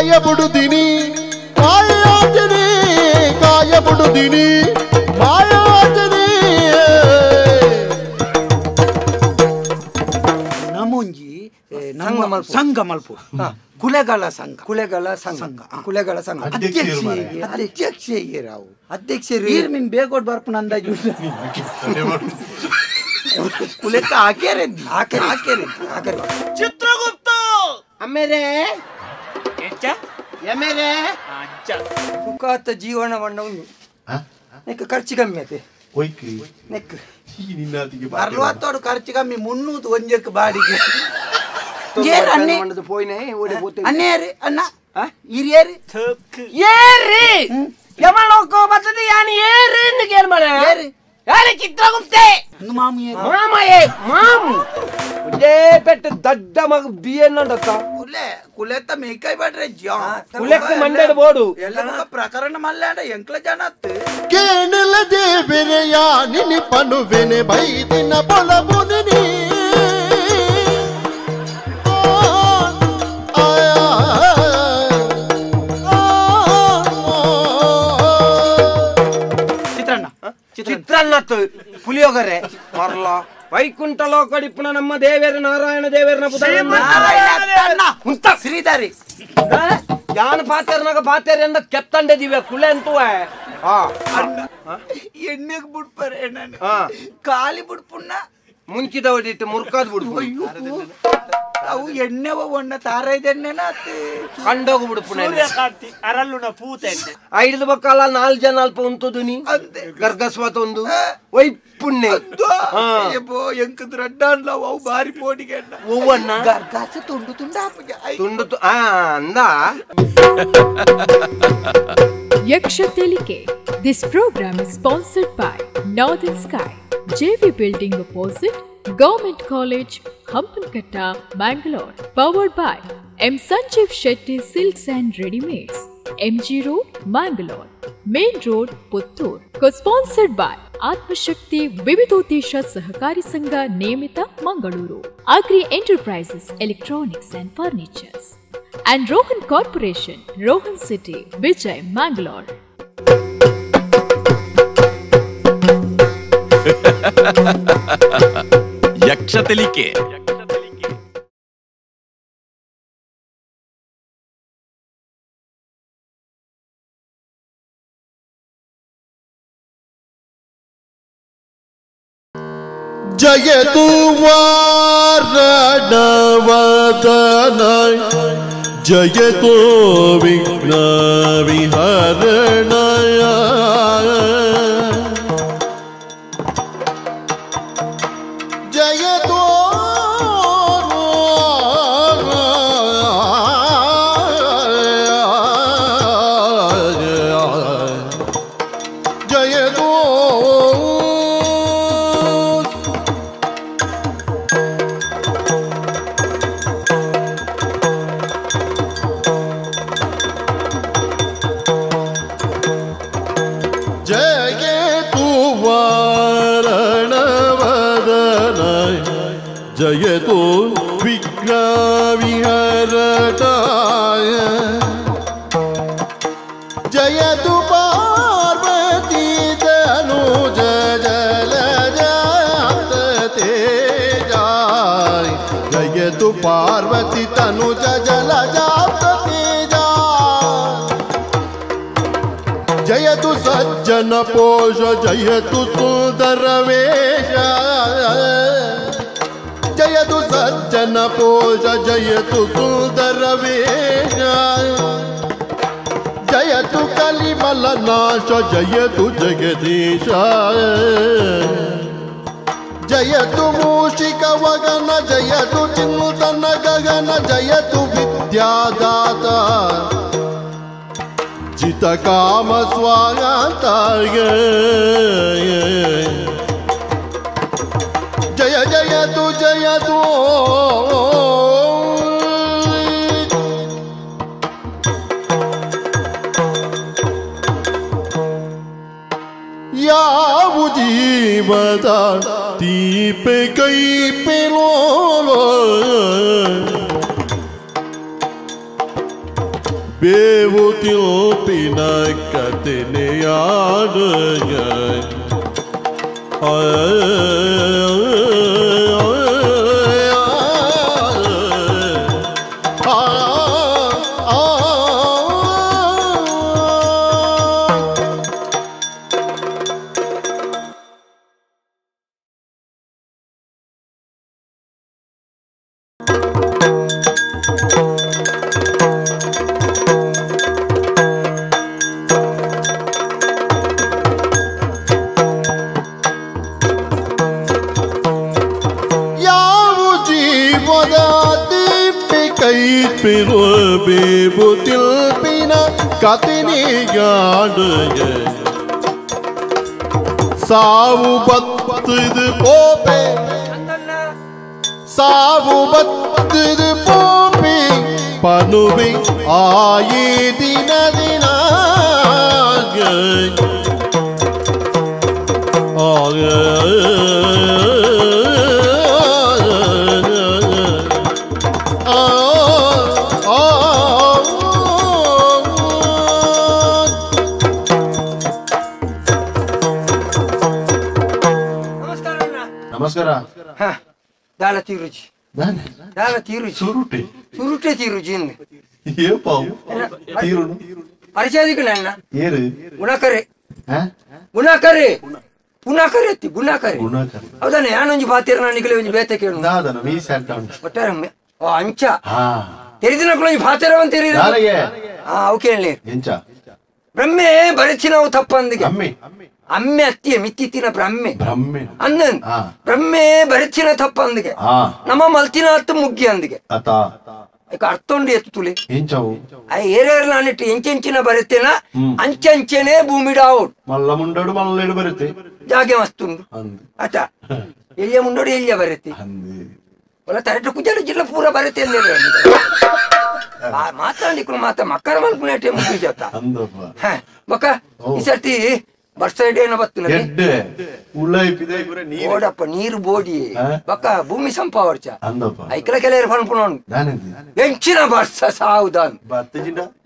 ಕಾಯಬಿಡುದಿನಿ ಕಾಯಾತಿನಿ ಕಾಯಬಿಡುದಿನಿ ಮಾಯಾತಿನಿ ನಮೊಂಜಿ ಸಂಘ ಮಲ್ಪು ಕುಲೆಗಳ ಸಂಘ ಅಧ್ಯಕ್ಷ ರಾವು ಅಧ್ಯಕ್ಷರು ಮೀನ್ ಬೇಗೋಡ್ ಬರ್ಪುನ ಅಂದಾಜು ಕುಲೆಕ್ಕ ಹಾಕ್ಯಾರೆ ಚಿತ್ರಗುಪ್ತ ಅಮ್ಮೇರೆ ಎಮ್ಮೇರೆ ಸುಖಾತ ಜೀವನವನ್ನ ಉಂಡು ನೆಕ್ ಖರ್ಚು ಕಮ್ಮಿ ಆತೆ ನೆಕ್ ಅರವತ್ತೋಡು ಖರ್ಚು ಕಮ್ಮಿ 300 ಒಂಜಕ್ಕೆ ಬಾಡಿಗೆ ಅನ್ನೇರಿ ಅಣ್ಣ ಹಿರಿಯರಿ ಏರಿ ಯಮಲೋಕ ಬರ್ತದೆ ಯಾನಿ ಏರಿ ಎಂದು ಕೇಳಿ ಮಾಡ ಯಾರಿ ಚಿತ್ರಗುಪ್ತೆ ಮಾಮಯೇ ಮಾಮು ಉದೇ ಪೆಟ್ಟು ದಡ್ಡ ಮಗ ಬಿಯನ್ನಂತ ಕುಲೆತ್ತ ಮೇಕೈ ಬಡ್ರೆ ಕುಲೆಕ್ಕ ಮಂಡಡ ಬೋಡು ಎಲ್ಲ ಪ್ರಕರಣ ಮಲ್ಲಾಡ ಎಂಕ್ಲ ಜನ ಕೇಳಲದೆ ಬೆರೆಯ ನಿನಿ ಪನುವೆನೆ ಬೈದಿನ ಬಲಬುದಿನಿ ಚಿತ್ರಾನ್ನ ಪುಳಿಯೋಗರೆ ಮರಲ ವೈಕುಂಠ ಲೋಕಡಿಪ್ಪನ ನಮ್ಮ ದೇವೇರ ನಾರಾಯಣ ದೇವೇರನ ಶ್ರೀಧಾರಿ ಯಾನ್ ಪಾತೆರ್ನಾಗ ಪಾತೆರ್ ಎಂದ ಕೆತ್ತಂಡೆ ದಿವೆ ಕುಳೆ ಅಂತೂ ಎಣ್ಣೆಗೆ ಬಿಡ್ಪಾರೆ ನಾನು ಖಾಲಿ ಬಿಡ್ಪುಣ್ಣ ಮುಂಚಿದ ಹೊಡಿಟ್ಟು ಮುರ್ಕಾದ್ ಬಿಡ್ಬು ಅವು ಎಣ್ಣೆವ ಒಣ್ಣ ತಾರೈದೆಣ್ಣೆನ ಕಂಡೋಗಿ ಬಿಡ್ಪುಣ ಅರಲ್ಲುನ ಪೂತ ಎಣ್ಣೆ 5 ಬಕ್ಕಲ್ಲ 4 ಜನ ಅಲ್ಪ ಉಂತುದು ನೀ ಗರ್ಗಸ್ವತ ಒಂದು ವೈಪುಣ್ಯ ಎಂಕದ್ರ ಅಡ್ಡ ಅಲ್ಲ ಅವು ಬಾರಿ ಪೋಡಿಗೆ ಅಣ್ಣ ಹೂವಣ್ಣ ಗರ್ಗಾಸ ತುಂಡು ತುಂಡು ಅಂದ Yakshathelike. This program is sponsored by Northern Sky, JV Building opposite Government College, Hampankata, Bangalore. Powered by M. Sanjeev Shetty Silks and Readymades, MG Road, Bangalore. Main Road, Puttur. Co-sponsored by Atmashakti Vividotesha Sahakari Sangha Niyamita, Mangaluru. Agri Enterprises, Electronics and Furnitures. And Rohan Corporation, Rohan City, Vijay, Mangalore. Yakshathelike. ಜಯತು ವಾರಣವದನಯ ಜಯತೋ ವಿಘ್ನ ವಿಹರಣಯ ಜಯತೋ ಜಯತೋ जयतो विघ्नविहरणाय जयतु पार्वती तनुज जलजात तेजाय जयतु पार्वती तनुज जलजात तेजाय जयतु सज्जन पोष जयतु सुंदर वेश जयतु सज्जन पोष जयतु सुंदर वेश जयतु कलिमल नाश जयतु जगदीश जयतु मूषिक वगन जयतु चिन्तन गगन जयतु विद्यादाता जित काम स्वागताय जय जयतु जयतु यावु जीवದ ದೀಪೆ ಕೈ ಪೆಲೋಲೋ ಬೇವು ತಿಲ್ಪಿನ ಕಥೆನೆಯಾಡುಗ ಬೇವು ತಿಲ್ಪಿನ ಕಥೆನೆಯಾಡುಗ ಸಾವು ಬತ್ತದು ಪೋಪೆ ಸಾವು ಬತ್ತದು ಪೋಪೆ ಪನುವೆ ಆಯೇ ದಿನ ದಿನ ನಮಸ್ಕಾರ. ದಾಳ ತೀರುಜಿ ದಾಳ ತೀರುಜಿ ಸುರುಟೆ ಸುರುಟೆ ತೀರುಜಿ ಪರಿಚಯದಿಕ್ಕ ನನ್ನ ಏರು ಗುಣಕರೆ ಗುಣಕರೆ ಪುನಕರೆ ಎತ್ತಿ ಗುಣಕರೆ ಹೌದಾನೆ ಯಾನೊಂಜಿ ಪಾತಿರ ನಾನಿಗಲೇ ಒಂಜಿ ಬೇತೆ ಕೇಳು ಒಟ್ಟಾರೆ ಓ ಅಂಚ ತೆರಿದಿನ ಒಂಜಿ ಪಾತಿರ ಅಂತ ತೆರಿದ ಅವು ಕೇಳಲಿ ಬ್ರಹ್ಮೆ ಬರಚಿನವು ತಪ್ಪಂದಿಗೆ ಅಮ್ಮೆ ಅತ್ತಿಯ ಮಿತ್ತಿನ ಬ್ರಹ್ಮೆ ಅಂದನ್ ಬ್ರಹ್ಮೆ ಬರಚಿನ ತಪ್ಪ ಅಂದಿಗೆ ನಮ್ಮ ಮಲ್ತಿನ ಹತ್ತು ಮುಗ್ಗಿ ಅಂದಿಗೆ ಅರ್ಥ ಉಂಡು ಎತ್ತು ತುಳಿ ಏರೇರ್ ನಾನಿಟ್ಟು ಎಂಚೆಂಚಿನ ಬರುತ್ತೇನ ಅಂಚೆಂಚೆನೆ ಭೂಮಿಡಾವುಡ್ ಮಲ್ಲ ಮುಂಡೋಡು ಮಲ್ಲೆಡು ಬರುತ್ತೆ ಜಾಗೆ ಮಸ್ತುಂಡು ಆತ ಎಲ್ಲಿಯ ಮುಂಡೋಡು ಎಲ್ಲಿಯ ಬರುತ್ತೆ ಒಲ್ಲ ತರಟ ಕುಜಲ ಜಿಲ್ಲ ಪೂರ ಬರುತ್ತೆ ಅಂದೇಳಿ ಮಾತಾಡಿಕೊಂಡು ಮಕ್ಕಳ ಮಲ್ಪುನೇಟೆ ಮುಗಿಜಾತ ಬಕ್ಕ ಈ ಸರ್ತಿ ಬರ್ಸೈಡೇನ ಬತ್ತು ಓಡಪ್ಪ ನೀರು ಬೋಡಿ ಬಕ್ಕ ಭೂಮಿ ಸಂಪಾವರ್ಚ ಐಕಲ ಕೆಲವರು ಪನ್ಪುನೋನು ಎಂಚಿನ ಬರ್ಸ ಸಾವುದಾನ್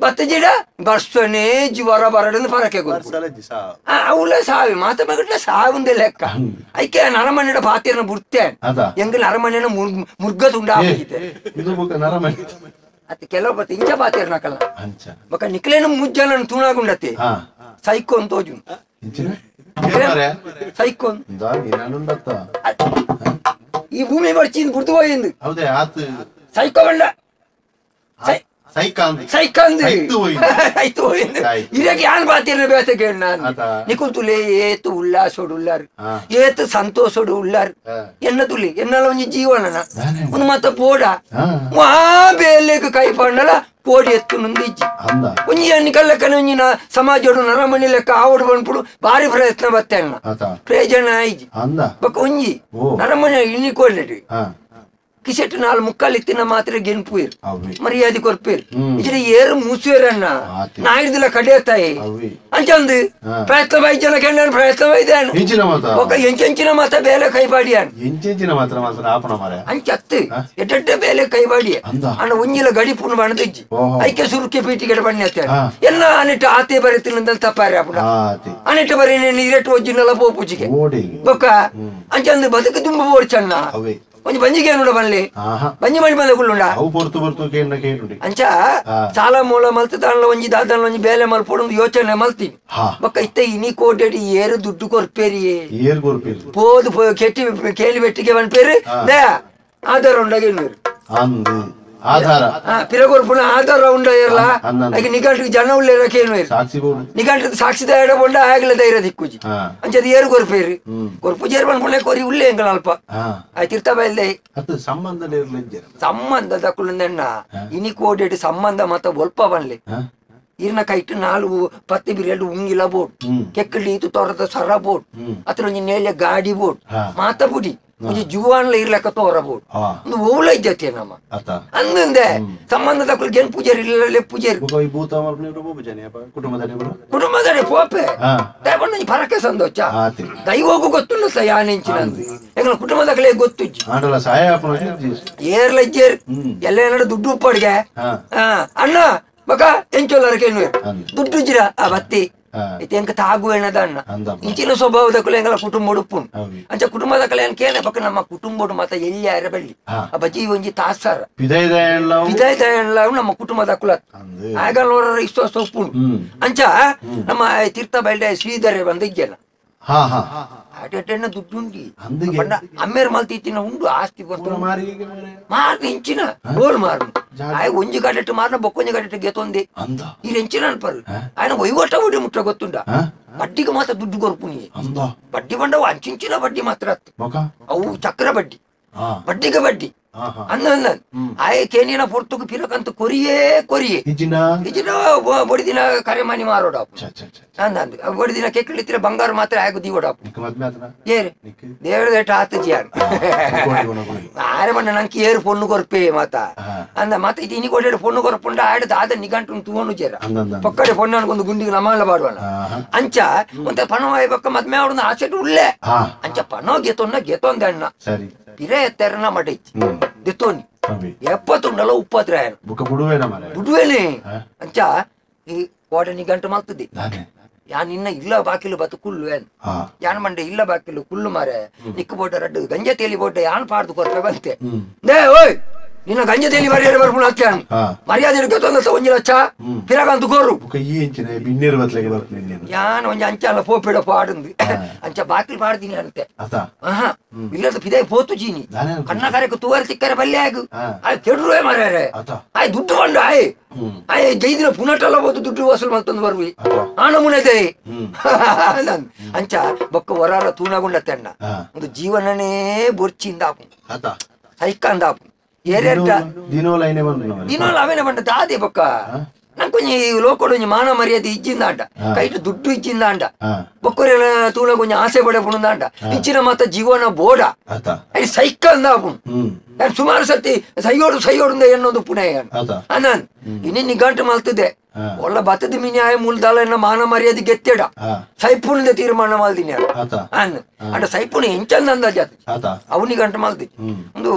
ಬತ್ತ ಜಿಡ ಬರ್ಸನೆ ಜ್ವರ ಬರಡನ್ನು ಪರಕೆ ಅವಳ ಸಾವಿ ಮಾತ ಮಗಟ್ಲ ಸಾವುಂದೇ ಲೆಕ್ಕ ಐಕೆ ನರಮಣ್ಣಿಡ ಪಾತಿರನ ಬುಡ್ತೆ ಎಂಗ ನರಮಣ್ಣಿನ ಮುರ್ಗ ತುಂಡಾಗಿದೆ ಅತ್ತ ಕೆಲವು ಬತ್ತ ಇಂಚ ಪಾತಿರ ನಕಲ್ಲ ಬಕ್ಕ ನಿಕ್ಲೇನು ಮುಜ್ಜನ ತೂಣಾಗುಂಡತ್ತೆ ಸೈಕೋ ಅಂತ ಹೋಜು ಸೈಕೋ ಈ ಭೂಮಿ ಬರ್ಚಿಂದ ಬುಡ್ದು ಹೋయింದು ಸೈಕೋ ಬಂಡ ಇದಕ್ಕೆ ಯಾನ್ ಬಾತಿರ್ನ ಬೇತ ಕೇಳ ನಾನು ನಿಕುಲ್ ತುಲೆ ಏತು ಉಲ್ಲಾಸೋಡು ಉಲ್ಲಾರು ಏತು ಸಂತೋಷೋಡು ಉಲ್ಲಾರು ಎನ್ನ ತುಲಿ ಎನ್ನಲ್ಲ ಒಂಜಿ ಜೀವನನ ಒಂದು ಮತ್ತ ಪೋಡ ವಾ ಬೇಲೆಗ್ ಕೈ ಪಂಡಲ ಪೋಡಿ ಎತ್ತು ನಂದಿಜ್ಜಿ ಒಂಜಿ ಅಣ್ಣಿ ಕಲ್ಲಕ್ಕನ ಒಂಜಿನ ಸಮಾಜೋಡು ನರಮಣಿ ಲೆಕ್ಕ ಆವಡು ಬಂದ್ಬಿಡು ಭಾರಿ ಪ್ರಯತ್ನ ಬತ್ತೇನ ಪ್ರಯೋಜನ ಆಯ್ಜಿ ಬಕ್ಕ ಒಂಜಿ ನರಮಣಿ ಇನಿ ಕೊಡ್ಲಿ ಕಿಸೆಟ್ ನಾಲ್ ಮುಕ್ಕಾಲ್ ಇತ್ತಿನ ಮಾತ್ರ ಗೆನ್ಪುಯಿರ್ ಮರ್ಯಾದೆ ಕೊರ್ಪೇರ್ ಇದ್ರೆ ಏರು ಮೂಸುವೇರಣ್ಣ ನಾಯಿಡ್ದಿಲ್ಲ ಕಡಿಯತ್ತಾಯಿ ಅಂಚಂದು ಪ್ರಯತ್ನ ಬೈಜನ ಕೆಂಡ ಪ್ರಯತ್ನ ಬೈದಾನು ಎಂಚೆಂಚಿನ ಮಾತ ಬೇಲೆ ಕೈಬಾಡಿಯಾನು ಅಂಚತ್ತು ಎಡ್ಡೆ ಬೇಲೆ ಕೈಬಾಡಿ ಅಣ್ಣ ಒಂಜಿಲ ಗಡಿ ಪುಣ್ಣ ಬಣದಿಜ್ಜಿ ಐಕೆ ಸುರುಕೆ ಪೀಟಿಗೆ ಬಣ್ಣೆ ಎಲ್ಲ ಅನಿಟ್ಟು ಆತೆ ಬರೀತಿಲ್ಲ ತಪ್ಪಾರಿ ಅಪ್ಪಣ ಅನಿಟ್ಟು ಬರೀ ನೀರೆಟ್ಟು ಒಜ್ಜಿನಲ್ಲ ಪೋಪುಜಿಗೆ ಬೊಕ್ಕ ಅಂಚಂದು ಬದುಕು ತುಂಬ ಓಡ್ಚಣ್ಣ ಒಂಜಿ ಬಂಜಿಗೆ ನೋಡ ಬನ್ಲಿ ಬಂಜಿ ಮಣಿ ಬಂದ ಕುಳ್ಳುಂಡ ಅಂಚ ಸಾಲ ಮೂಲ ಮಲ್ತದಾನ್ಲ ಒಂಜಿ ದಾದಾನ್ಲ ಒಂಜಿ ಬೇಲೆ ಮಲ್ಪೊಡು ಯೋಚನೆ ಮಲ್ತೀವಿ ಬಕ್ಕ ಇತ್ತ ಇನಿ ಕೋಟೆಡಿ ಏರು ದುಡ್ಡು ಕೊರ್ಪೇರಿಯೇ ಪೋದು ಕೆಟ್ಟಿ ಕೇಳಿ ಬೆಟ್ಟಿಗೆ ಬನ್ಪೇರು ದೇ ಆಧಾರ ಉಂಡಾಗ ಆಧಾರ ಪಿರಗೋರ್ಪುಣ ಆಧಾರ ಉಂಡ ಇರಲ್ಲ ಹಾಗೆ ನಿಘಂಟಿಗೆ ಜನ ಉಳ್ಳೇರ ಕೇನು ನಿಘಂಟಿಗೆ ಸಾಕ್ಷಿದ ಎಡ ಬಂಡ ಆಗ್ಲ ಧೈರ್ಯ ದಿಕ್ಕುಜಿ ಅಂಚದ ಏರು ಕೊರ್ಪೇರಿ ಕೊರ್ಪು ಜೇರ್ ಬಂದ್ಪುಣೆ ಕೊರಿ ಉಳ್ಳೇ ಎಂಗಳ ಅಲ್ಪ ಆಯ್ತಿರ್ತ ಬೈಲ್ದೆ ಸಂಬಂಧ ದಕ್ಕುಳಂದಣ್ಣ ಇನಿ ಕೋಡೆಡ್ ಸಂಬಂಧ ಮತ್ತ ಒಲ್ಪ ಬನ್ಲಿ ಇರ್ನ ಕೈಟ್ ನಾಲ್ಕು ಪತ್ತಿ ಬಿರಿಯಲ್ಡು ಉಂಗಿಲ ಬೋಟ್ ಕೆಕ್ಕಲಿ ಇದು ತೊರದ ಸರ ಬೋಟ್ ಅತ್ರ ಒಂಜಿ ನೇಲೆ ಗಾಡಿ ಬೋಟ್ ಮಾತ ಬುಡಿ ಒಂಜಿ ಜುವಾನ್ಲ ಇರ್ಲಕ್ಕ ತೋರಬಹುದು ಒಂದು ಓಲ ಇದ್ದತೆ ನಮ್ಮ ಅಂದಂದೆ ಸಂಬಂಧ ತಕೊಳ್ ಗೆನ್ ಪೂಜಾರಿ ಇಲ್ಲ ಪೂಜಾರಿ ಕುಟುಂಬದಡೆ ಪೋಪೆ ದಯಗೊಂಡು ಪರಕೆ ಸಂದೋಚ ದೈವಗೂ ಗೊತ್ತುಂಡ ಯಾನೆಂಚಿನ ಎಂಗಳ ಕುಟುಂಬದಗಳೇ ಗೊತ್ತು ಏರ್ಲ ಇಜ್ಜೇರ್ ಎಲ್ಲ ಏನಾಡು ದುಡ್ಡು ಉಪ್ಪಡಿಗೆ ಅಣ್ಣ ಬಕ ಎಂಚೊಲ್ಲರಕ್ಕೆ ಅಂದ್. ದುಡ್ಡು ಜಿರ ಆ ಬತ್ತಿ ಹಾ. ಇದು ಎಂಕ ತಾಗುವೇನದ ಅಣ್ಣ ಅಂದಪ್ಪ. ಇಂಚಿನ ಸ್ವಭಾವದ ಕಲೆ ಎಂಗಲ ಕುಟುಂಬ ಉಡುಪುನ್ ಹೌದು. ಅಂಚ ಕುಟುಂಬದ ಕಲೆ ಕೇನೆ ಬಕ ನಮ್ಮ ಕುಟುಂಬಡು ಮತ ಎಲ್ಲಿ ಬಳ್ಳಿ ಹಾ. ಆ ಬಜ್ಜಿ ಒಂಜಿ ತಾಸಾರ ಪಿದೈದ ಎಲ್ಲವೂ ವಿದಾಯದ ನಮ್ಮ ಕುಟುಂಬದ ಕುಲ ಅಂದು. ಆಗಲ್ವರ ಇಷ್ಟ ಸೊಪ್ಪುನು ಹ್ಮ್. ಅಂಚ ನಮ್ಮ ತೀರ್ಥ ಬೈಲ್ಡೆ ಶ್ರೀಧರ ಬಂದ ಇಜ್ಜನ ಹಾ ಹಾ ಅಟೆನ್ನ ದುಡ್ಡು ಉಂಡಿ ಅಂದಿಗೆ. ಬಣ್ಣ ಅಮ್ಮೇರ್ ಮಲ್ತಿತ್ತಿನ ಉಂಡು ಆಸ್ತಿ ಪೂರ ಬರ್ತು ಮಾರಿಗೆ ಮಾರೆ. ಮಾರ್ನ ಇಂಚಿನ ರೋಲ್ ಮಾರ್ನ ಜಾಗ. ಆಯ್ ಒಂಜಿ ಗಡ್ಡೆಟ್ಟು ಮಾರ್ನ ಬೊಕ್ಕೊಂಜಿ ಗಡ್ಡೆಟ್ಟು ಗೆತೊಂದೆ ಅಂದ ಈ ಎಂಚಿನ ಅನ್ಪರ್ ఆయన ವಹಿವಾಟ ಹೊಡಿ ಮುಟ್ಟ ಗೊತ್ತುಂಡ ಹಾ? ಬಡ್ಡಿಗೆ ಮಾತ್ರ ದುಡ್ಡು ಕೊರ್ಪುನಿ ಅಂದ ಬಡ್ಡಿ ಬಂಡವ ಅಂಚಿಂಚಿನ ಬಡ್ಡಿ ಮಾತ್ರ ಅತ್ತು ಬಕ ಅವು ಚಕ್ರ ಬಡ್ಡಿ ಹಾ ಬಡ್ಡಿಗೆ ಬಡ್ಡಿ ಹಾ ಹಾ ಅಂದ ಆಯ ಕೇನಿನ ಪೊರ್ತುಕು ಪಿರಕಂತ ಕೊರಿಯೇ ಇಜಿನ ಇಜಿನ ಬೊಡಿದಿನ ಕರೆಮಾನಿ ಮಾರೋಡ ಛ ಛ ಛ ಅಂದ ಬೊಡಿದಿನ ಕೆಕ್ಕಳಿತ್ತಿರ ಬಂಗಾರ ಮಾತ್ರ ಆಗ ದೀವಡ ನಿಕ್ಕ ಮದ್ಮೆ ಆತನ ಏರು ನಿಕ್ಕ ದೇವರದೇಟ ಆತ ಜಿಯಾನ್ ಗೋಡಿ ಗುಣ ಗುಣ ಆರೆ ಬಣ್ಣ ನಂಗೆ ಏರು ಪೊಣ್ಣು ಕೊರ್ಪೆ ಮಾತ ಹಾ. ಅಂದ ಮತ್ತೆ ಇದು ಇನಿ ಕೊಡ್ಡೆ ಪೊಣ್ಣು ಕೊರಪುಂಡ ಆಡದ ಆದ ನಿಗಂಟು ತೂವನು ಜೇರ ಅಂದ ಪಕ್ಕಡೆ ಪೊಣ್ಣು ಅನ್ಕೊಂದು ಗುಂಡಿಗೆ ನಮ್ಮಲ್ಲ ಬಾಡುವಲ್ಲ ಹಾ ಅಂಚ ಒಂತ ಪಣವಾಯಿ ಪಕ್ಕ ಮದ್ಮೆ ಅವಡನ್ನ ಆಚೆಟ್ ಉಳ್ಳೆ ಹಾ ಅಂಚ ಪಣೋ ಗೆತೊಂದ ಅಣ್ಣ ಸರಿ ಪಿರೆ ಎತ್ತರನ ಮಡೈತಿ ಹ್ಮ್ ದಿತ್ತೋನಿ ಕಮ್ಮಿ 70 ಉಪ್ಪತ್ರಾಯನ ಬುಕ್ಕ ಬುಡುವೇನ ಮಾರೆ ಬಿಡುವೇನೆ ಹಾ. ಅಂಚ ಈ ಕೋಡೆ ನಿಗಂಟು ಮಾಡ್ತದೆ ನಾನೇ ಯಾನ್ ಇನ್ನ ಇಲ್ಲ ಬಾಕಿಲು ಬತ್ತು ಕುಲ್ಲು ಏನ್ ಹಾ ಯಾನ್ ಮಂಡೆ ಇಲ್ಲ ಬಾಕಿಲು ಕುಲ್ಲು ಮಾರೆ ನಿಕ್ಕ ಬೋಟ ರಡ್ಡು ಗಂಜೆ ತೇಲಿ ಬೋಟ ಯಾನ್ ಪಾಡ್ದು ಕೊರ್ಪೆ ಬಂತೆ ಹ್ಮ್ ದೇ ಓಯ್ ನಿನ್ನ ಗಂಜೆ ತೇಲಿ ಮರ್ಯಾದೆ ಬರ್ಪುಣ ಹತ್ಯಾನ್ ಹಾ ಮರ್ಯಾದೆ ಗೆತ್ತೊಂದ ಒಂಜಿ ಲಕ್ಷ ಪಿರಗಂತು ಕೋರು ಬುಕ್ಕ ಈ ಇಂಚಿನ ಬಿನ್ನೇರು ಬತ್ಲೆಗೆ ಬರ್ತೀನಿ ನೀನು ಯಾನ್ ಒಂಜಿ ಅಂಚಾಲ ಪೋಪಿಡ ಪಾಡುಂದು ಅಂಚ ಬಾಕಿಲು ಪಾಡ್ದೀನಿ ಅಂತೆ ಆತ ಆಹಾ ಇಲ್ಲದ ಪಿದೆ ಪೋತು ಜೀನಿ ನಾನೇ ಕಣ್ಣ ಕರೆಕ ತೂವರ್ ತಿಕ್ಕರೆ ಬಲ್ಲೆ ಆಗು ಹಾ. ಆಯ್ ಕೆಡ್ರುವೆ ಮಾರ್ಯಾರೆ ಆತ ಆಯ್ ದುಡ್ಡು ಬಂಡ ಆಯ್ ಹ್ಮ್ ಆಯ್ ಜೈದಿನ ಪುನಟಲ್ಲ ಹೋದು ದುಡ್ಡು ವಸೂಲ್ ಮತ್ತೊಂದು ಬರ್ವಿ ಆತ ಆ ನಮೂನೆದೆ ಹ್ಮ್ ಅಂಚ ಬೊಕ್ಕ ವರಾರ ತೂನಗುಂಡತ್ತೆ ಅಣ್ಣ ಹಾ ಒಂದು ಜೀವನನೇ ಬೊರ್ಚಿಂದಾಪು ಆತ ಸೈಕಂದಾಪು ಏರೇಟ ದಿನೋ ಲೈನೆ ಬಂದು ದಿನೋಲ್ಲ ಅವೇನೆ ಬಂಡ ದಾದೆ ಬೊಕ್ಕ ನಂಕೊಂಜಿ ಲೋಕೋಡು ಒಂಜಿ ಮಾನ ಮರ್ಯಾದೆ ಇಜ್ಜಿಂದ ಅಂಡ ಕೈಟ್ ದುಡ್ಡು ಇಜ್ಜಿಂದ ಅಂಡ ಹಾ ಬೊಕ್ಕರೆಲ್ಲ ತೂಲ ಕೊಂಚ ಆಸೆ ಪಡೆ ಪುಣದ ಅಂಡ ಇಚ್ಚಿನ ಮತ್ತ ಜೀವನ ಬೋಡ ಆತ ಅಯ್ಯ ಸೈಕಂದಾಪು ಹ್ಮ್ ಸುಮಾರು ಸರ್ತಿ ಸೈಯೋಡು ಎನ್ನೋದು ಪುಣೆ ಆತ ಅನನ್ ಇನ್ನೇ ನಿಗಂಟು ಮಲ್ತದೆ ಹಾ. ಒಳ್ಳ ಬತ್ತದ ಮಿನ್ಯಾಯ ಮೂಲದಾಲ ಮಾನ ಮರ್ಯಾದೆ ಗೆತ್ತೆಡ ಹಾ ಸೈಪುಣದ ತೀರ್ಮಾನ ಮಲ್ದಿನಿ ಆತ ಅನ್ ಅಂಡ ಸೈಪುಣ ಎಂಚಂದ ಅಂದಾಜ ಆತ ಅವನಿಗಂಟ ಮಲ್ದಿ ಹ್ಮ್ ಒಂದು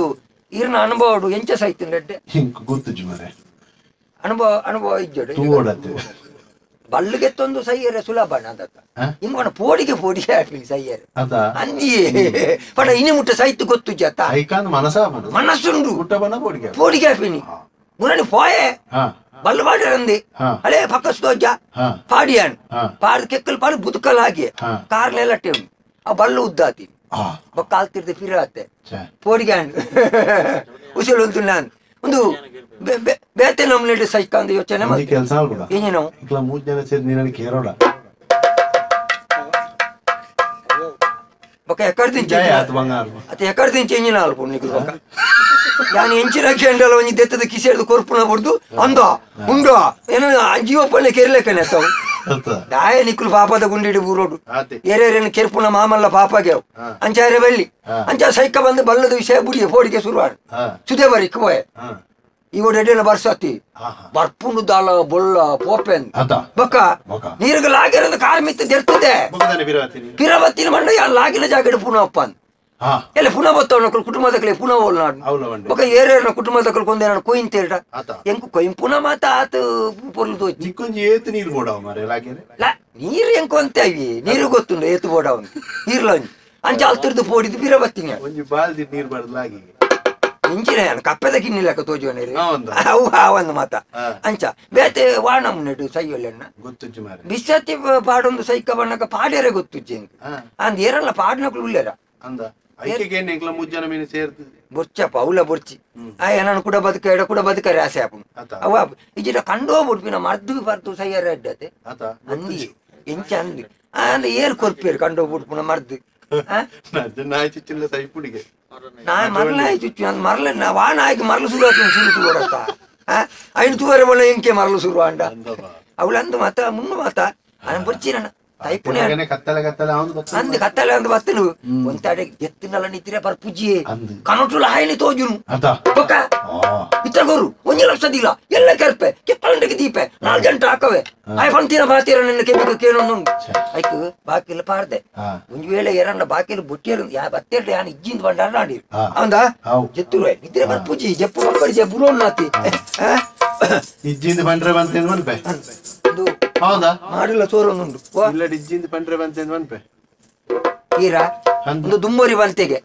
ಈರ್ನ ಅನುಭವ ಎಂಚ ಸೈತಿನ ರೆಡ್ಡೆ ಹಿಂಗ್ ಗೊತ್ತು ಮರೆ ಅನುಭವ ಇಜ್ಜೋಡು ತೂಡತ್ತೆ ಬಲ್ಲು ಗೆತ್ತೊಂದು ಸೈಯರೆ ಸುಲಭ ಅದತ್ತ ಹಾ? ಹಿಂಗ ಪೋಡಿಗೆ ಹಾಕ್ಲಿ ಸೈಯರೆ ಆತ ಅಂದಿಯೇ ಪಡ ಇನಿ ಮುಟ್ಟ ಸೈತು ಗೊತ್ತು ಜತ್ತ ಐಕಾಂದ್ ಮನಸ ಮಾಡು ಮನಸ್ಸುಂಡು ಗುಟ್ಟ ಬನ್ನ ಬೋಡಿಗೆ ಪೋಡಿಗೆ ಹಾಪಿನಿ ಮುರನಿ ಪೋಯೆ ಹಾ ಬಲ್ಲು ಬಾಡಿರಂದಿ ಹಾ. ಅಲೆ ಪಕ್ಕ ಸುದೋಜ ಹಾ ಪಾಡಿಯಾನ್ ಹಾ. ಪಾಡ್ ಕೆಕ್ಕಲ್ ಪಾಡು ಬುದ್ಕಲ್ ಹಾಗೆ ಹಾ. ಕಾರ್ಲೆಲ್ಲ ಟೇಮ್ ಆ ಬಲ್ಲು ಉದ್ದಾತಿ ಹಾ ಬೊಕ್ಕ ಆಲ್ತಿರ್ದೆ ಪಿರತ್ತೆ ಛೆ ಪೋಡಿಗೆ ಉಸಿರು ಒಂದು ನಾನು ಒಂದು ಬೇತೆ ನಮ್ಲೆಡ್ ಸೈಕ ಅಂದ ಯೋಚನೆ ಈ ಕೆಲಸ ಆಗ್ಬಿಡ ಏನೇ ನಾವು ಇಕ್ಲ 3 ಜನ ಸೇರಿ ನೀನು ಕೇರೋಡ ಬೊಕ್ಕ ಎಕಡ್ದಿನ ಜಯ ಆತ ಬಂಗಾರ ಅತ್ತೆ ಎಕಡ್ದಿನ ಚೇಂಜಿನ ಅಲ್ಪ ನಿಕ್ಲು ಬೊಕ್ಕ ನಾನು ಎಂಚಿನ ಕೆಂಡಲ ಒಂಜಿ ದೆತ್ತದ ಕಿಸೆಡ್ದು ಕೊರ್ಪುನ ಬಡ್ದು ಅಂದ ಉಂಡ ಏನೋ ಜೀವಪ್ಪನೆ ಕೆರ್ಲೆಕ್ಕನೆ ಅತ್ತವು ಆತ ದಾಯ ನಿಕ್ಕುಲು ಪಾಪದ ಗುಂಡಿಡಿ ಬೂರೋಡು ಆತೆ ಏರೇರೇನು ಕೆರ್ಪುನ ಮಾಮಲ್ಲ ಪಾಪಗೆ ಅಂಚಾರೆ ಬಳ್ಳಿ ಅಂಚ ಸೈಕ ಬಂದು ಬಲ್ಲದ ವಿಷಯ ಬುಡಿಯ ಪೋಡಿಗೆ ಶುರುವಾಡು ಹಾ ಸುದೇ ಬರಿಕ್ ಪೋಯೆ ಹಾ ಇವ ಎಡೆನ ಬರ್ಸತಿ ಹಾ ಬರ್ಪುಂಡು ದಾಲ ಬೊಲ್ಲ ಪೋಪೆನ್ ಆತ ಬೊಕ್ಕ ಬೊಕ್ಕ. ನೀರಿಗೆ ಲಾಗಿರದ ಕಾರ್ಮಿತ್ತ ಜರ್ತದೆ ಬಗದಾನೆ ಬಿರವತಿನಿ ಪಿರವತ್ತಿನ ಮಂಡ ಯಾ ಲಾಗಿನ ಜಾಗಡೆ ಪುನಃ ಅಪ್ಪ ಅಂದ್ ಹಾ ಎಲ್ಲ ಪುನಃ ಬತ್ತವನ ಕುಟುಂಬದ ಕಲೆ ಪುನಃ ಓಲ್ನಾಡು ಅವಲ ಬಂಡೆ ಬೊಕ್ಕ ಏರೇರ್ನ ಕುಟುಂಬದ ಕಲೆ ಕೊಂದೇನ ಕೊಯ್ನ್ ತೇರ್ಡ ಆತ ಎಂಕು ಕೊಯ್ನ್ ಪುನಃ ಮಾತ ಆತ ಪೊರ್ಲು ದೋಚಿ ನಿಕ್ಕೊಂಜಿ ಏತ್ ನೀರು ಬೋಡವ ಮಾರೆ ಲಾಗೇನೆ ಲ ನೀರು ಎಂಕು ಅಂತ ಅವಿ ನೀರು ಗೊತ್ತುಂಡು ಎತ್ತು ಬೋಡ ಅವನು ನೀರ್ಲೊಂಜಿ ಅಂಚ ಅಲ್ತಿರ್ದು ಪೋಡಿದ್ದು ಪಿರವತ್ತಿನ ಒಂಜಿ ಬಾಲ್ದಿ ನೀರು ಬಡ್ದು ಲಾಗಿ ಇಂಚಿನ ಕಪ್ಪೆದ ಕಿನ್ನಿಲಕ ತೋಜುವನೇರಿ ಹೌದು. ಅವು ಒಂದು ಮಾತ ಹಾ. ಅಂಚ ಬೇತೆ ವಾಣ ಮುನ್ನೆಡು ಸೈಯೊಲ್ಲೆಣ್ಣ ಗೊತ್ತುಜ್ಜಿ ಮಾರೆ ಬಿಸತಿ ಪಾಡೊಂದು ಸೈಕ ಬಣ್ಣಕ ಪಾಡ್ಯಾರೆ ಗೊತ್ತುಜ್ಜಿ ಹಾ ಅಂದ್ ಏರಲ್ಲ ಪಾಡ್ನಕ್ಲು ಉಳ್ಳೇರ ಅಂದ ಐಕೆಗೆ ನಿಕ್ಲ 3 ಜನ ಮೀನು ಸೇರ್ತು ಬೊರ್ಚಪ್ಪ ಅವಲ ಬೊರ್ಚಿ ನಾನು ಕೂಡ ಬದುಕ ಎಡ ಕೂಡ ಬದುಕರೆ ಆಸೆ ಆಪುನು ಆತ ಅವ ಇಜಿನ ಕಂಡೋ ಬುಡ್ಪಿನ ಮರ್ದು ಬರ್ತು ಸೈಯರ ಎಡ್ಡತೆ ಆತ ಅಂದಿ ಎಂಚ ಅಂದಿ ಅಂದ ಏರ್ ಕೊರ್ಪೇರು ಕಂಡೋ ಬುಡ್ಪುನ ಮರ್ದು ನಾಯಿ ಚಿಚ್ಚಿಲ್ಲ ಸೈಪುಡಿಗೆ ನಾ ಮರಲ ಆಯ್ತು ಮರಲ ವಾಣ ಆಯ್ತು ಮರಲು ಶುರು ಆಯ್ತು ಶುರು ತೂರತ್ತ ಐನು ತೂವರೆ ಬಣ್ಣ ಎಂಕೆ ಮರಲು ಶುರು ಅಂಡ ಅವಳಂದು ಮಾತ ಮುನ್ನು ಮಾತ ನಾನು ಬರ್ಚಿನ ತೈಪುಣೆ ಕತ್ತಲೆ ಕತ್ತಲೆ ಅವನು ಅಂದ್ ಕತ್ತಲೆ ಅಂದ್ ಬತ್ತನು ಒಂತಾಡೆ ಎತ್ತಿನಲ್ಲ ನಿತ್ತಿರೆ ಬರ್ ಪುಜ್ಜಿ ಅಂದ್. ಕನಟುಲ ಹಾಯನಿ ತೋಜುನು ಆತ ಬೊಕ್ಕ ಇತ್ರ ಗೊರು 1 ಲಕ್ಷ ದಿಲ್ಲ ಎಲ್ಲ ಕೆರ್ಪೆ ಕೆಪ್ಪಂಡಿಗೆ ದೀಪೆ 4 ಗಂಟೆ ಹಾಕವೆ ಆಯ್ ಫಂತಿನ ಬಾತಿರ ನಿನ್ನ ಕೆಬಿಕ ಕೇನೊಂದು ಆಯ್ತು ಬಾಕಿಲ್ಲ ಪಾರ್ದೆ ಒಂಜಿ ವೇಳೆ ಎರನ್ನ ಬಾಕಿಲು ಬೊಟ್ಟಿಯರು ಯಾ ಬತ್ತೆರ್ಡ ಯಾನ್ ಇಜ್ಜಿಂದ ಬಂಡ ನಾಡಿ ಅವಂದ ಹೌ ಜೆತ್ತುರೆ ನಿದ್ರೆ ಬರ್ ಪುಜ್ಜಿ ಜಪ್ಪು ಮಕ್ಕಳು ಜೆ ಬುರೋನ್ ನಾತಿ ಇಜ್ಜಿಂದ ಬಂದ್ರೆ ಬಂತೇನು ಮನ್ಪೆ ಇದು ಹೌದಾ ಮಾಡಿಲ್ಲ ಸೋರೊಂದುಂಡು ಇಲ್ಲ ಇಜ್ಜಿಂದ ಬಂದ್ರೆ ಬಂತೇನು ಮನ್ಪೆ ಈರ ಒಂದು ದುಂಬೋರಿ ಬಂತೆಗೆ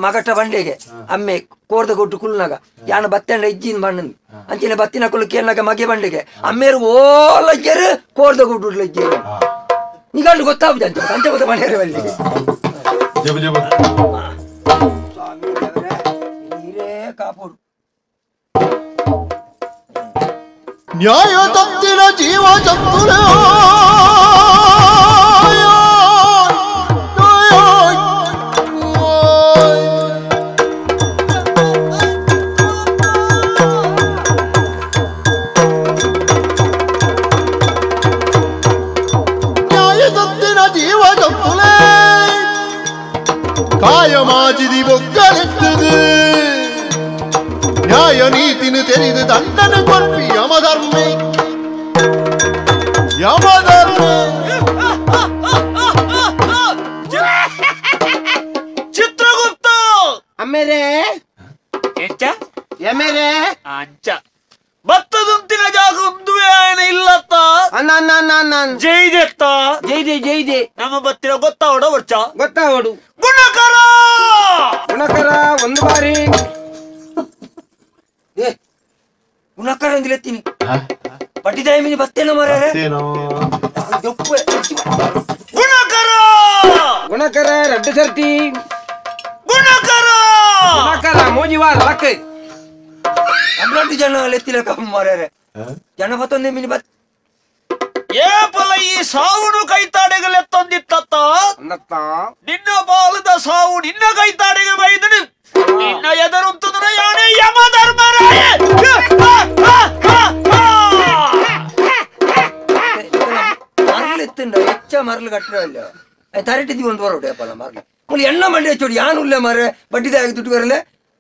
ಮಗಟ ಬಂಡೆಗೆ ಅಮ್ಮೆ ಕೋರ್ದ ಕೊಟ್ಟು ಕುಲ್ನಾಗ ಯಾನ ಬತ್ತಂಡ ಇಜ್ಜಿನ ಬಣ್ಣಂದು ಅಂಚಿನ ಬತ್ತಿನ ಕುಲ್ ಕೇರ್ನಾಗ ಮಗೆ ಬಂಡೆಗೆ ಅಮ್ಮೇರು ಓಲ ಕೆರು ಕೋರ್ದ ಕೊಟ್ಟು ಇಜ್ಜಿ ನಿಗಂಡು ಗೊತ್ತಾಗುದು ಅಂತ ಅಂಚ ಗೊತ್ತ ಬಂಡೆ ಬಂಡೆಗೆ ಜಬ ಜಬ ನೀರೇ ಕಾಪೋಡು ನ್ಯಾಯ ತಪ್ಪಿನ ಜೀವ ಜಂತುಲ ಕಾಯಮಾಜಿದಿ ಬೊಕ್ಕಲೆತ್ತದು ನ್ಯಾಯ ನೀತಿನು ತೆರೆದು ದಂಡನೆ ಕೊರ್ಪಿ ಯಮಧರ್ಮೆ ಚಿತ್ರಗುಪ್ತ ಅಮ್ಮೇರೆ ಎಮ್ಮೇರೆ ಅಂಚ ಭತ್ತದುಂತಿನ ಜಾಗ ಒಂದು ಇಲ್ಲತ್ತ ಜೈದೆತ್ತ ಜೈದೆ ನಮ್ಮ ಬತ್ತಿನ ಗೊತ್ತಾವಡ ವರ್ಚ ಗೊತ್ತಾವಡು ಗುಣಕರ ಒಂದು ಬಾರಿ ಗುಣಕಾರ ಅಂದಿಲೆತ್ತೀನಿ ಪಟ್ಟಿದಾಯ ಮೀನಿ ಬತ್ತೇನೋ ಮಾರ್ರೆ ಗುಣಕರ ರಡ್ಡು ಸರ್ತಿ ಗುಣಕರ ಮೋಜಿವಾರ ಲಕ್ಕ ಅಡ್ವಾಂಟಿ ಜನ ಲೆತ್ತಿಲ ಮಾರ್ರೆ ಜನ ಬತ್ತೊಂದೇ ಮೀನಿ ಬತ್ ಏಪಲ ಈ ಸಾವುನು ಕೈತಾಡೆಗಳೆತ್ತೊಂದಿತ್ತ ನಿನ್ನ ಬಾಲದ ಸಾವು ನಿನ್ನ ಕೈತಾಡೆಗೆ ಬೈದನು ನಿನ್ನ ಎದರುಂತದ್ರ ಯಾಣೆ ಯಮ ಧರ್ಮರಾಯ ಮರಲೆತ್ತುಂಡ ಹೆಚ್ಚ ಮರಲು ಕಟ್ಟಲ್ಲ ತರಟಿದ್ವಿ ಒಂದು ಬರೋಟೆ ಅಪ್ಪಲ್ಲ ಮರಲು ಮುಳಿ ಎಣ್ಣ ಮಂಡಿ ಹಚ್ಚೋಡಿ ಯಾನು ಉಲ್ಲೆ ಮಾರ್ರೆ ಬಡ್ಡಿದೆ ಆಗಿ ದುಡ್ಡು ಬರಲ್ಲ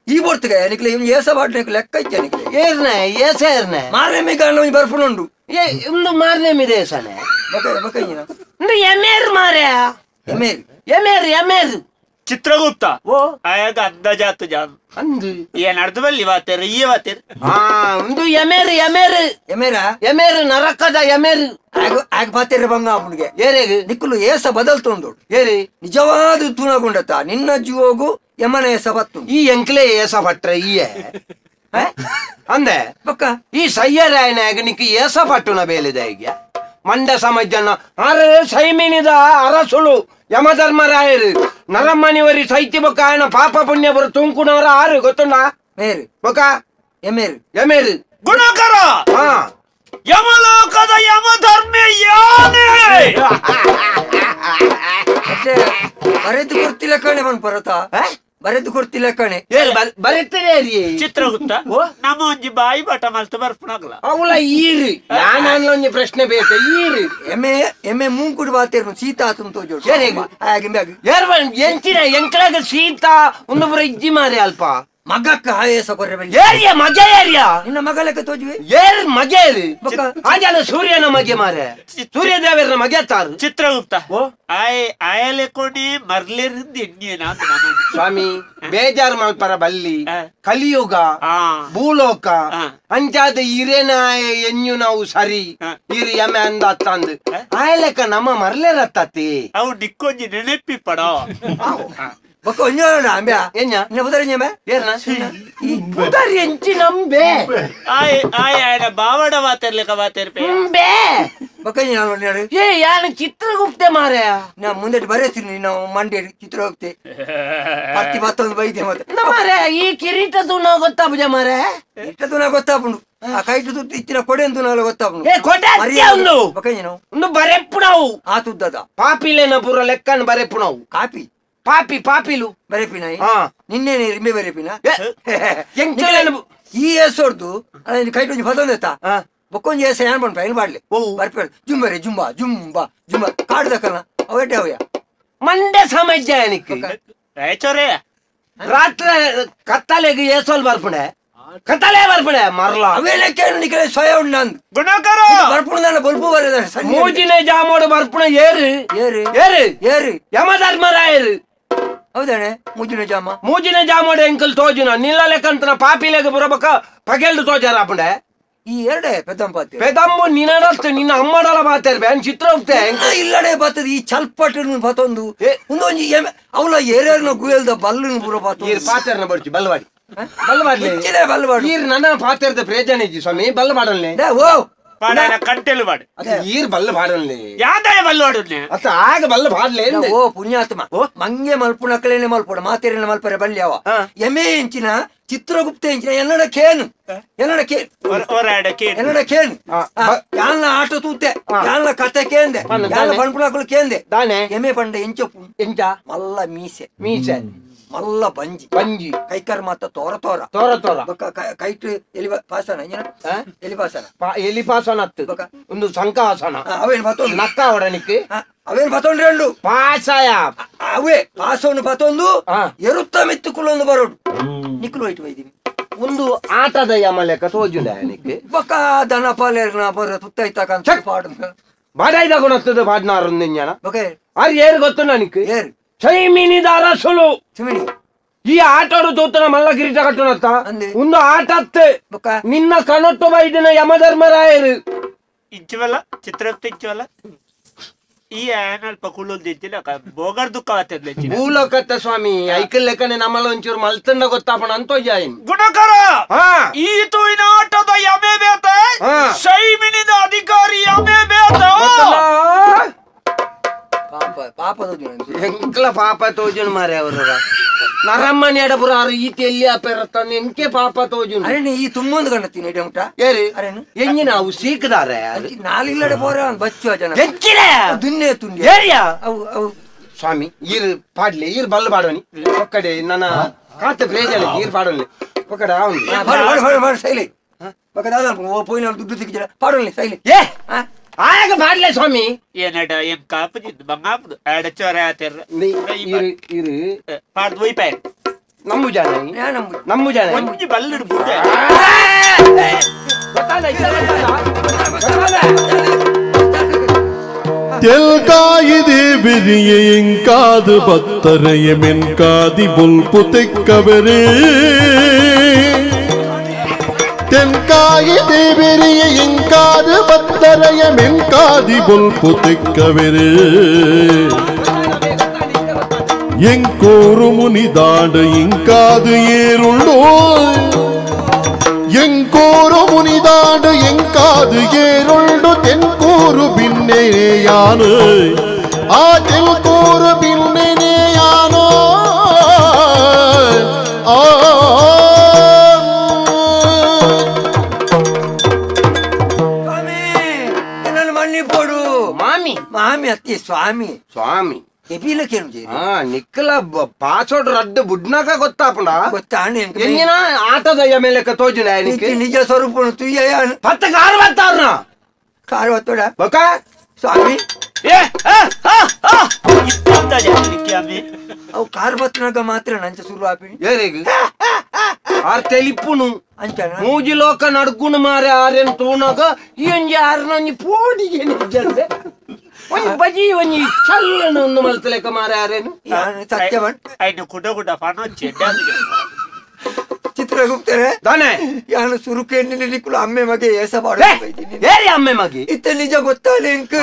ಈ ಬೋರ್ತಿಗೆ ನಿಕ್ಲೆ ಇವ್ನು ಏಸ ಬಾಟ್ನೆ ಲೆಕ್ಕ ಇಚ್ಚ ನಿಕ್ಲೆ ಏರ್ನೆ ಮಾರೇ ಮೇಘ ಬರ್ಪುಣುಂಡು ಒಂದು ಮಾರನೇ ಮಿದೇಸನೆ ಬಕೈನ ಎಮೇರು ಮಾರ್ಯ ಎಮೇರು ಚಿತ್ರಗುಪ್ತ ಆಯಾಗ ಅಂದಾಜಾತು ಜಾನ್ ಅಂದು ಏನ್ ಅರ್ಧ ಬಲ್ಲಿ ವಾತೇರ ಈ ವಾತೇರ ಒಂದು ಎಮೇರು ನರಕದ ಎಮೇರು ಆಗ ಬಾತೇರ ಬಂಗ ಅವನಿಗೆ ಏರೆಗು ನಿಕ್ಕಲು ಏಸ ಬದಲ್ತೊಂದು ಏರಿ ನಿಜವಾದ ತುಣಗುಂಡತ ನಿನ್ನ ಜೀವೋಗು ಯಮನ ಏಸ ಬತ್ತು ಈ ಎಂಕ್ಲೆ ಏಸ ಪಟ್ರೆ ಈಯೆ ಅಂದೆ ಬಕ್ಕ ಈ ಸಯ್ಯರಾಯನಾಗ ನಿಕ್ ಏಸ ಪಟ್ಟುನ ಬೇಲಿದೆ ಈಗ ಮಂಡ ಸಮಾಜನ ಅರೆ ಸೈಮಿನಿದ ಅರಸುಳು ಯಮಧರ್ಮರಾಯರು ನರಮ್ಮನಿವರಿ ಸೈತಿ ಬೊಕ್ಕ ಆಯನ ಪಾಪ ಪುಣ್ಯ ಬರು ತುಂಕುನವರ ಆರು ಗೊತ್ತುಂಡ ಮೇರು ಬೊಕ್ಕ ಎಮೇರು ಗುಣಕರ ಹಾ ಯಮಲೋಕದ ಯಮಧರ್ಮೆ ಯಾನೆ ಮತ್ತೆ ಬರೆದು ಕೊಡ್ತಿಲ್ಲ ಕಣೆ ಬನ್ ಪರತ ಬರೆದು ಕೊಡ್ತಿಲ್ಲ ಕಣೆ ಬರೀತದೆ ಚಿತ್ರಗುಪ್ತ ನಮ್ಮ ಒಂಜಿ ಬಾಯಿ ಬಟ ಮಲ್ತ ಬರ್ಪುನಾಗಲ ಅವಳ ಈರು ನಾನು ಒಂಜಿ ಪ್ರಶ್ನೆ ಬೇಕು ಈರು ಎಮ್ಮೆ ಮೂಂಕುಡು ಬಾತೇರು ಸೀತಾ ತುಂಬ ತೋಜೋಡು ಎಂಚಿನ ಎಂಕಳಾಗ ಸೀತಾ ಒಂದೊಬ್ಬರ ಇಜ್ಜಿ ಮಾರಿ ಅಲ್ಪ ಮಗಕ್ಕ ಆಯೇಸ ಕೊರ್ರೆ ಏರಿಯಾ ಮಗ ಏರಿಯಾ ನಿನ್ನ ಮಗ ಲೆಕ್ಕ ತೋಜುವೆ ಏರ್ ಮಗೆ ಆಜಾಲ ಸೂರ್ಯನ ಮಗೆ ಮಾರೆ ಸೂರ್ಯ ದೇವರ ಮಗೆ ತಾರು ಚಿತ್ರಗುಪ್ತ ಆಯಲೆ ಕೊಡಿ ಮರ್ಲೇರಿಂದ ಎಣ್ಣಿಯೇನ ಸ್ವಾಮಿ ಬೇಜಾರು ಮಲ್ಪರ ಬಲ್ಲಿ ಕಲಿಯುಗ ಭೂಲೋಕ ಅಂಚಾದ ಇರೇನಾಯ ಎನ್ಯು ನಾವು ಸರಿ ಇರಿ ಎಮ್ಮೆ ಅಂದ ಅತ್ತಂದು ಆಯಲೆಕ್ಕ ನಮ್ಮ ಮರ್ಲೇರತ್ತತಿ ಅವು ನಿಕ್ಕೊಂಜಿ ನೆನಪಿ ಪಡ ಬಕ್ಕ ಒಂಜೋಣ ಅಂಬ್ಯಾ ಎನ್ನ ನಿನ್ನ ಬುದರಿഞ്ഞമേ ಏರ್ನ ಈ ಬುದರಿ ಎಂಚಿ ನಂಬೆ ಆಯ ಬಾವಡ ವಾತರ್ಲಿಕ ವಾತರ್ಪೆ ನಂಬೆ ಬಕ್ಕ ನಾನು ನೋಡಿ ಏ ಯಾನ ಚಿತ್ರಗುಪ್ತೆ ಮಾರೆ ನಾ ಮುಂದೆ ಬರೆತೀನಿ ನಾವು ಮಂಡ್ಯ ಚಿತ್ರ ಹೋಗ್ತೆ ಪತ್ತಿ ಮತ್ತೊಂದು ಬೈದೆ ಮತ್ತೆ ಮಾರೆ ಈ ಕಿರೀಟದು ನಾ ಗೊತ್ತಾಬುಜ ಮಾರೆ ಇಟ್ಟದು ನಾ ಗೊತ್ತಾಪುಂಡು ಆ ಕೈಟು ತುತ್ತು ಇತ್ತಿನ ಕೊಡೆ ಅಂತ ನಾಳೆ ಗೊತ್ತಾಪುಂಡು ಏ ಕೊಡೆ ಒಂದು ಬಕ್ಕ ಏನು ಒಂದು ಬರೆಪ್ಪುಣವು ಆ ತುದ್ದದ ಪಾಪಿಲೆನ ಪುರ ಲೆಕ್ಕನ ಬರೆಪ್ಪುಣವು ಕಾಪಿ ಪಾಪಿಲು ಬರೆಪಿನ ಹಾ ನಿನ್ನೆ ರಿಮೆ ಬರೆಪಿನ ಎಂಕಲೇನ ಈ ಎಸೋರ್ದು ಅಲ್ಲ ಕೈಟು ಪದೊಂದೆತ್ತ ಬೊಕ್ಕೊಂಜಿ ಎಸ ಏನ್ ಬಂದ್ಪ ಏನ್ ಮಾಡ್ಲಿ ಬರ್ಪೇಳು ಜುಂಬರೆ ಜುಂಬಾ ಕಾಡ್ದಕ್ಕಲ್ಲ ಅವೇಟೆ ಅವಯ್ಯ ಮಂಡೆ ಸಮಜ್ಜಾಯನಿಕ್ ರಾಯಚೋರೆ ರಾತ್ರಿ ಕತ್ತಲೆಗೆ ಏಸೋಲ್ ಬರ್ಪುಣೆ ಕತ್ತಲೆ ಬರ್ಪುಣೆ ಮರ್ಲ ಅವೇಲೆ ಕೇಳು ನಿಕಲೆ ಸ್ವಯ ಉಂಡು ಗುಣಕರ ಬರ್ಪುಣ ಬಲ್ಪು ಬರೆದ ಮೂಜಿನ ಜಾಮೋಡು ಬರ್ಪುಣ ಏರು ಯಮಧರ್ಮರಾಯರು ಹೌದಾನೆ ಮೂಜಿನ ಜಾಮೋಡು ಎಂಕಲ್ ತೋಜುನ ನಿಲ್ಲ ಲೆಕ್ಕಂತನ ಪಾಪಿಲೆಗೆ ಬರಬೇಕ ಪಗೆಲ್ದು ತೋಜಾರ ಅಪ್ಪಂಡೆ ಈ ಎರಡೇ ಪೆದಂಪಾತಿ ಪೆದಂಬು ನಿನ್ನಡತ್ತು ನಿನ್ನ ಅಮ್ಮಡಲ ಮಾತಾಡ್ಬೆ ಬ್ಯಾನ್ ಚಿತ್ರ ಹೋಗ್ತೆ ಇಲ್ಲಡೆ ಬರ್ತದ ಈ ಚಲ್ಪಟ್ಟು ಬತ್ತೊಂದು ಒಂದೊಂದು ಅವಳ ಏರಿಯಾರ್ನ ಗುಯಲ್ದ ಬಲ್ಲನ್ ಪೂರ ಬತ್ತ ಈರ್ ಪಾತೆರ್ನ ಬರ್ಚಿ ಬಲ್ವಾಡಿ ಬಲ್ವಾಡ್ಲಿ ಬಲ್ವಾಡಿ ಈರ್ ನನ್ನ ಪಾತೆರ್ದ ಪ್ರಯೋಜನ ಇಜ್ಜಿ ಸ್ವಾಮಿ ಬಲ್ಲ ಮಾಡಲ್ನೆ ಓ ಕಂಟೆಲು ಮಾಡು ಈರ್ ಬಲ್ಲ ಮಾಡಲ್ನೆ ಯಾವ್ದಾಯ ಬಲ್ಲವಾಡುದ್ನೆ ಅತ್ತ ಆಗ ಬಲ್ಲ ಬಾಡ್ಲೆ ಓ ಪುಣ್ಯಾತ್ಮ ಮಂಗೆ ಮಲ್ಪುಣಕ್ಕಳೇನೆ ಮಲ್ಪುಣ ಮಾತೇರಿನ ಮಲ್ಪರೆ ಬಲ್ಲಿ ಅವ ಎಮೆ ಎಂಚಿನ ಚಿತ್ರಗುಪ್ತ ಎಂಚಿನ ಎನ್ನಡ ಕೇನು ಎನ್ನಡ ಕೇನು ಯಾನ ಆಟ ತೂತೆ ಯಾನ ಕತೆ ಕೇಂದೆ ಯಾನ ಪಣ್ಪುಣಕ್ಕಳು ಕೇಂದೆ ದಾನೆ ಎಮೆ ಪಂಡ ಎಂಚಪ್ಪು ಎಂಚ ಮಲ್ಲ ಮೀಸೆ ಮೀಸೆ ಮಲ್ಲ ಬಂಜಿ ಬಂಜಿ ಕೈಕರ್ ಮಾತ ತೋರ ತೋರ ತೋರ ತೋರ ಕೈಟ್ ಎಲಿ ಪಾಸನ ಎಲಿ ಪಾಸನ ಎಲಿ ಪಾಸನ ಹತ್ತು ಒಂದು ಸಂಕಾಸನ ಅವೇನು ಬತ್ತೊಂದು ನಕ್ಕ ಹೊಡನಿಕ್ಕೆ ಅವೇನು ಬತ್ತೊಂಡ್ರಿ ಎರಡು ಪಾಸಾಯ ಅವೇ ಪಾಸವನ್ನು ಬತ್ತೊಂದು ಎರುತ್ತ ಮೆತ್ತುಕುಲೊಂದು ಬರೋಡು ನಿಕ್ಕಲು ಹೋಯ್ತು ಬೈದೀನಿ ಒಂದು ಆಟದ ಯಮಲೆಕ್ಕ ತೋಜುಂಡ ನಿಕ್ಕೆ ಬೊಕ್ಕ ದನ ಪಾಲೇರ್ನ ಬರ ತುತ್ತೈತಕಂತ ಪಾಡು ಬಾಡಾಯ್ದ ಗುಣತ್ತದ ಪಾಡ್ನಾರೊಂದು ಜನ ಓಕೆ ಆರ್ ಏರ್ ಗೊತ್ತು ನನಕ್ಕೆ ಏರ್ ಸೈಮಿನಿದ ಅರಸುಲು ಸಿಮಿಣಿ ಈ ಆಟೋಡು ತೂತನ ಮಲ್ಲ ಕಿರೀಟ ಕಟ್ಟುನತ್ತ ಒಂದು ಆಟ ಬೊಕ್ಕ ನಿನ್ನ ಕನೊಟ್ಟು ಬೈದಿನ ಯಮಧರ್ಮರಾಯರು ಇಂಚವಲ್ಲ ಚಿತ್ರಗುಪ್ತ ಇಂಚವಲ್ಲ ಈ ಅಲ್ಪ ಕುಳ್ಳೊಂದಿತ್ತಿಲ್ಲ ಬೋಗರ್ ದುಃಖ ಆಗ್ತದೆ ಭೂಲೋಕತ್ತ ಸ್ವಾಮಿ ಐಕಲ್ ಲೆಕ್ಕನೆ ನಮ್ಮಲ್ಲ ಒಂಚೂರು ಮಲ್ತಂಡ ಗೊತ್ತಾಪಣ ಅಂತ ಗುಣಕರ ಈ ತುಯಿನ ಆಟದ ಯಮೆ ಬೇತ ಸೈಮಿನಿದ ಅಧಿಕಾರಿ ಯಮೆ ಬೇತ ಎಂಕ್ಲ ಪಾಪ ತೋಜುನ್ ಮಾರೆ ಅವರು ನರಮ್ಮನಿ ಎಡಪುರ ಈತಿ ಎಲ್ಲಿ ಅಪೆರತ್ತ ಎಂಕೆ ಪಾಪ ತೋಜುನ್ ಅರೇನೆ ಈ ತುಂಬೊಂದು ಗಂಡತ್ತೀನಿ ಇಡೆ ಉಂಟ ಏರಿ ಅರೇನು ಎಂಗಿ ನಾವು ಸೀಕದಾರೆ ನಾಲಿಲ್ಲಡೆ ಪೋರ ಬಚ್ಚು ಜನ ಎಂಕಿಲ ದುನ್ನೆ ತುಂಡಿ ಏರಿಯಾ ಅವು ಅವು ಸ್ವಾಮಿ ಈರ್ ಪಾಡ್ಲಿ ಈರ್ ಬಲ್ಲ ಬಾಡೋನಿ ಒಕ್ಕಡೆ ನನ್ನ ಕಾತೆ ಪ್ರೇಜಲ ಈರ್ ಪಾಡೋನಿ ಒಕ್ಕಡೆ ಅವನು ಶೈಲಿ ಪೋಯಿನ ದುಡ್ಡು ಸಿಕ್ಕಿದ ಪಾಡೋನಿ ಶೈಲಿ ಏ ಆಗ ಬಾಡ್ಲೆ ಸ್ವಾಮಿ ಏನಡ ಎಂ ಕಾಪುಜಿದ್ದು ಬಂಗಾಪುದು ಅಡಚೋರ ಆತಿರ ಇರು ಇರು ಪಾಡ್ದು ಒಯ್ಪಾಯ ನಮ್ಮು ಜಾನ ನಮ್ಮು ಜಾನ ಒಂಜಿ ಬಲ್ಲಿಡು ಬುಡ್ಡೆ ತೆಲ್ಕಾಯಿದೆ ಬೆರಿಯ ಎಂಕಾದು ಬತ್ತರೆಯ ಮೆನ್ಕಾದಿ ಬೊಲ್ಪು ತೆಕ್ಕವರೇ ತೆನ್ಕಾಯಿದೆ ಬೆರಿಯ ಎಂಕಾದು ಬತ್ತರೆಯ ಮೆನ್ಕಾದಿ ಬೊಲ್ಪು ತೆಕ್ಕವರೇ ಎಂಕೋರು ಮುನಿದಾಡ ಎಂಕಾದು ಏರುಳ್ಳೋ ಎಂಕೋರು ಮುನಿದಾಡ ಎಂಕಾದು ಏರುಳ್ಳು ತೆನ್ಕೂರು ಬಿನ್ನೆಯಾನು ಆ ತೆನ್ಕೂರು ಬಿನ್ನೆಯಾನೋ ನನ್ನ ಮಣ್ಣಿ ಪೋಡು ಮಾಮಿ ಮಾಮಿ ಅತ್ತಿ ಸ್ವಾಮಿ ಸ್ವಾಮಿ ಎಪಿಲಕೇನು ನಿಕ್ಕಲ ಪಾಸ್ವರ್ಡ್ ರದ್ದು ಬುಡ್ನಾಕ ಗೊತ್ತಾಪುಂಡ ಗೊತ್ತಾಣ ಎಂಗಿನ ಆಟದ ಯಮೇಲೆಕ್ಕ ತೋಜುನ ನಿಜ ಸ್ವರೂಪ ತುಯ್ಯ ಪತ್ತ ಕಾರ್ ಬರ್ತಾವ್ರನ ಕಾರ್ ಹೊತ್ತೋಡ ಬಕ ಸ್ವಾಮಿ ಅವು ಕಾರ್ ಬತ್ತನಾಗ ಮಾತ್ರ ನಂಚ ಶುರು ಆಪಿ ಏರಿಗ ಆರ್ ತೆಲಿಪ್ಪುನು ಅಂಚನ ಮೂಜಿ ಲೋಕ ನಡ್ಕುನು ಮಾರೆ ಆರೇನ್ ತೂಣಗ ಎಂಜಿ ಆರ್ನೊಂಜಿ ಪೋಡಿಗೆ ನಿಜಲ್ದೆ ಒಂಜಿ ಬಜಿ ಒಂಜಿ ಚಲ್ಲನ ಒಂದು ಮಲ್ತಲೆಕ್ಕ ಮಾರೆ ಆರೇನು ಸತ್ಯವನ್ ಐನು ಕುಡ ಕುಡ ಫಾನ ಚೆಡ್ಡ ಚಿತ್ರಗುಪ್ತರೆ ತಾನೆ ಯಾನು ಸುರುಕೆ ನಿಕ್ಕಲು ಅಮ್ಮೆ ಮಗೆ ಏಸ ಬಾಡ ಏರಿ ಅಮ್ಮೆ ಮಗಿ ಇತ್ತ ನಿಜ ಗೊತ್ತಾಲೆ ಇಂಕ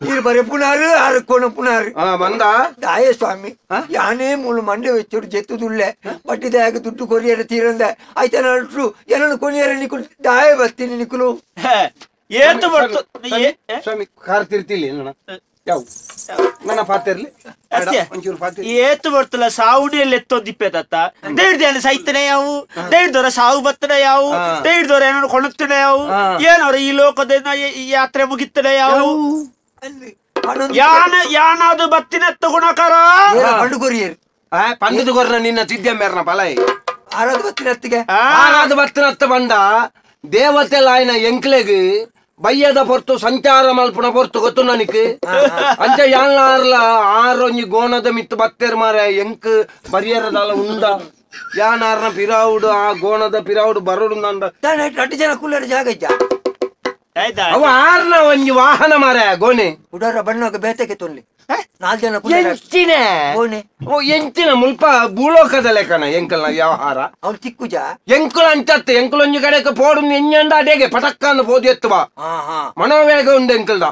ಇರ್ ಬರೆ ಪುನಾರು ಆರು ಕೋಣ ಪುನಾರು ಬಂದ ಆಯೇ ಸ್ವಾಮಿ ಯಾನೇ ಮೂಲು ಮಂಡೆ വെച്ചോട് ಜೆತ್ತುದುಲ್ಲೆ ಬಟ್ಟಿದಾಗ ದುಡ್ಡು ಕೊರಿಯರ ತೀರಂದ ಆಯ್ತ ನಟ್ರು ಏನನ್ನು ಕೊನಿಯರ ನಿಕ್ಕಲು ದಾಯ ಬರ್ತೀನಿ ನಿಕ್ಕಲು ಏತು ಬರ್ತು ಸ್ವಾಮಿ ಕಾರ್ ತಿರ್ತಿಲಿ ಯಾವ ನನ್ನ ಪಾತಿರ್ಲಿ ಒಂಚೂರು ಪಾತಿ ಏತು ಬರ್ತಲ್ಲ ಸಾವುಡಿಯಲ್ಲಿ ಎತ್ತೊಂದಿಪ್ಪೆ ತತ್ತ ದೇಡ್ದೇನ ಸೈತನೆ ಯಾವು ದೇಡ್ದವರ ಸಾವು ಬತ್ತನೆ ಯಾವು ದೇಡ್ದವರ ಏನಾದ್ರು ಕೊಣಗ್ತನೆ ಯಾವು ಏನವ್ರ ಈ ಲೋಕದಿಂದ ಯಾತ್ರೆ ಮುಗಿತನೆ ಯಾವು ಯಾನಾದ್ರು ಬತ್ತಿನೆತ್ತ ಗುಣಕರ ಪಂಡು ಕೊರಿಯರ್ ಪಂಡದ ಕೊರ್ನ ನಿನ್ನ ತಿದ್ಯಂಬೇರ್ನ ಪಲೈ ಆರಾದ ಬತ್ತಿನತ್ತಿಗೆ ಆರಾದ ಬತ್ತಿನತ್ತ ಬಂದ ದೇವತೆ ಲಾಯ್ನ ಎಂಕ್ಲೆಗ್ ಬಯ್ಯದ ಪೊರ್ತು ಸಂಚಾರ ಮಲ್ಪುನ ಪೊರ್ತು ಗೊತ್ತು ನನಗೆ ಅಂಚ ಯಾನ್ಲಾರ್ಲ ಆರೊಂಜಿ ಗೋಣದ ಮಿತ್ತು ಬತ್ತೇರ್ ಮಾರೆ ಎಂಕ್ ಬರಿಯರದಲ್ಲ ಉಂಡ ಯಾನಾರ್ನ ಪಿರಾವುಡು ಆ ಗೋಣದ ಪಿರಾವುಡು ಬರೋಡು ನಂದ 2 ಜನ ಕೂಲರ್ ಜಾಗ ಇದ್ದ ಅವ ಆರ್ನ ಒಂಜಿ ವಾಹನ ಮಾರೆ ಗೋಣೆ ಉಡಾರ ಬಣ್ಣಕ್ಕೆ ಬೇತಕ್ಕೆ ತೊನ್ಲಿ 4 ಜನ ಎಂಚಿನ ಎಂಚಿನ ಮುಲ್ಪ ಭೂಲೋಕದ ಲೆಕ್ಕನ ಎಂಕಲ್ನ ವ್ಯವಹಾರ ಅವ್ರು ಚಿಕ್ಕುಜ ಎಂಕುಲ ಅಂಚತ್ತೆ ಎಂಕುಲೊಂಜಿ ಕಡೆಗೆ ಪೋಡು ಎಂಜಂಡ ಅಡೆಗೆ ಪಟಕ್ಕನ್ನು ಪೋದು ಎತ್ತುವ ಮನೋವೇಗ ಉಂಡು ಎಂಕಲ್ದ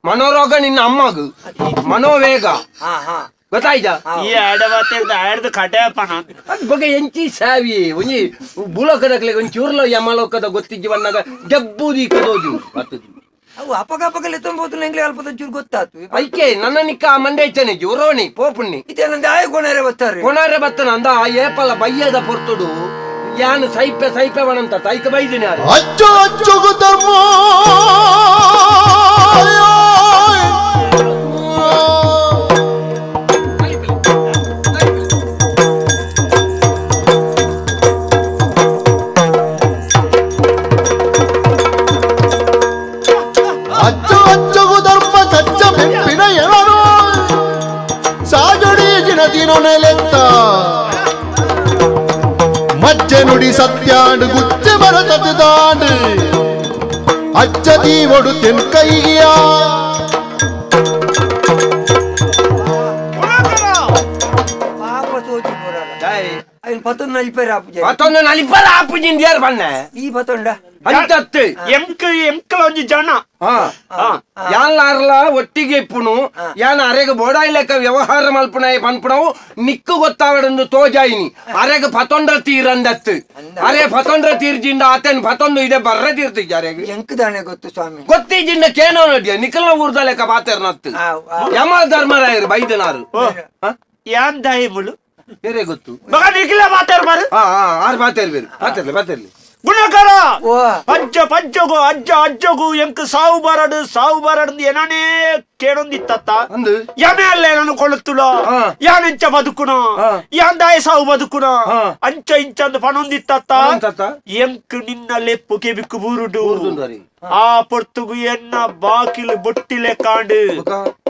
ಮನೋರೋಗ ನಿನ್ನ ಅಮ್ಮಗು ಮನೋವೇಗ ಗೊತ್ತಾಯ್ತಾ ಈ ಆಡದ ಕಟೆಪಣ ಬಗ್ಗೆ ಎಂಚಿ ಸಾವಿ ಒಂಜಿ ಭೂಲೋಕದ ಒಂಚಿ ಚೂರ್ಲ ಯಮಲೋಕದ ಗೊತ್ತಿಜ್ಜಿ ಬಣ್ಣಗ ಜಬ್ಬೂದಿ ಕದೋಜು ಬತ್ತದು ಅವು ಅಪಗಪಗಲೆ ತೊಂಬೋದು ನಂಗೆ ಅಲ್ಪ ಚೂರು ಗೊತ್ತಾತು ಐಕೆ ನನ್ನ ನಿಕ್ಕ ಮಂಡೈಚನೆ ಜೋರೋಣಿ ಪೋಪುಣ್ಣಿ ಇದೇನಂದ ಆಯ್ ಕೊಣಾರೆ ಬರ್ತಾರೆ ಕೊಣಾರೆ ಬತ್ತನ ಅಂದ ಏಪಲ ಬಯ್ಯದ ಪೊರ್ತುಡು ಯಾನು ಸೈಪೆ ಸೈಪೆ ಬಣಂತ ತೈಕ ಬೈದಿನಿ ಅಚ್ಚು ಅಚ್ಚುಗು ಧರ್ಮ ಅಚ್ಚು ಅಚ್ಚುಗು ಧರ್ಮ ಕಚ್ಚ ಬೆಪ್ಪಿನ ಎಳರು ಸಾಜುಡಿ ದಿನದಿನೊ ನೆಲೆತ್ತ ಮಜ್ಜೆ ನುಡಿ ಸತ್ಯಾಂಡು ಗುಚ್ಚೆ ಬರತದು ದಾಂಡು ಅಚ್ಚದಿ ಒಡು ತೆನ್ಕೈಯ ಪಾಪ ತೋಜಿ ఆయన 11 నలిపారు ఆపు 11 నలిపారు ఆపు జిందియారు బన్న ఈ 11 అంతత్తే ಎಂಕಲೊಂಜಿ ಜನ ಯಾನ್ಲಾರ್ಲ ಒಟ್ಟಿಗೆ ಇಪ್ಪುನು ಯಾನ್ ಅರೆಗ ಬೋಡಾಯಿ ಲೆಕ್ಕ ವ್ಯವಹಾರ ಮಲ್ಪುನಾಯಿ ಪನ್ಪುಣವು ನಿಕ್ಕು ಗೊತ್ತಾವಡೊಂದು ತೋಜಾಯಿನಿ ಅರೆಗ 11 ತೀರಂದತ್ತು ಅರೆ 11 ತೀರ್ಜಿಂದ ಆತನ್ 11 ಇದೆ ಬರ್ರೆ ತೀರ್ತಿದ್ದ ಅರೆಗ ಎಂಕದಾನೆ ಗೊತ್ತು ಸ್ವಾಮಿ ಗೊತ್ತಿಜಿಂದ ಕೇನೋ ನಡಿಯ ನಿಖಲ್ನ ಊರ್ದ ಲೆಕ್ಕ ಬಾತೆರ್ನತ್ತು ಯಮ ಧರ್ಮರಾಯರು ಬೈದನಾರು ಯಾನ್ ದಾಯಿಮುಲು ಬೇರೆ ಗೊತ್ತು ಮಗ ನಿಖಿಲ ಮಾತಾಡ್ಬಾರು ಆರು ಮಾತಾಡ್ಬೇರು ಮಾತಾಡ್ಲಿ ಗುಣಕರ ಪಂಚ ಪಂಚಗು ಅಜ್ಜ ಅಜ್ಜಗು ಎಂಕ್ ಸಾವು ಬರಡು ಏನಾನೇ ಕೇಳೊಂದಿತ್ತ ಯಮೆ ಅಲ್ಲೇ ನಾನು ಕೊಳುತ್ತುಲ ಯಾನೆಂಚ ಬದುಕುನ ಯಾನ್ ದಾಯ ಸಾವು ಬದುಕುನ ಅಂಚ ಇಂಚಂದು ಪಣೊಂದಿತ್ತ ಎಂಕ್ ನಿನ್ನ ಲೆಪ್ಪುಗೆ ಬಿಕ್ಕು ಬೂರುಡು ಆ ಪೊರ್ತುಗು ಎನ್ನ ಬಾಕಿಲು ಬೊಟ್ಟಿಲೆ ಕಾಂಡು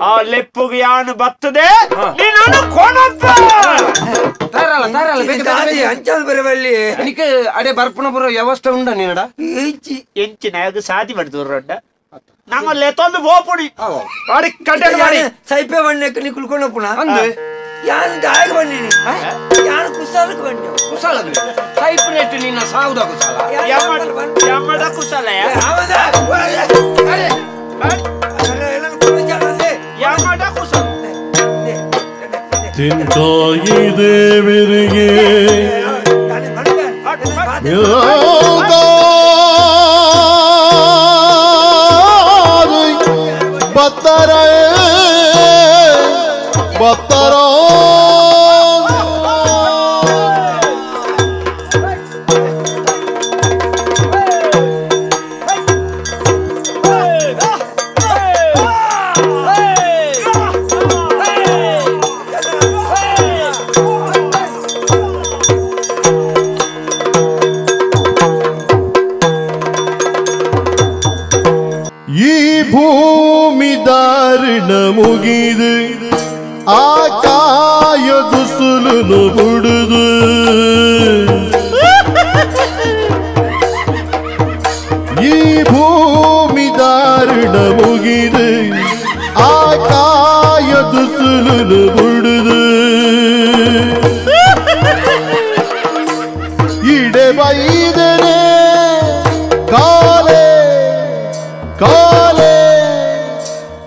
ಆ ಲೆಪ್ಪುಗೆ ಯಾನು ಬತ್ತದೆ ನೀನು ಕೊಣಪ್ಪ ಅಡೆ ಬರ್ಪಣ ಬರೋ ವ್ಯವಸ್ಥೆ ಉಂಡ ನೀನಡ ಎಂಚಿನ ಸಾದಿ ಮಾಡಿದವ್ರಡ್ಡ ನಂಗಲ್ಲೇ ತಂದು ಹೋಪುಡಿ ಅಡಿ ಕಟ್ಟೆ ಮಾಡಿ ಸೈಪೆ ಬಣ್ಣಕ್ಕೆ ನೀ ಕುಳ್ಕೊಂಡ ಪುನಃ ಯಾನ್ ದಾಯಗ ಬಂದಿನಿ ಯಾನ್ ಕುಸಾಲಕ್ಕೆ ಬಂದಿ ಕುಸಾಲ ಸೈಪು ನೆಟ್ಟು ನಿನ್ನ ಸಾವುದ ಕುಸಾಲ ಯಮ್ಮದ ಕುಸಾಲ ಯಮ್ಮದ ಕುಸಾಲ ತಿಂತಾಯಿ ದೇವರಿಗೆ ಬತ್ತರ ಮುಗಿದು ಆಕಾಯ ದುಸುಲು ಬುಡುದು ಈ ಭೂಮಿ ದಾರುಣ ಮುಗಿದು ಆಕಾಯ ದುಸುಲು ಬುಡುದು ಇಡೆ ಬೈದನೆ ಕಾಲೇ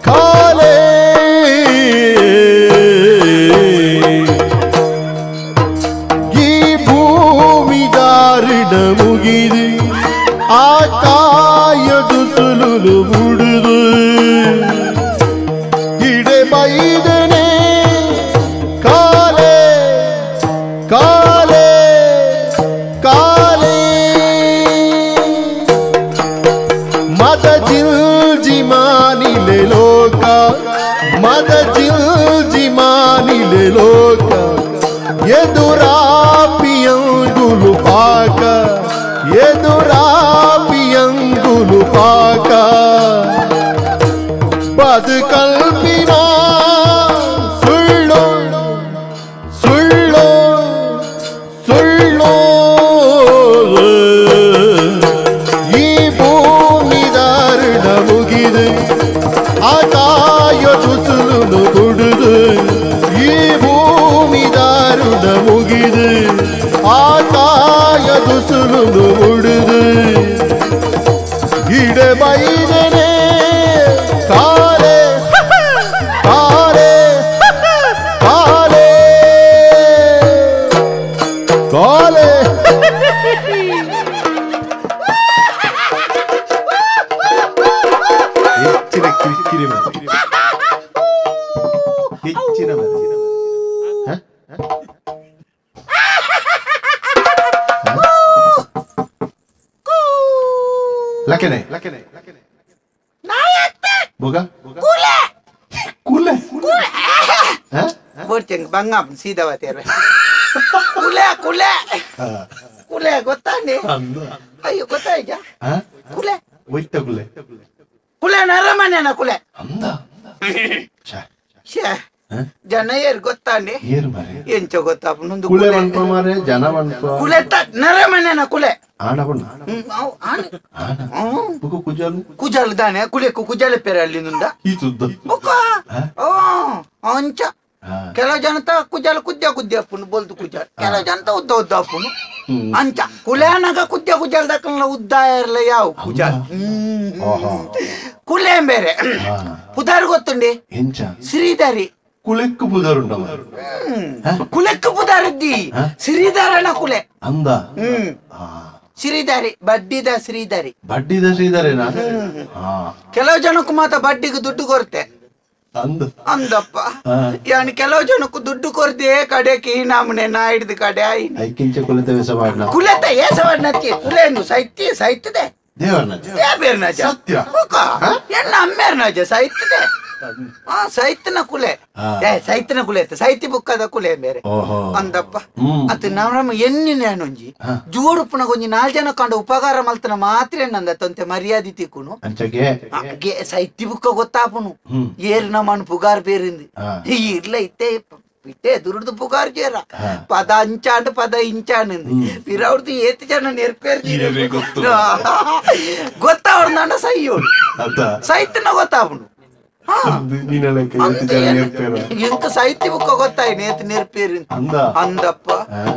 ಕಾಲೇ ಮುಗಿದು ಆಕಾಯ ದುಸುಲು ಬುಡುದು ಇಡೆ ಬೈದನೆ ಕಾಲೇ ಕಾಲೇ ಕಾಲೇ ಮದ ಜಿಲ್ಜಿ ಮಾನಿಲೆ ಲೋಕ ಮದ ಜಿಲ್ಜಿ ಮಾನಿಲೆ ಲೋಕ ಎದುರಾಪಿಯಂಗುಲು ಪಾಕ ಎದುರಾಪಿಯಂಗುಲು ಪಾಕ ಬದುಕಲ್ಪಿನ ಸುಳ್ಳು ಸುಳ್ಳು ಸುಳ್ಳು ಈ ಭೂಮಿ ದಾರುಣ ಮುಗಿದು ಆಕಾಯ ತುಸುಲು ತುಸುಲುಂದು ಉಡುದು ಇಡ ಬೈದನೆ ಕಾಲೆ ಕಾಲೆ ಕಾಲೆ ಕಾಲೆ ಹೆಚ್ಚಿನ ಕಿರಿಕಿರಿ ಹೆಚ್ಚಿನ ಲಕೆನೆ boga kule ಬೋರ್ಚಂಗ್ ಬಂಗ ಸೀದಾವತಿಯರು ಕುಲೆ ಗೊತ್ತಾಂಡಿ ಅಯ್ಯೋ ಗೊತ್ತಾಯ್ತ ಕುಲೆ ನರಮನೆನ ಕುಲೆ ಜನ ಏರ್ ಗೊತ್ತಾಂಡಿ ಎಂಚ ಗೊತ್ತಾಪುನೊಂದು ಕುಲೆ ನರಮನೆನ ಕುಲೆ ಕುಜಾಲು ದಾನೆ ಕುಲೆಕ್ಕು ಕುಜಾಲ ಪೇರೆ ಅಲ್ಲಿಂದ ಅಂಚ ಕೆಲವು ಜನತ ಕುಜಾಲ ಕುದ್ಯ ಅಪ್ಪುನು ಬೋಲ್ದು ಕುಜಾಲ ಕೆಲವು ಜನತ ಉದ್ದ ಅಪ್ಪುನು ಅಂಚ ಕುಲೆನಾಗ ಕುಜಾಲ ದಕ್ಕಲ್ಲ ಉದ್ದ ಇರಲ್ಲ ಯಾವ ಕುಜಾಲ ಕುಲೆ ಬೇರೆ ಪುದಾರ್ ಗೊತ್ತುಂಡಿ ಶ್ರೀಧರಿ ಕುಲೆಕ್ಕು ಪುದಾರುಂಡ ಕುಲೆಕ್ಕು ಪುದಾರಿದ್ದಿ ಶ್ರೀಧರನ ಕುಲೆ ಅಂದ ಶ್ರೀಧರಿ ಬಡ್ಡಿದ ಶ್ರೀಧರಿ ಶ್ರೀಧರೇನಾ ಕೆಲವು ಜನಕ್ಕೂ ಮಾತ್ರ ಬಡ್ಡಿಗೆ ದುಡ್ಡು ಕೊರತೆ ಅಂದಪ್ಪ ಯಾನ್ ಕೆಲವು ಜನಕ್ಕೂ ದುಡ್ಡು ಕೊರತೆ ಕಡೆಗೆ ಈ ನಮ್ಮನೆ ನಾ ಹಿಡಿದು ಕಡೆ ಕುಲೆತ ಏಸವರ್ಣಕ್ಕೆ ಕುಲೇನು ಸೈತದೆ ದೇವರ್ನಜ ಎಣ್ಣ ಅಮ್ಮೇರ್ನಜ ಸೈತದೆ ಸೈತನ ಕುಲೆ ಸೈತನ ಕುಲೆ ಸೈತಿ ಬುಕ್ಕದ ಕುಲೆ ಬೇರೆ ಅಂದಪ್ಪ ಅತ್ ನಮ್ಮ ಎನ್ನಿನೇನೊಂಜಿ ಜೋಡುಪ್ಪನ ಕೊಂಜಿ 4 ಜನ ಕಂಡು ಉಪಕಾರ ಮಲ್ತನ ಮಾತ್ರ ನಂದ ತಂತೆ ಮರ್ಯಾದೆ ತಿಕ್ಕುನು ಸೈತಿ ಬುಕ್ಕ ಗೊತ್ತಾಪುನು ಏರು ನಮ್ಮನ್ ಪುಗಾರ್ ಬೇರಿಂದು ಇರ್ಲ ಇಟ್ಟೆ ದುರ್ದು ಪುಗಾರ್ ಜೇರ ಪದ ಅಂಚಾಂಡ್ ಪದ ಇಂಚಾಂಡ್ ಪಿರವ್ರದ್ದು ಏತ್ ಜನ ನೆರ್ಪೇರ್ ಗೊತ್ತಾವ್ರ ಸೈಯೋಡು ಸೈತನ ಗೊತ್ತಾಪುನು ಎಂತ ಸಾಹಿತ್ಯ ಬುಕ್ಕ ಗೊತ್ತಾಯಿ ನೇತ್ ನೆರ್ಪೇರಿ ಅಂದಪ್ಪ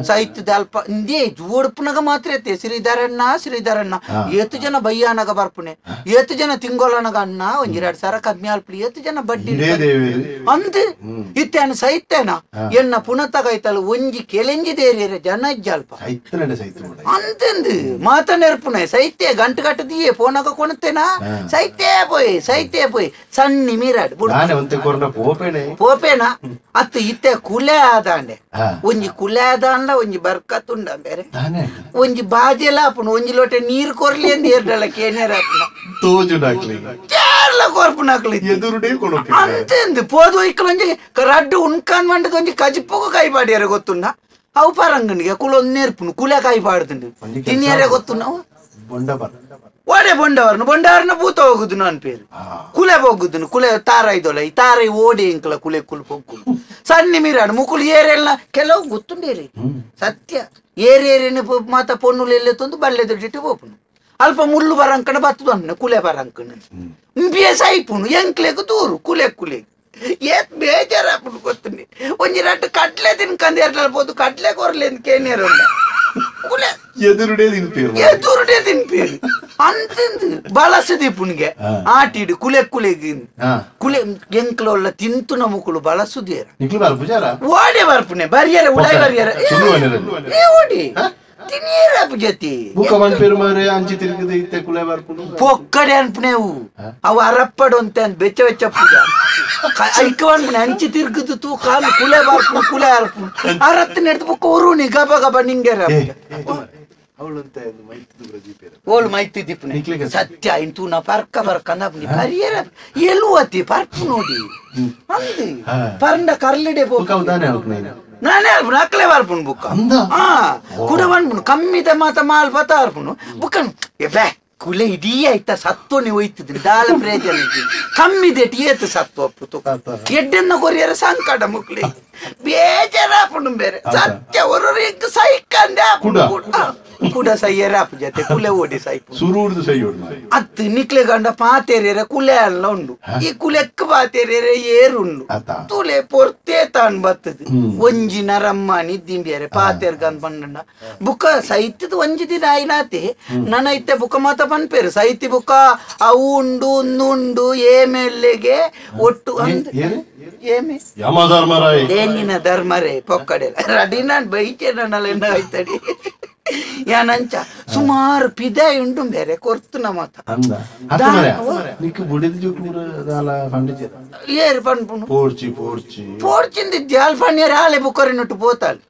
ಸಾಹಿತ್ಯದ ಅಲ್ಪ ಇಂದೇ ಜೋಡುಪ್ಪನಾಗ ಮಾತ್ರ ಐತೆ ಶ್ರೀಧರಣ್ಣ ಏತು ಜನ ಬಯ್ಯಾನಾಗ ಬರ್ಪುನೆ ಏತು ಜನ ತಿಂಗೋಲನಾಗ ಅಣ್ಣ ಒಂದ್ 2 ಸಾವಿರ ಕಮ್ಮಿ ಅಲ್ಪಿ ಏತು ಜನ ಬಡ್ಡಿ ಅಂದ್ ಇತ್ತೇನ ಸಾಹಿತ್ಯನ ಎನ್ನ ಪುನಃ ಒಂಜಿ ಕೆಲೆಂಜಿದೇರಿ ಜನ ಅಲ್ಪ ಅಂತಂದು ಮಾತ ನೆರ್ಪುನೆ ಸಾಹಿತ್ಯ ಗಂಟು ಕಟ್ಟದಿಯೇ ಫೋನಾಗ ಕೊಣತೇನಾ ಸಾಹಿತ್ಯ ಪೋಯ್ ಸಣ್ಣಿ ಮೀರಾಡ್ ಪೋಪೇನ ಅತ್ತ ಇತ್ತೆ ಕುಲೆ ಆದಾಂಡೆ ಒಂಜಿ ಕುಲೆ ಆದಾಂಡ ಒಂಜಿ ಬರ್ಕತ್ತುಂಡ ಬೇರೆ ಒಂಜಿ ಬಾಜೆಲ ಆಪುನು ಒಂಜಿ ಲೋಟೆ ನೀರು ಕೊರ್ಲಿ ಅಂದ್ ಏರ್ಡಲ್ಲ ಕೇನೇರ ಕೇರಳ ಕೊರ್ಪುನಾಕ್ಲಿ ಅಂತಂದು ಪೋದು ಒಯ್ಕಲ್ ಒಂಜಿ ರಡ್ಡು ಉಣ್ಕಾನ್ ಮಂಡದ ಒಂಜಿ ಕಜಿಪ್ಪಗೂ ಕೈ ಪಾಡ್ಯಾರ ಗೊತ್ತುಂಡ ಅವು ಪರಂಗನಿಗೆ ಕುಲೊಂದು ನೇರ್ಪುನು ಕುಲೆ ಕೈ ಪಾಡ್ತುಂಡು ತಿನ್ಯಾರ ಗೊತ್ತುಂಡ ಓಡೆ ಬೊಂಡವರ್ನ ಭೂತ ಹೋಗುದು ನನ್ ಪೇರು ಕುಲೆ ಹೋಗುದು ಕುಲೆ ತಾರ ಇದೊಲ್ಲ ಈ ತಾರ ಓಡಿ ಇಂಕಲ ಕುಲೆ ಹೋಗುದು ಸಣ್ಣ ಮೀರಾಡು ಮುಕುಲು ಏರೆಲ್ಲ ಕೆಲವು ಗೊತ್ತುಂಡೇರಿ ಸತ್ಯ ಏರೇರಿನ ಮಾತ ಪೊನ್ನುಲು ಎಲ್ಲೆ ತಂದು ಬಲ್ಲೆ ದೊಡ್ಡಿಟ್ಟು ಹೋಪುನು ಅಲ್ಪ ಮುಳ್ಳು ಬರಂಕಣ ಬತ್ತದ ಕುಲೆ ಬರಂಕಣ ಬೇಸಾಯ್ಪುನು ಎಂಕ್ಲೆಗ್ ದೂರು ಕುಲೆ ಏತ್ ಬೇಜಾರಾಪುನು ಗೊತ್ತುಂಡಿ ಒಂಜಿ ರಟ್ಟು ಕಟ್ಲೆ ತಿನ್ಕಂದ್ ಏರ್ಲಲ್ಬೋದು ಕಟ್ಲೆ ಕೊರ್ಲಿ ಅಂತ ಕೇನೇರ ಕುಲೆ ಎದುರುಡೆ ತಿನ್ಪೇರು ಅಂತಂದು ಬಳಸದಿ ಪುಣ್ಗೆ ಆಟಿಡು ಕುಲೆಗೆ ಎಂಕ್ಲೊಲ್ಲ ತಿಂತು ನಮುಕುಳು ಬಳಸುದೇರ ಓಡೆ ಬರ್ಪುನೆ ಬರ್ಯಾರ ಉಡಾಯ್ ಬರ್ಯಾರ ಓಡಿ ತಿನ್ನೇರಪ್ಪ ಜೊತೆ ಪೊಕ್ಕಡೆ ಅನ್ಪುನೇವು ಅವು ಅರಪ್ಪಡು ಅಂತ ಬೆಚ್ಚ ಪೂಜ ಐಕ ಅನ್ಪುನೆ ಅಂಚಿ ತಿರ್ಗುದು ತೂ ಕಾಲು ಕುಲೆ ಅರ್ಪುನು ಅರತ್ತು ನೆಡ್ದು ಪೊಕ್ಕ ಉರುಣಿ ಗಬ ನಿಂಗೆರ ಓಳು ಮೈತಿ ದಿಪ್ಪುನೆ ಸತ್ಯ ಇಂತೂ ನಾ ಬರ್ಕ ನಬ್ನಿ ಪರಿಯರ ಎಲ್ಲುವತಿ ಪರ್ಪು ನೋಡಿ ಅಂದು ಪರ್ಂಡ ಕರ್ಲಿಡೆ ನಾನೇ ಅರ್ಪುನು ಅಕ್ಲೆ ಬರ್ಪುನು ಬುಕ್ಕ ಕುಡ ಬಂದ್ಪುನು ಕಮ್ಮಿದ ಮಾತ ಮಾಲ್ ಪತ ಅರ್ಪುನು ಬುಕ್ಕನು ಬೇ ಕುಲೆ ಇಡೀ ಆಯ್ತಾ ಸತ್ತೋನೆ ಹೋಯ್ತಿದ್ರಿ ದಾಳ ಪ್ರೇಜನ ಕಮ್ಮಿದೆ ಏತು ಸತ್ತು ಅಪ್ಪು ಎಡ್ಡೆನ್ನ ಕೊರಿಯರ ಸಂಕಟ ಮುಕ್ಲಿ ಬೇಜಾರಾಪುಂಡು ಬೇರೆ ಸತ್ಯ ಒರೊರು ಎಂಕ್ ಸೈಕಂದೆ ಕೂಡ ಸೈಯರಾಪು ಜೊತೆ ಕುಲೆ ಓಡಿ ಸೈಪು ಸುರುಡ್ದು ಸೈ ಓಡ್ ಅತ್ತು ನಿಕ್ಲೆ ಗಂಡ ಪಾತೇರಿಯರ ಕುಲೆ ಅಲ್ಲ ಉಂಡು ಈ ಕುಲೆಕ್ಕ ಪಾತೇರಿಯರ ಏರುಂಡು ತುಲೆ ಪೊರ್ತೆ ತಾನ್ ಬರ್ತದೆ ಒಂಜಿ ನರಮ್ಮನಿ ದಿಂಬಿಯರೆ ಪಾತೇರ್ ಗಂದ್ ಬಂಡ ಬುಕ್ಕ ಸೈತದ ಒಂಜಿ ದಿನ ಆಯ್ನಾತಿ ನನ್ನ ಇತ್ತೆ ಬುಕ್ಕ ಮಾತ ಪನ್ಪೇರು ಸೈತಿ ಬುಕ್ಕ ಅವು ಉಂಡು ಉಂಡು ಏಮೆಲ್ಲೆಗೆ ಒಟ್ಟು ಏಮೆ ಏನಿನ ಧರ್ಮರೇ ಪೊಕ್ಕಡೆ ರಡಿ ನಾನ್ ಬೈಕೆ ನನ್ನಲ್ಲ ಆಯ್ತಡಿ ಯಾನಂಚ ಸುಮಾರು ಪಿದಾಯಿ ಉಂಟು ಬೇರೆ ಕೊರ್ತು ನಮ್ಮತ್ತ ಏರು ಪನ್ಪುನು ಪೋರ್ಚಿಂದ ದ್ಯಾಲ್ ಪನ್ಯರ ಹಾಲೆ ಬುಕ್ಕರಿನೊಟ್ಟು ಪೋತಾಲ್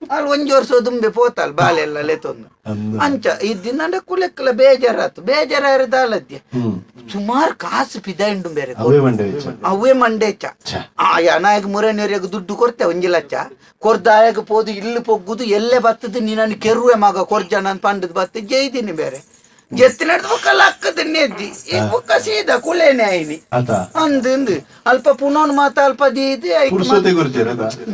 ಅಲ್ಲಿ ಒಂಜಿ ವರ್ಷ ದುಂಬೆ ಪೋತಾಲ್ ಬಾಲೆಲ್ಲ ಲೆತ್ತೊಂದು ಅಂಚ ಇದ್ದಿನ ಕುಲೆಕ್ಕಲ ಬೇಜಾರಾತು ಬೇಜಾರಾರದಾಲದ್ಯ ಸುಮಾರು ಕಾಸು ಪಿದಾಯಿ ಉಂಟು ಬೇರೆ ಅವೇ ಮಂಡೇಚ ನಾಯಕ ಮುರಣಿಯರಿಗೆ ದುಡ್ಡು ಕೊಡ್ತೆ ಒಂಜಿ ಲಕ್ಷ ಕೊರ್ದಾಯಗ ಪೋದು ಇಲ್ಲಿ ಪೊಗ್ಗುದು ಎಲ್ಲೇ ಬರ್ತದೆ ನೀನು ಕೆರುವೆ ಮಗ ಕೊರ್ಜ ನಾನು ಪಂಡದ್ ಬತ್ತೆ ಜೈದಿನಿ ಬೇರೆ ಜೆತ್ತಿನ ಬುಕ್ಕಲ್ಲ ಅಕ್ಕದನ್ನೇ ಎದ್ದಿ ಈ ಬುಕ್ಕ ಸೀದಾ ಕುಲೇನೆ ಆಯ್ನಿ ಅಂದು ಅಲ್ಪ ಪುನೋನ್ ಮಾತ ಅಲ್ಪ ದೀದಿ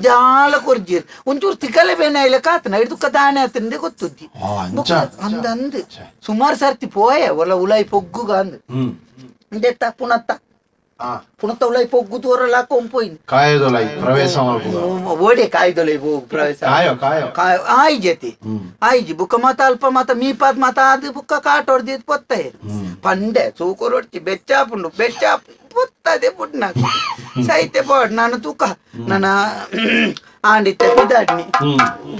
ಜಾಲ ಕೊರ್ಜೀರ್ ಒಂಚೂರು ತಿಕ್ಕಲೆ ಬೇನೆ ಆಯ್ಲ ಕಾತನ ಹಿಡ್ದುಕ್ಕ ದಾನೆ ಆತಂದೆ ಗೊತ್ತುದ್ದಿ ಅಂದ್ ಸುಮಾರು ಸರ್ತಿ ಪೋಯೆ ಒಲ ಉಲಾಯಿ ಪೊಗ್ಗುಗ ಅಂದ್ ದೆತ್ತ ಪುನತ್ತ ಪುನತ್ತ ಉಲಾಯಿ ಪೊಗ್ಗುದು ಹೊರಲ್ಲ ಕೊಂಪೋಯ್ನಿ ಓಡೆ ಕಾಯ್ದೊಲೈ ಪ್ರವೇಶ ಆಯ್ ಜತಿ ಆಯ್ಜಿ ಬುಕ್ಕ ಮಾತ ಅಲ್ಪ ಮಾತ ಮೀಪಾತ್ ಮಾತ ಅದು ಬುಕ್ಕ ಕಾಟ್ ಹೊಡ್ದಿದ್ ಪೊತ್ತ ಪಂಡೆ ಸೂಕೋರೊಡ್ತಿ ಬೆಚ್ಚಾಪುಂಡು ಬೆಚ್ಚಾಪು ಪೊತ್ತದೆ ಪುಟ್ನ ಸೈತೆ ಬೋಡ್ ನಾನು ತೂಕ ನನ್ನ ಆಂಡಿತ್ತೆ ಪಿದಾಡ್ನಿ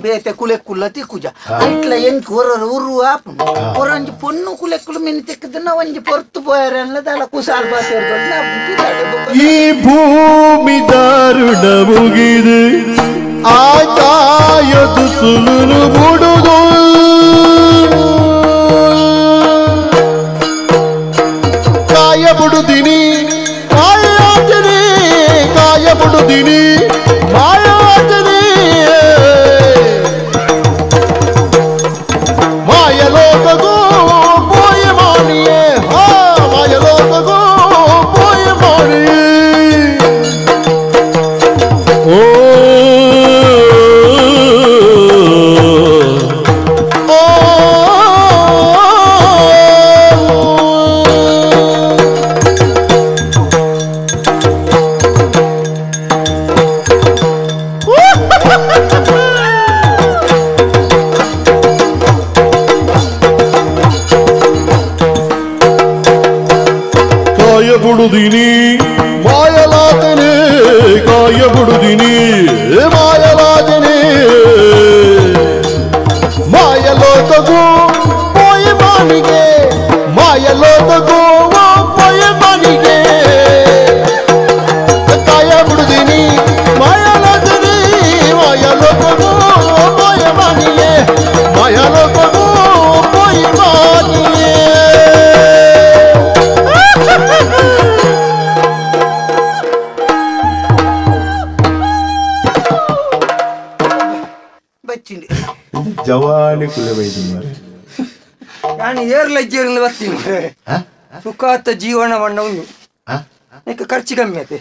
ಬೇತೆ ಕುಲೆಕ್ಕುಲ್ಲ ತಿಕ್ಕುಜ ಇಟ್ಲ ಎಂಕ್ ಹೊರರು ಉರು ಆಪುಂಡು ಹೊರಂಜಿ ಪೊನ್ನು ಕುಲೆಕ್ಕುಲು ಮಿನಿ ತೆಕ್ಕದನ್ನ ಒಂಜಿ ಪೊರ್ತು ಪೋಯರನ್ನದಲ್ಲ ಕುಸಾಲ್ ಬಾತೇರ್ದು ಈ ಭೂಮಿ ದಾರುಣ ಮುಗಿದು ಆಕಾಯದು ಸುಲುಲು ಬುಡುದು ಕಾಯ ಬುಡುದಿನಿ ಕಾಯಾಜನೆ ಕಾಯ ಬುಡುದಿನಿ ಮಾಯಾಜನೆ ಮಾಯಲೋಕಗೋ ಪೋಯ ಮಾನಿಯೇ ಹಾ ಮಾಯಲೋಕಗೋ ಪೋಯ ಮಾನಿಯೇ ಓ ಬುಡುದಿನಿ ಮಾಯಲಾದನೆ ಕಾಯ ಬುಡುದಿನಿ ಮಾಯಲಾದನೆ ಮಾಯಲೋಕಗೋ ಪೋಯ ಮಾನಿಗೆ ಮಾಯಲೋಕಗೋ ಪೋಯ ಮಾನಿಗೆ ಕಾಯ ಬುಡುದಿನಿ ಮಾಯಲಾದನೆ ಮಾಯಲೋಕಗೋ ಪೋಯ ಮಾನಿಗೆ ಮಾಯಲೋಕಗೋ ಪೋಯ ಮಾನಿಗೆ ಜವಾನಿ ಕುಲೆ ಬೈದು ನಾನು ಏರ್ಲಜ್ಜೇರಿಂದ ಬರ್ತೀನಿ ಸುಖಾತ ಜೀವನ ಬಣ್ಣ ಒಂದು ನೆಕ್ ಖರ್ಚು ಕಮ್ಮಿ ಆಯ್ತು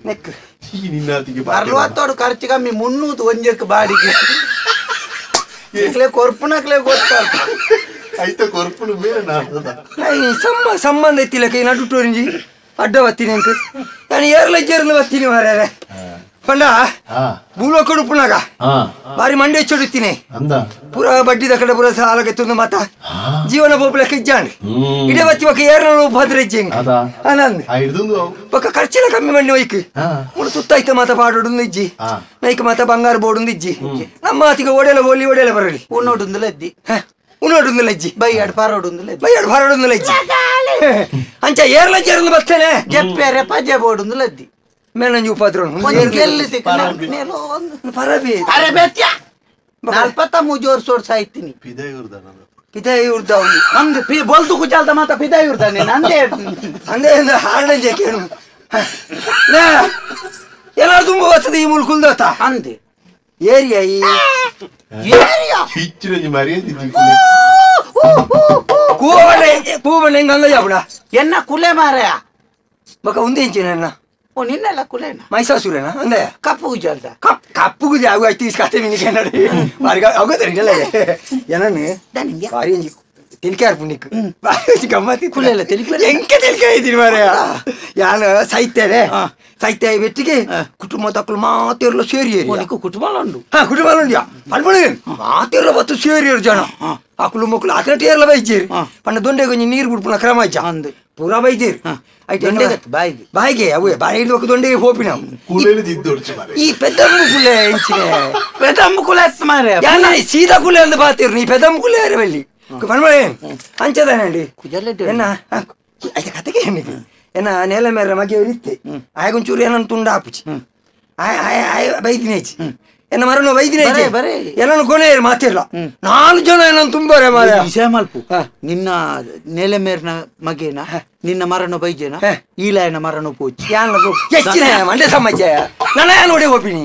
ನೆಕ್ ಅರವತ್ತೋಡು ಖರ್ಚು ಕಮ್ಮಿ 300 ಒಂಜಕ್ಕೆ ಬಾಡಿಗೆ ಕೊರ್ಪುನಕ್ಲೆ ಗೊತ್ತಾಯ್ತು ಕೊರ್ಪುನು ಬೇರೆ ಸಂಬಂಧ ಐತಿಲ್ಲ ಕೈ ನಡುಟೋರಿಂಜಿ ಅಡ್ಡ ಬರ್ತೀನಿ ಅಂಕ ನಾನು ಏರ್ಲಜ್ಜೇರಿಂದ ಬರ್ತೀನಿ ಮಾರ್ಯಾರೆ ಪಂಡ ಭೂಲೋಕಡು ಪುನಗ ಬಾರಿ ಮಂಡೆ ಚೊಡುತ್ತೀನಿ ಪೂರ ಬಡ್ಡಿದ ಕಡೆ ಪೂರ ಸಾಲಕ್ಕೆ ತುಂದು ಮಾತ ಜೀವನ ಬೋಪಲಕ್ಕೆ ಇಜ್ಜಾಂಡ್ ಇಡೇ ಬತ್ತಿ ಬಕ್ಕ ಏರ್ನಳು ಭದ್ರಜ್ಜಿ ಆನಂದ್ ಬಕ್ಕ ಖರ್ಚಿನ ಕಮ್ಮಿ ಮಂಡಿ ವೈಕ್ ಮುಳು ತುತ್ತಾಯ್ತ ಮಾತ ಪಾಡೋಡು ಇಜ್ಜಿ ನೈಕ್ ಮಾತ ಬಂಗಾರ ಬೋಡು ಇಜ್ಜಿ ನಮ್ಮ ಮಾತಿಗೆ ಒಡೆಲ ಬೋಲಿ ಒಡೆಲ ಬರಲಿ ಉನ್ನೋಡು ಲಜ್ಜಿ ಉನ್ನೋಡು ಲಜ್ಜಿ ಬೈಯಾಡ್ ಪಾರೋಡು ಬೈಯಾಡ್ ಪಾರೋಡು ಲಜ್ಜಿ ಅಂಚ ಏರ್ಲಜ್ಜಿ ಬರ್ತೇನೆ ಜಪ್ಪೆರೆ ಪಜೆ ಬೋಡು ಲದ್ದಿ ಮೇನಂಜಿ ಉಪದ್ರ ಸಾಯ್ತೀನಿ ಪಿದಾಯೂರ್ದ ನಮ್ದು ಬೋಲ್ತು ಕುಚಾಲ್ದ ಮಾತ ಪಿದಾಯೂರ್ದಾನೆ ನಂದೇ ಅಂದೇ ಹಾರ್ಡಂಜೆ ಕೇಳು ಎಲ್ಲಾರು ತುಂಬ ಬರ್ತದೆ ಈ ಮುಲ್ಕುಲ್ದತ್ತ ಅಂದೆ ಏರಿಯಾ ಈ ಕೂಬಣ್ಣ ಹೆಂಗ ಹಂಗ ಜಾಬಡ ಎನ್ನ ಕುಲೆ ಮಾರಯ ಬಕ ಉಂದೇಂಚಿನ ಓ ನಿನ್ನೆಲ್ಲ ಕುಲೇನ ಮೈಸಾಸುರೇನಾ ಅಂದೆ ಕಪ್ಪು ಗುಜಾಲ್ದ ಕಪ್ಪುಗೂ ಯಾವ ಆಯ್ತು ಇಸ್ ಕತೆ ಮಿನಿಗೆ ನೋಡಿ ಬಾರಿ ಆಗೋದಿಲ್ಲ ಏನನ್ನು ನಿಂಗೆ ಬಾರಿ ತಿಲ್ಕಾರ್ ಪುಣ್ಯಕ್ ಬಾರಿ ಗಮ್ಮತ್ತಿ ಕುಲೆಲ್ಲ ತೆಲಿಕೆ ಎಂಕ ತಿಲ್ಕ ಇದ್ದೀನಿ ಮಾರ ಯಾನು ಸಾಹಿತ್ಯವೇ ಸಾಹಿತ್ಯ ಬೆಟ್ಟಿಗೆ ಕುಟುಂಬ ತಕ್ಕಲು ಮಾತಿರಲು ಸೇರಿಯರಿ ಕುಟುಂಬ ಉಂಡು ಕುಟುಂಬ ಉಂಡ್ಯಾ ಅಲ್ಬಳಿ ಮಾತಿರಲು ಬತ್ತು ಸೇರಿಯರು ಜನ ಅಕ್ಕಳು ಮಕ್ಕಳು ಅತ್ರ ಟೇರ್ಲ ಬೈಜೇರಿ ಪಂಡ ದೊಂಡೆ ಕೊಂಚ ನೀರು ಬಿಡ್ಪುನ ಕ್ರಮ ಆಯ್ತಾ ಪೂರಾ ಬೈಜೇರಿ ಬಾಯಿಗೆ ಅವೇ ಬಾಯಿ ಹಿಡಿದು ದೊಂಡೆಗೆ ಹೋಪಿ ನಾವು ಈ ಪೆದ್ದಮ್ಮ ಕುಲೆ ಹೆಂಚಿನ ಪೆದ್ದಮ್ಮ ಕುಲೆ ಮಾರೆ ಸೀದಾ ಕುಲೆ ಅಂತ ಬಾತಿರು ನೀ ಪೆದ್ದಮ್ಮ ಕುಲೆ ಬಲ್ಲಿ ಪನ್ಮಳೆ ಅಂಚದಾನಂಡಿ ಎನ್ನ ಆಯ್ತಾ ಕತೆಗೆ ಹೆಣ್ಣಿಗೆ ಎನ್ನ ನೆಲ ಮೇರ ಮಗೆ ಇರುತ್ತೆ ಆಯಗೊಂಚೂರು ಏನನ್ನು ತುಂಡ ಹಾಪಿಚಿ ಬೈದಿನೇಚಿ ಎನ್ನ ಮರನು ಬೈದಿನೇಚಿ ಎಲ್ಲನು ಕೊನೆ ಮಾತಿರ್ಲ 4 ಜನ ಏನನ್ನು ತುಂಬಾರೆ ಮಾರ ವಿಷಯ ಮಲ್ಪು ನಿನ್ನ ನೆಲೆ ಮೇರ್ನ ಮಗೇನ ನಿನ್ನ ಮರನು ಬೈಜೇನ ಈಲಾಯನ ಮರನು ಪೋಚಿ ಹೆಚ್ಚಿನ ಮಂಡೆ ಸಮಾಜ ನನ್ನ ನೋಡಿ ಹೋಪಿನಿ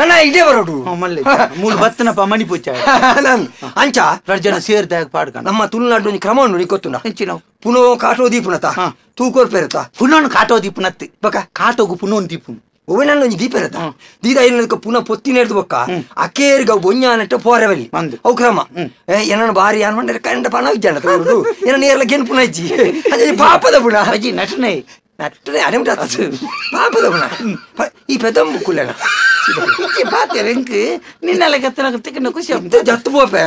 ನನ್ನ ಇದೇ ಬರೋಡು ಮಲ್ಲೆ ಮೂಲ ಬತ್ತನಪ್ಪ ಮಣಿ ಪೂಚ ಅಂಚ 2 ಜನ ಸೇರ್ದಾಗ ಪಾಡ್ಕ ನಮ್ಮ ತುಳುನಾಡು ಒಂದು ಕ್ರಮ ನೋಡಿ ಗೊತ್ತುಂಡ ಹೆಂಚಿನ ಪುನೋ ಕಾಟೋ ದೀಪುನತ ತೂಕೋರ್ ಪೇರತ ಪುನಃ ಕಾಟೋ ದೀಪುನತ್ತಿ ಬಕ ಕಾಟೋಗು ಪುನಃ ದೀಪು ಒವೆನಲ್ಲ ಒಂಜಿ ದೀಪ ಇರತ್ತ ದೀದ ಇಲ್ಲ ಪುನಃ ಪೊತ್ತಿನ ಹಿಡ್ದು ಬೊಕ್ಕ ಅಕ್ಕೇರ್ಗ ಬೊಂಜಾನಟ್ಟ ಪೋರವಲ್ಲಿ ಅವು ಕ್ರಮ ಏನನ್ನು ಬಾರಿ ಏನ್ ಮಾಡ್ರೆ ಕಂಡ ಪಣ ಜನ ತಗೊಂಡು ಏನ ನೇರಲ ಗೆನ್ ಪುನಃ ಇಜ್ಜಿ ಅದೇ ಪಾಪದ ಪುಣ ಅಜ್ಜಿ ನಟನೆ ನಟನೆ ಅಡೆ ಪಾಪದ ಪುಣ ಈ ಪೆದಂಬು ಕುಲೆನ ಪಾತೆರೆಂಕ್ ನಿನ್ನೆಲ್ಲ ಗತ್ತನ ತಿಕ್ಕನ ಖುಷಿ ಜತ್ತು ಪೋಪೆ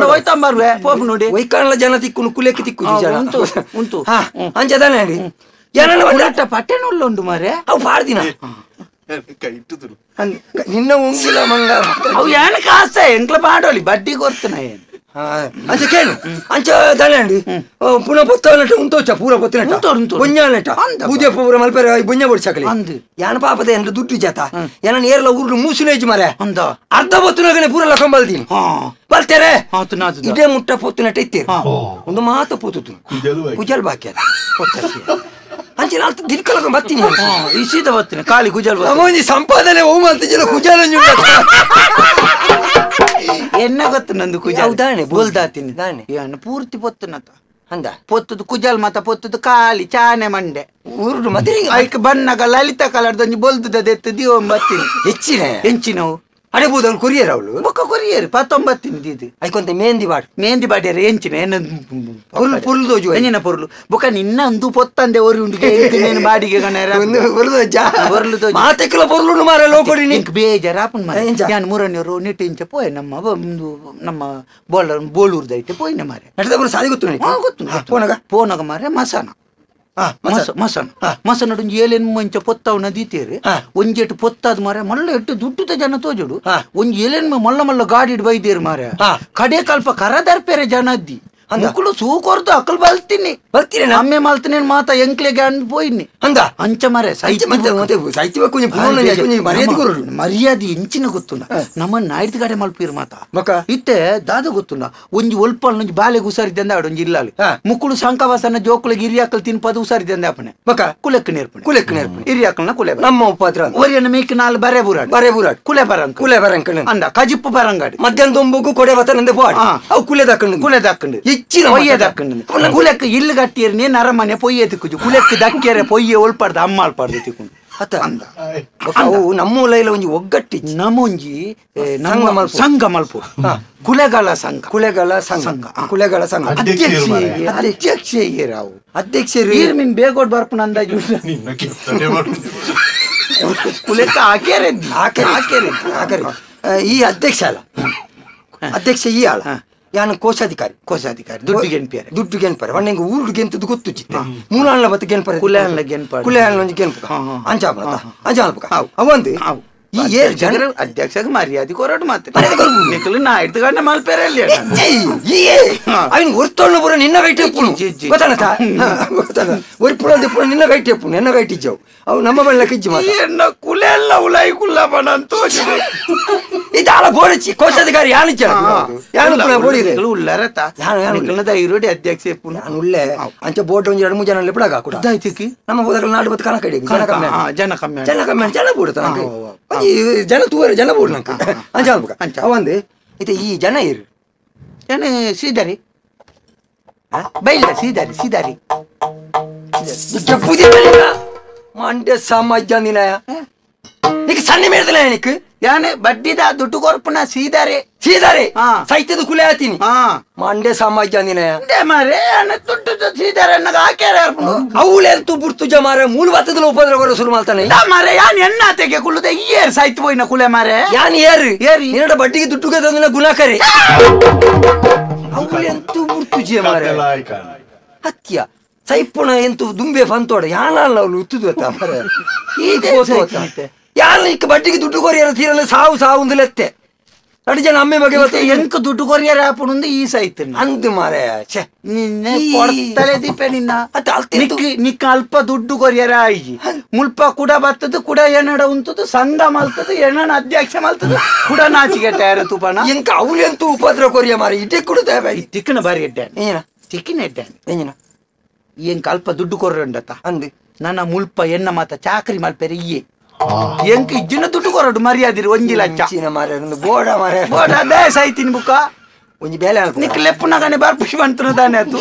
ಹೋಯ್ತಂಬರ್ವೆ ಪೋಪ್ ನೋಡಿ ಒಯ್ಕಾಣಲ ಜನ ತಿಕ್ಕುನು ಕುಲೆಕ್ಕೆ ತಿಕ್ಕು ಜನ ಉಂಟು ಅಂಚದಾನೆ ಹೇಳಿ ಏನಲ್ಲ ಪಟ್ಟೆನ ಉಂಟು ಮಾರೆ ಅವು ಪಾಡ್ದಿನ ನಿನ್ನ ಉಂಗಿಲ ಮಂಗ ಅವು ಏನ ಕಾಸ ಎಂಕ್ಲ ಪಾಡೋಲಿ ಬಡ್ಡಿ ಕೊರ್ತನ ಏನು ಅಂಚ ಕೇಳು ಅಂಚ ತಲೆಂಡಿ ಪುನಃ ಪೊತ್ತನಟ ಉಂಟೋಚ ಪೂರ ಪೊತ್ತಿನಟ ಬೊಂಜಾನಟ ಬೂದಿಯ ಪೂರ ಮಲ್ಪೆರ ಬೊಂಜ ಬೊಡ್ಸಕಲಿ ಯಾನ ಪಾಪದ ಎಂತ ದುಡ್ಡು ಜಾತ ಏನ ನೇರಲ ಊರ್ಲು ಮೂಸುಲೇಜ್ ಮರೆ ಅರ್ಧ ಪೊತ್ತುನಗನೆ ಪೂರ ಲಕೊಂಬಲ್ದೀನಿ ಬಲ್ತೇರೆ ಇದೇ ಮುಟ್ಟ ಪೊತ್ತಿನಟ ಇತ್ತೇರು ಒಂದು ಮಾತು ಪೋತು ಕುಜಲ್ ಬಾಕಿ ಅಂಚೆ ನಾಲ್ಕು ದಿರ್ಕಲ ಬತ್ತೀನಿ ಈ ಸೀದ ಬತ್ತೀನಿ ಖಾಲಿ ಕುಜಲ್ ಒಂಜಿ ಸಂಪಾದನೆ ಹೋಗ್ ಮಾಡ್ತಿದ್ದಿಲ್ಲ ಕುಜಲ್ ಎನ್ನ ಗೊತ್ತು ನಂದು ಕುಜಲ್ ದಾಣೆ ಬೋಲ್ದಾತೀನಿ ದಾಣೆ ಏನು ಪೂರ್ತಿ ಪೊತ್ತುನತ ಅಂದ ಪೊತ್ತುದು ಕುಜಲ್ ಮತ ಪೊತ್ತುದು ಖಾಲಿ ಚಾನೆ ಮಂಡೆ ಊರು ಮತ್ತೆ ಐಕ್ ಬಣ್ಣಗ ಲಲಿತ ಕಲರ್ದೊಂಜಿ ಬೊಲ್ದುದ ದೆತ್ತು ದಿವ ಬತ್ತೀನಿ ಹೆಂಚಿನವು ಅಡೆಬಹುದು ಅವ್ಳು ಕೊರಿಯರ್ ಅವಳು ಬೊಕ್ಕ ಕೊರಿಯರ್ 19 ದೀದಿ ಐಕೊಂತ ಮೆಹಂದಿ ಬಾಡ್ಯಾರ ಹೆಂಚಿನ ಏನ ಪುರ್ಲು ದೋಜು ಎಂಜಿನ ಪುರ್ಲು ಬೊಕ್ಕ ನಿನ್ನ ಅಂದು ಪೊತ್ತಂದೆ ಒರಿ ಉಂಡಿಗೆ ಬಾಡಿಗೆ ಗಣರ ಮಾತೆಕ್ಕಲ ಪೊರ್ಲು ಮಾರ ಲೋಕೊಡಿ ನಿಂಕ್ ಬೇಜಾರ ಆಪನ್ ಮಾರ ಯಾನ್ ಮೂರನೇರು ನೆಟ್ಟು ಇಂಚ ಪೋಯ್ ನಮ್ಮ ಬೋಳೂರ್ದ ಐತೆ ಪೋಯ್ನ ಮಾರೆ ನಡೆದ ಸಾದಿ ಗೊತ್ತು ಪೋನಗ ಮಾರೆ ಮಸಾನ ಮಸನ ಏಲೇನ್ ಮಂಚ ಪೊತ್ತವನ ದೀತೇರಿ ಒಂಜೆಟ್ಟು ಪೊತ್ತಾದ ಮಾರ ಮಲ್ಲ ಎಟ್ಟು ದುಡ್ಡು ಜನ ತೋಜುಡು ಒಂಜ್ ಏಲೇನ್ ಮಲ್ಲ ಮಲ್ಲ ಗಾಡಿ ಬೈದೇರಿ ಮಾರ ಕಡೆ ಕಲ್ಪ ಕರದರ್ಪೇರೆ ಜನ ಅದ್ದಿ ಮುಕ್ಕಳು ಸೂಕೊರ್ದು ಅಕ್ಕಲ್ ಬರ್ತೀನಿ ಅಮ್ಮೆ ಮಲ್ತೀನಿ ಮಾತ ಎಂಕ್ಲೆಗೆ ಅಂದ್ ಪೋಯ್ನಿ ಅಂದ ಅಂಚ ಮರೆ ಮರ್ಯಾದೆ ಎಂಚಿನ ಗೊತ್ತುಂಡ ನಮ್ಮನ್ನ ನಾಯ್ದು ಗಾಡೆ ಮಲ್ಪಿರ್ ಮಾತ ಇತ್ತೆ ದಾದ ಗೊತ್ತುಂಡ ಒಂಜಿ ಒಲ್ಪ ಒಂಜಿ ಬಾಲೆಗೆ ಹುಷಾರಿದ್ದೆ ಅಂದ ಒಂಜಿ ಇಲ್ಲಾಲಿ ಮುಕ್ಕಳು ಸಂಕವಾಸನ ಜೋಕುಳಿಗೆ ಹಿರಿಯಾಕಲ್ ತಿನ್ಪದು ಹುಷಾರಿದ್ದೆ ಅಂದ ಅಪ್ಪನೆ ಕುಲೆಕ್ ನೇರ್ಪಣೆ ಹಿರಿಯಾಕಲ್ನ ಕುಲೆ ನಮ್ಮ ಉಪದ್ರ ಒರಿಯನ್ನ ಮೇಕಿ ನಾಲ್ ಬರೆ ಬುರಾಡ್ ಕುಲೆ ಬರಂಕ ಅಂದ ಕಜಿಪ್ಪು ಬರಂಗಾಡಿ ಮಧ್ಯಾಹ್ನ ದೊಂಬುಗು ಕೊಡೆ ಬತ್ತನಂದೆ ಬೋಡ್ ಅವು ಕುಲೆ ದಾಕಂಡು ಕುಲೆಕ್ ಇಲ್ಲು ಕಟ್ಟಿಯರ್ ನೀನ್ ಅರಮನೆ ಪೊಯ್ಯೆ ತಿಕ್ಕುಜು ಕುಲೆಕ್ ದಕ್ಕೆರೆ ಪೊಯ್ಯೆ ಒಳ್ಪಾಡ್ದು ಅಮ್ಮ ಅಲ್ಪಾಡ್ದು ತಿಕ್ಕೊಂಡು ಅವು ನಮ್ಮ ಲೈಲ ಒಂಜಿ ಒಗ್ಗಟ್ಟಿ ನಮ್ಮೊಂಜಿ ಸಂಘ ಮಲ್ಪು ಕುಲೆಗಳ ಸಂಘ ಅಧ್ಯಕ್ಷರು ಮೀನ್ ಬೇಗೋಡ್ ಬರ್ಪುನ ಅಂದಾಜು ಕುಲೆಕ್ಕ ಹಾಕ್ಯಾರೆ ಈ ಅಧ್ಯಕ್ಷ ಈ ಆಳ ಯಾನು ಕೋಶಾಧಿಕಾರಿ ದುಡ್ಡು ಗೆನ್ಪಾರೆ ಒಣ್ಣೆಂಗೆ ಊರು ಗೆಂತದ್ದು ಗೊತ್ತು ಚಿತ್ತೆ ಮೂಲಾಣ್ಣ ಬತ್ತು ಗೆನ್ಪಾರೆ ಕುಲೆಹಣ್ಣ ಒಂಜಿ ಗೆನ್ಪ ಅಂಚಾಲ್ಪಕ ಅವಂದು ಈ ಏರ್ ಜನರು ಅಧ್ಯಕ್ಷ ಮರ್ಯಾದೆ ಕೊರಡು ಮಾತ್ರ ನಾಯ್ದು ಗಂಡ ಮಲ್ಪೇರೆ ಅವನ್ ಒರ್ತೊಳ್ಳ ಪುರ ನಿನ್ನ ಗೈಟೆ ಗೊತ್ತಾನತ ಒರಿ ಪುರ ಪುರ ನಿನ್ನ ಗೈಟೆ ನಿನ್ನ ಗೈಟ್ ಇಜ್ಜವು ಅವು ನಮ್ಮ ಬಣ್ಣ ಕಿಜ್ಜಿ ಮಾತ್ರ ಕುಲೆ ಎಲ್ಲ ಉಲಾಯಿ ಕುಲ್ಲ ಬಣ ಅಂತ ಇದಾಳ ಬೋಡಿಚ್ಚಿ ಕೋಶಾಧಿಕಾರಿ ಯಾನಿಚ್ಚ ಉಳ್ಳರತ ಇರೋಡಿ ಅಧ್ಯಕ್ಷ ನಾನು ಉಳ್ಳೆ ಅಂಚ ಬೋಟ್ ಒಂಜಿ 2-3 ಜನ ಲೆಪ್ಪಡಾಗ ಕೂಡ ನಮ್ಮ ಹೋದಾಗ ನಾಡು ಬತ್ತು ಕಣ ಕಡೆ ಜನ ಕಮ್ಮಿ ಜನ ಬೋಡುತ್ತ ಜನ ತೂವರೆ ಜನ ಬೋಡು ನಂಗೆ ಅಂಚ ಅಲ್ಬೇಕ ಅವಂದು ಇದು ಈ ಜನ ಇರು ಜನ ಸೀದಾರಿ ಬೈಲ ಸೀದಾರಿ ಮಂಡ್ಯ ಸಮಾಜ ನಿಲಯ నీకు సన్ని మెడతలే నీకు ಯಾನೆ ಬಡ್ಡಿದ ದುಡ್ಡು ಕೊರ್ಪುನ ಸೀದಾರೆ ಸೀದಾರೆ ಸೈತದ ಕುಲೆ ಆತೀನಿ ಮಂಡ್ಯ ಸಮಾಜ ನಿಲಯ ಮಾರೆ ದುಡ್ಡು ಸೀದಾರೆ ಅನ್ನಗ ಹಾಕ್ಯಾರ ಅವಳೆಂತೂ ಬುರ್ತು ಮಾರೆ ಮೂಲ ಬತ್ತದ ಉಪದ್ರ ಕೊರ ಶುರು ಮಾಡ್ತಾನೆ ಮಾರೆ ಯಾನ್ ಎಣ್ಣಾತೆಗೆ ಕುಲ್ಲುದ ಏರ್ ಸೈತ್ ಹೋಯ್ನ ಕುಲೆ ಮಾರೆ ಯಾನ್ ಏರಿ ಏರಿ ಬಡ್ಡಿಗೆ ದುಡ್ಡುಗೆ ತಂದಿನ ಗುಣಕರಿ ಅವಳೆಂತೂ ಬುರ್ತು ಮಾರೆ ಹತ್ಯ ಸೈಪುಣ ಎಂತೂ ದುಂಬೆ ಫಂತೋಡ ಯಾನಲ್ಲ ಅವಳು ಉತ್ತುದು ಮಾರೆ ಈಗ ಯಾರು ಇಕ್ಕ ಬಡ್ಡಿಗೆ ದುಡ್ಡು ಕೊರಿಯರ ತೀರಲ್ಲ ಸಾವು ಸಾವುಂದಿಲೆತ್ತೆ ಅಡಿ ಜನ ಅಮ್ಮೆ ಬಗ್ಗೆ ಗೊತ್ತೆ ಎಂಕ ದುಡ್ಡು ಕೊರಿಯರ ಆಪುಂದು ಈ ಸೈತ್ ಅಂದು ಮಾರೆ ನಿನ್ನೆ ಕೊಡ್ತಲೆ ದೀಪೆ ನಿನ್ನ ನಿಕ್ಕ ಅಲ್ಪ ದುಡ್ಡು ಕೊರಿಯರ ಆಯ್ಜಿ ಮುಲ್ಪ ಕೂಡ ಬರ್ತದ ಕೂಡ ಏನಡ ಉಂತದು ಸಂಘ ಮಲ್ತದು ಏನಣ ಅಧ್ಯಕ್ಷ ಮಲ್ತದು ಕೂಡ ನಾಚಿಗೆಟ್ಟ ಯಾರು ತುಪನ ಎಂಕ ಅವಳೆಂತೂ ಉಪದ್ರ ಕೊರಿಯ ಮಾರೆ ಇಟ್ಟೆ ಕೊಡುತ್ತೆ ತಿಕ್ಕನ ಬಾರಿ ಎಡ್ಡೆ ಏನ ತಿಕ್ಕಿನ ಎಡ್ಡೆ ಏನ ಎಂಕ ಅಲ್ಪ ದುಡ್ಡು ಕೊರ್ರಂಡತ ಅಂದು ನನ್ನ ಮುಲ್ಪ ಎನ್ನ ಮಾತ ಚಾಕರಿ ಮಲ್ಪೆರೆ ಇಯೇ ಎಂಕ ಇಜ್ಜಿನ ದುಡ್ಡು ಕೊರಡು ಮರ್ಯಾದಿರಿ 1 ಲಕ್ಷ ಮಾರೆ ಬೋಡ ಮಾರೆ ಬೋಡ ದೇಶ ಐತಿನ ಬುಕ್ಕ ಒಂಜಿ ಬೇಲೆ ನಿಕ್ ಲೆಪ್ಪುನಗನೆ ಬರ್ಪುಷಿ ಬಂತನ ದಾನೆ ಆತು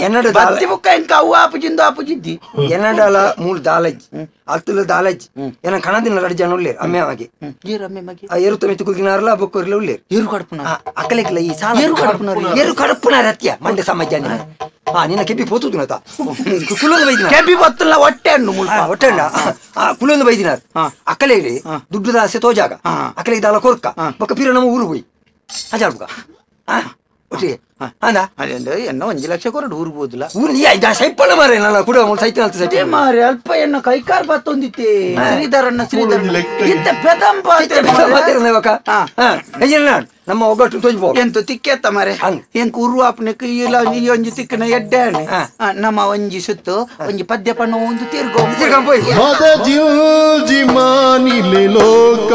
ಎನ್ನಡ ಬತ್ತಿ ಬುಕ್ಕ ಎಂಕ ಅವು ಆಪುಜಿಂದು ಆಪುಜಿದ್ದಿ ಎನ್ನಡಲ ಮೂಲ ದಾಲಜ್ ಅತ್ತುಲ ದಾಲಜ್ ಏನ ಕಣದಿನ ರಡಿ ಜನ ಉಳ್ಳೇರ್ ಅಮ್ಮೆ ಆಗಿ ಏರು ಅಮ್ಮೆ ಮಗಿ ಏರು ತಮಿತು ಕುಲ್ಗಿನಾರಲ್ಲ ಬೊಕ್ಕೋರ್ಲ ಉಳ್ಳೇರ್ ಏರು ಕಡಪುನ ಅಕಲೆಕ್ಲ ಈ ಸಾಲ ಏರು ಕಡಪುನ ರತ್ಯ ಮಂಡ್ಯ ಸಮಾಜ ನಿನ್ನ ಕೆಬ್ಬಿ ಪೋತುದು ನತ ಕುಲೊಂದು ಬೈದಿನ ಕೆಬ್ಬಿ ಬತ್ತಲ್ಲ ಹೊಟ್ಟೆ ಹಣ್ಣು ಮುಲ್ಪ ಹೊಟ್ಟೆ ಹಣ್ಣ ಕುಲೊಂದು ಬೈದಿನಾರ್ ಅಕಲೆಗೆ ದುಡ್ಡು ದಾಸೆ ತೋಜಾಗ ಅಕಲೆಗೆ ದಾಲ ಕೊರ್ಕ ಬೊಕ್ಕ ಪೀರ ನಮ್ಮ ಊರು ಹೋಯ್ ಹಜಾರ್ ಬುಕ ಒಟ್ಟಿಗೆ ಅಂದ ಅದೇ ಎನ್ನ 1 ಲಕ್ಷ ಕೊರಡು ಊರಿಗೆ ಹೋದಿಲ್ಲ ಊರು ನೀ ಸೈಪಳ ಮಾರೆ ನನ್ನ ಕೂಡ ಸೈತ ಸೈತೆ ಮಾರೆ ಅಲ್ಪ ಎನ್ನ ಕೈಕಾರ್ ಬತ್ತೊಂದಿತ್ತೆ ಶ್ರೀಧರನ್ನ ಶ್ರೀಧರ ಇಂತ ಬೆದಂಬ ನಮ್ಮ ಒಗ್ಗಟ್ಟು ತೋಜ್ಬೋ ಎಂತ ತಿಕ್ಕೆತ್ತ ಮಾರೆ ಎಂಕ ಉರು ಆಪ್ನಕ್ಕೆ ಇಲ್ಲ ಈ ಒಂಜಿ ತಿಕ್ಕನ ಎಡ್ಡಾನೆ ನಮ್ಮ ಒಂಜಿ ಸುತ್ತು ಒಂಜಿ ಪದ್ಯ ಪಣ್ಣ ಒಂದು ತಿರ್ಗೋಯ್ ಮದ ಜಿಮಾನಿಲೆ ಲೋಕ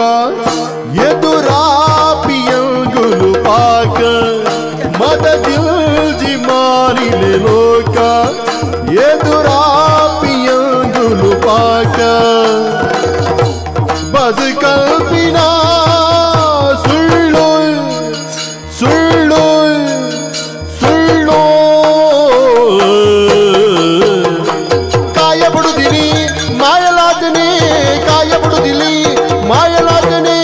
ಎದುರಾಪಿಯಂಗುಲು ಪಾಕ ಮದ ಜಿಮಾನಿಲೆ ಲೋಕ ಎದುರಾಪಿಯಂಗುಲು ಪಾಕ ಬದು ಕಲ್ಪಿನ ಸುಳ್ಳು ಸುಳ್ಳು ಸುಳ್ಳು ಕಾಯ ಬಿಡುದಿನಿ ಮಾಯಲಾದನೆ ಕಾಯ ಬಿಡುದಿಲಿ ಮಾಯಲಾದನೆ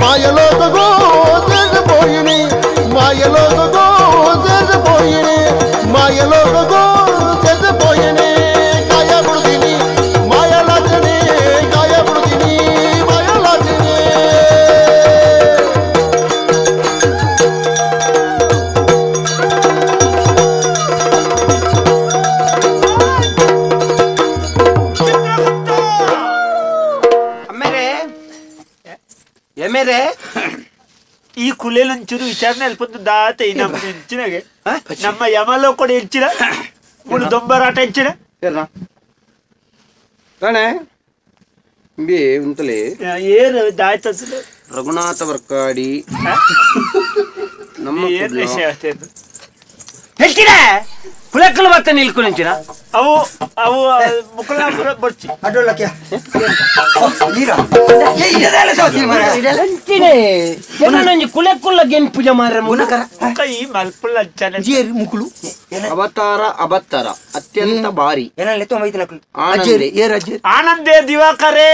ಮಾಯಲೋಕಗೋ ಸೇರಿಸಬೋಯಿನಿ ಮಾಯಲೋಕಗೋ ಸೇರಿಸಬೋಯಿನಿ ಮಾಯಲೋಕಗೋ ಸೇರಿಸಬೋಯಿನಿ ಕಾಯ ಬಿಡುದಿನಿ ಮಾಯಲಾದನೆ ಕಾಯ ಬಿಡುದಿನಿ ಮಾಯಲಾದನೆ ಎಮೆರೆ ಈ ಕುಲೇಲಂಚೂರು ವಿಚಾರಣೆ ಅಲ್ಪೊಂದು ದಾತ ನಮ್ಮ ಹೆಂಚಿನಾಗೆ ನಮ್ಮ ಯಮಲೋ ಕೂಡ ಹೆಂಚಿನ ಮುಳು ದೊಂಬರಾಟ ಹೆಂಚಿನ ರಾಣೆ ಬಿ ಉಂತಲೇ ಏರು ದಾಯ್ತ ರಘುನಾಥ ವರ್ಕಾಡಿ ನಮ್ಮ ಹೆಚ್ಚಿನ ಕುಲಕ್ಕಲು ಮತ್ತೆ ನಿಲ್ಕೊಂಡು ಹೆಂಚಿನ ಅವು ಅವು ಮುಕ್ಕಳಾಪುರ ಬರ್ಚಿ ಅಡ್ಡೋಳಕ್ಕೆ ಕುಲಕ್ಕುಲ್ಲ ಗೆನ್ ಪೂಜೆ ಮಾರ ಕೈ ಮಲ್ಪುಳ ಜೇರಿ ಮುಕುಳು ಅವತಾರ ಅಬತ್ತರ ಅತ್ಯಂತ ಭಾರಿ ಆನಂದೇ ದಿವಾಕರೇ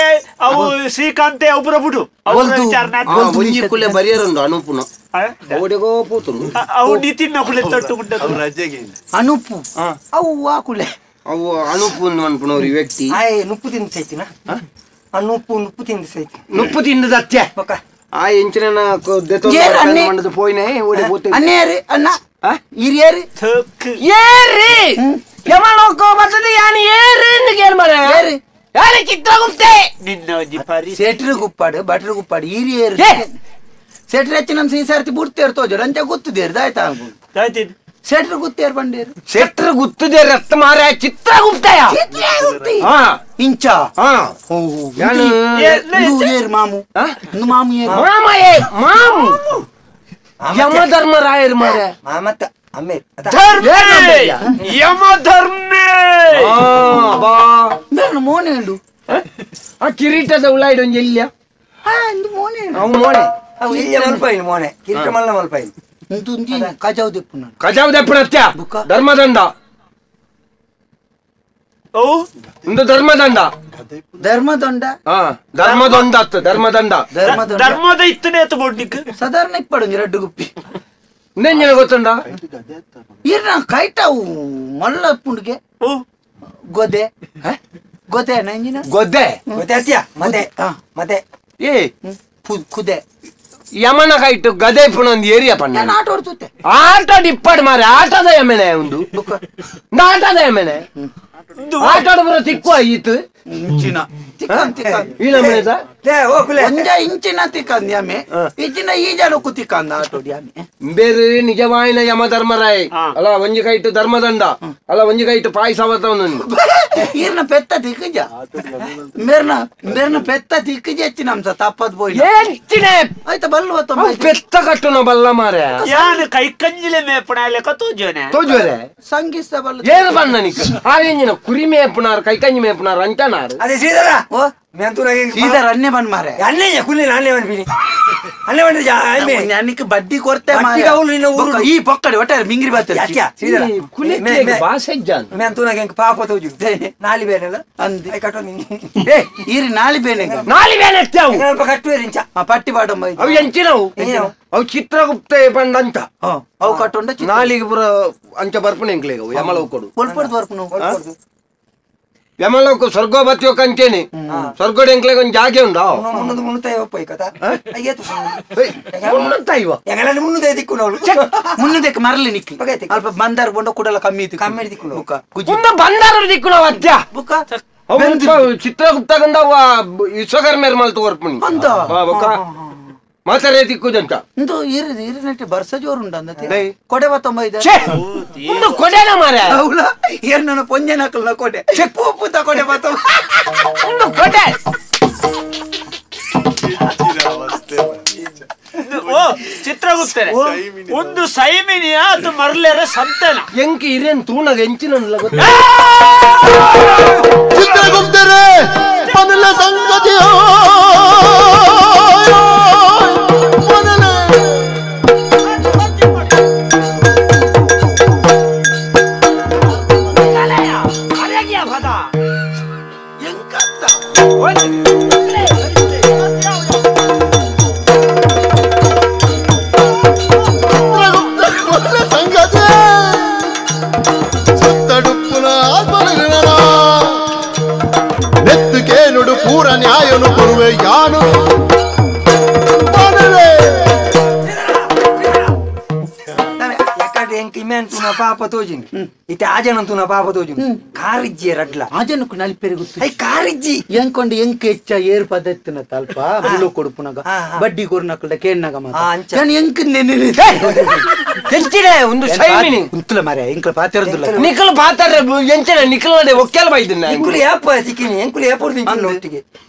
ಅವು ಶ್ರೀಕಾಂತೆ ಒಬ್ಬರ ಬಿಡು ಕುಲೆ ಬರಿಯರೊಂದು ಅನುಪುನ ಅವಡಿಗೋ ಪೂತುಂಡು ಅವು ನಿತಿನ್ ಕುಲೆ ತೊಟ್ಟುಕೊಂಡದ್ದು ರಜೆಗೆ ಅನುಪು ಅವು ಆ ಕುಲೆ ಅವು ಅನುಪು ಅನ್ಪುನವ್ರಿ ವ್ಯಕ್ತಿ ನುಪ್ಪು ತಿಂದು ಸೈತಿನ ನುಪ್ಪು ತಿಂದು ಸೈತಿ ನುಪ್ಪು ತಿಂದದ ಅತ್ಯ ಆ ಎಂಚಿನ ಮಂಡದ ಪೋಯ್ನೆ ಓಡಿ ಪೋತೆ ಅನ್ನೇರಿ ಅನ್ನ ಹಿರಿಯರಿ ಏರಿ ಯಮಲೋಕ ಬರ್ತದೆ ಯಾನಿ ಏರಿ ಕೇಳ್ ಮರ ಏರಿ ಯಾನಿ ಚಿತ್ರಗುಪ್ತೆ ನಿನ್ನ ಒಂಜಿ ಪರಿ ಸೆಟ್ರು ಗುಪ್ಪಾಡು ಬಟ್ರು ಗುಪ್ಪಾಡು ಹಿರಿಯರು ಸೆಟ್ರು ಹೆಚ್ಚು ನಮ್ಮ ಸೀಸಾರ್ತಿ ಬುಡ್ತೇರು ತೋಜರು ಅಂಚ ಗೊತ್ತದೇರು ದಾಯ್ತಾ ಸೆಟ್ರು ಗುತ್ತೇರು ಬಂಡೇರು ಸೆಟ್ರು ಗುತ್ತದೆ ರಕ್ತ ಮಾರ ಚಿತ್ರಗುಪ್ತಯ ಇಂಚ ಏರು ಮಾಮು ಮಾಮು ಮಾಮು ಯಮಧರ್ಮರಾಯರು ಮಾರ ಮತ್ತ ಅಮ್ಮೆ ಯಮಧರ್ಮೇ ಮೋನೆ ಉಂಡು ಆ ಕಿರೀಟದ ಉಳ್ಳಾಯ್ಡು ಒಂದು ಎಲ್ಲಿಯ ಮೋನೆ ಅವು ಮೋನೆ ಅವು ಇಲ್ಲ ಮಲ್ಪಾಯಿನ ಮೋನೆ ಕಿರೀಟ ಮಲ್ಲ ಮಲ್ಪಾಯಿನ ಕಜಾವ್ ದೆಪ್ಪು ಕಜಾವ್ ದೆಪ್ಪುನ ಅತ್ಯ ಧರ್ಮದಂಡ ಓ ಒಂದು ಧರ್ಮದಂಡ ಧರ್ಮದೊಂಡ ಧರ್ಮದೊಂಡ ಧರ್ಮದಂಡ ಧರ್ಮದ ಇತ್ತನೆ ಎತ್ಕೊಂಡ್ನಿಕ್ ಸಾಧಾರಣ ಇಪ್ಪಡು ಎರಡು ಗುಪ್ಪಿ ನೆಂಜಿನ ಗೊತ್ತುಂಡ ಇರ್ನ ಕೈಟಾವು ಮಲ್ಲ ಪುಂಡ್ಗೆ ಗೊದೆ ಗೊದೆ ನಂಜಿನ ಗೊದ್ದೆ ಗೊತ್ತಾತ್ಯಾ ಮತ್ತೆ ಮತ್ತೆ ಏ ಕುದೆ ಯಮನ ಕೈಟು ಗದೆ ಪುಣೊಂದು ಏರಿಯಾ ಪಣ್ಣ ನಾನು ಆಟ ಆಡ್ತುತ್ತೆ ಆಟದ ಇಪ್ಪಡು ಮಾರೆ ಆಟದ ಯಮೆನೆ ಒಂದು ಆಟದ ಯಮೆನೆ ಆಟಾಡ ಬರೋ ತಿಕ್ಕು ಆಯ್ತು ಇಂಚಿನ ಈ ನಮನೆದ ಒಂಜ ಇಂಚಿನ ತಿಕ್ಕಂದ್ ಯಾಮೆ ಇಂಚಿನ ಈಜಾಡು ಕುತಿಕಂದ ಆಟೋಡಿ ಯಾಮೆ ಬೇರೆ ನಿಜವಾಯಿನ ಯಮ ಧರ್ಮರಾಯ್ ಅಲ್ಲ ಒಂಜಿ ಕೈಟು ಧರ್ಮದಂಡ ಅಲ್ಲ ಒಂಜಿ ಕೈಟು ಪಾಯಸವತವನು ಈರ್ನ ಪೆತ್ತ ತಿಕ್ಕಜ ಮೇರ್ನ ಪೆತ್ತ ತಿಕ್ಕಜ ಹೆಚ್ಚಿನ ಅಂಶ ತಪ್ಪದ್ ಬೋಯ್ ಆಯ್ತಾ ಬಲ್ವತ್ತ ಪೆತ್ತ ಕಟ್ಟುನ ಬಲ್ಲ ಮಾರೆ ಯಾನು ಕೈ ಕಂಜಿಲೆ ಮೇಪಣಾಲೆಕ ತೋಜೋನೆ ತೋಜುವರೆ ಸಂಗೀತ ಬಲ್ಲ ಏನು ಬಣ್ಣ ನಿಕ್ ಹಾಗೆಂಜಿನ ಕುರಿ ಮೇಪುನಾರ್ ಕೈಕಂಜಿ ಮೇಪುನಾರ್ ಅಂಚನಾರು ಅದೇ ಶ್ರೀಧರ ಓ ಸೀದಾ ಅನ್ನೆ ಬಂದ್ ಮಾರೆ ಅನ್ನೇ ಕುಲ್ಲಿ ಅನ್ನೇ ಬಂದ್ಬಿಡಿ ಅನ್ನೇ ಬಂದ್ರೆ ನನಗೆ ಬಡ್ಡಿ ಕೊಡ್ತೆ ಬಡ್ಡಿಗೆ ಅವ್ಳು ನಿನ್ನ ಊರು ಈ ಪಕ್ಕಡೆ ಒಟ್ಟಾರೆ ಮಿಂಗ್ರಿ ಬರ್ತದೆ ಯಾತ್ಯಾ ಶ್ರೀಧರ ಭಾಷೆ ಜಾನ್ ಮೆಂತುನಾಗ ಹೆಂಗ್ ಪಾಪ ತೋಜು ನಾಲಿ ಬೇನಲ್ಲ ಅಂದಿ ಕಟ್ಟೋ ನಿಂಗೆ ಈರಿ ನಾಲಿ ಬೇನೆ ನಾಲಿ ಬೇನೆ ಎತ್ತಾವು ಸ್ವಲ್ಪ ಕಟ್ಟುವೆ ರಿಂಚ ಪಟ್ಟಿ ಬಾಡಂಬ ಅವು ಎಂಚಿನವು ಅವು ಚಿತ್ರಗುಪ್ತ ಬಂದ ಅಂತ ಅವು ಕಟ್ಟೊಂಡ ನಾಲಿಗೆ ಪುರ ಅಂಚ ಬರ್ಪಣೆ ಎಂಕ್ಲೇಗ ಯಮಲವ್ ಕೊಡು ಕೊಲ್ಪಡ್ದು ಬರ್ಪನು ಯಮಲವ್ಕು ಸ್ವರ್ಗ ಬತ್ತಿಯೋ ಕಂಚೇನಿ ಸ್ವರ್ಗದ ಎಂಕ್ಲೇಗ ಒಂದು ಜಾಗೆ ಉಂಡಾ ಮುನ್ನೂತೈವಪ್ಪ ಕಥಾ ಮುನ್ನೂತ್ತೈವ ದಿಕ್ಕು ನೋಡು ಮುನ್ನದಕ್ಕೆ ಮರಲಿ ನಿಕ್ಕಿ ಅಲ್ಪ ಬಂದಾರ ಬಂಡ ಕೂಡಲ ಕಮ್ಮಿ ಇತ್ತು ಕಮ್ಮಿ ದಿಕ್ಕು ಮುಂದೆ ಬಂದಾರ ದಿಕ್ಕು ನಾವು ಅತ್ಯ ಬುಕ್ಕ ಚಿತ್ರಗುಪ್ತ ಗಂಡ ವಿಶ್ವಕರ್ಮೇರ್ ಮಲ್ತು ವರ್ಪಣಿ ಮಾತಾರೇ ದಿಕ್ಕುದಂತ ಇಂದು ಇರಿನಟ್ಟಿ ಬರ್ಸ ಜೋರು ಉಂಟಂದತೆ ಕೊಡೆ ಬತ್ತೊಂಬೈದ ಒಂದು ಕೊಡೆನ ಮಾರ ಅವಳ ಏನ್ ನನ್ನ ಪೊಂಜನ ಹಾಕಲ್ಲ ಕೊಡೆ ಪೂಪುತ ಕೊಡೆ ಬತ್ತೊಂಬ ಒಂದು ಕೊಡೆ ಓ ಚಿತ್ರಗುಪ್ತರೆ ಒಂದು ಸೈಮಿನಿಯ ಅದು ಮರ್ಲೇರ ಸಂತನ ಎಂಕಿ ಹಿರಿಯನ್ ತೂಣಗ ಎಂಚಿನ ಚಿತ್ರಗುಪ್ತರೇ ಮೊದಲ ಸಂಗತಿಯೋ ಪೂರ ನ್ಯಾಯನು ಕೊಡುವೆ ಯಾನು ತುನ ಪಾಪ ತೋಜಿನ್ ಇತ್ತೆ ಆಜನಂತುನ ಪಾಪ ತೋಜಿನ್ ಕಾರಿಜ್ಜಿ ರಡ್ಲ ಆಜನಕ್ಕೂ ನಲಿಪೆರೆ ಗೊತ್ತು ಕಾರಿಜ್ಜಿ ಎಂಕೊಂಡು ಎಂಕ ಹೆಚ್ಚ ಏರ್ ಪದತ್ತಿನ ತಲ್ಪ ಬಿಳು ಕೊಡುಪುನಗ ಬಡ್ಡಿ ಕೊರ್ನಕಲ್ದ ಕೇಳ್ನಾಗ ಮಾತ ಎಂಕ ಎಂಚಿನ ಒಂದು ಸೈಮಿನಿ ಉಂತಲ ಮಾರ್ರೆ ಎಂಕಲ ಪಾತಿರದಿಲ್ಲ ನಿಕಲ್ ಪಾತಾರೆ ಎಂಚಿನ ನಿಕಲ್ ಒಕ್ಕೆಲ ಬೈದಿನ ಎಂಕುಲಿ ಯಾಪ ಸಿಕ್ಕಿನಿ ಎಂಕುಲಿ ಯಾಪುರ್ದಿ ಒಟ್ಟಿಗೆ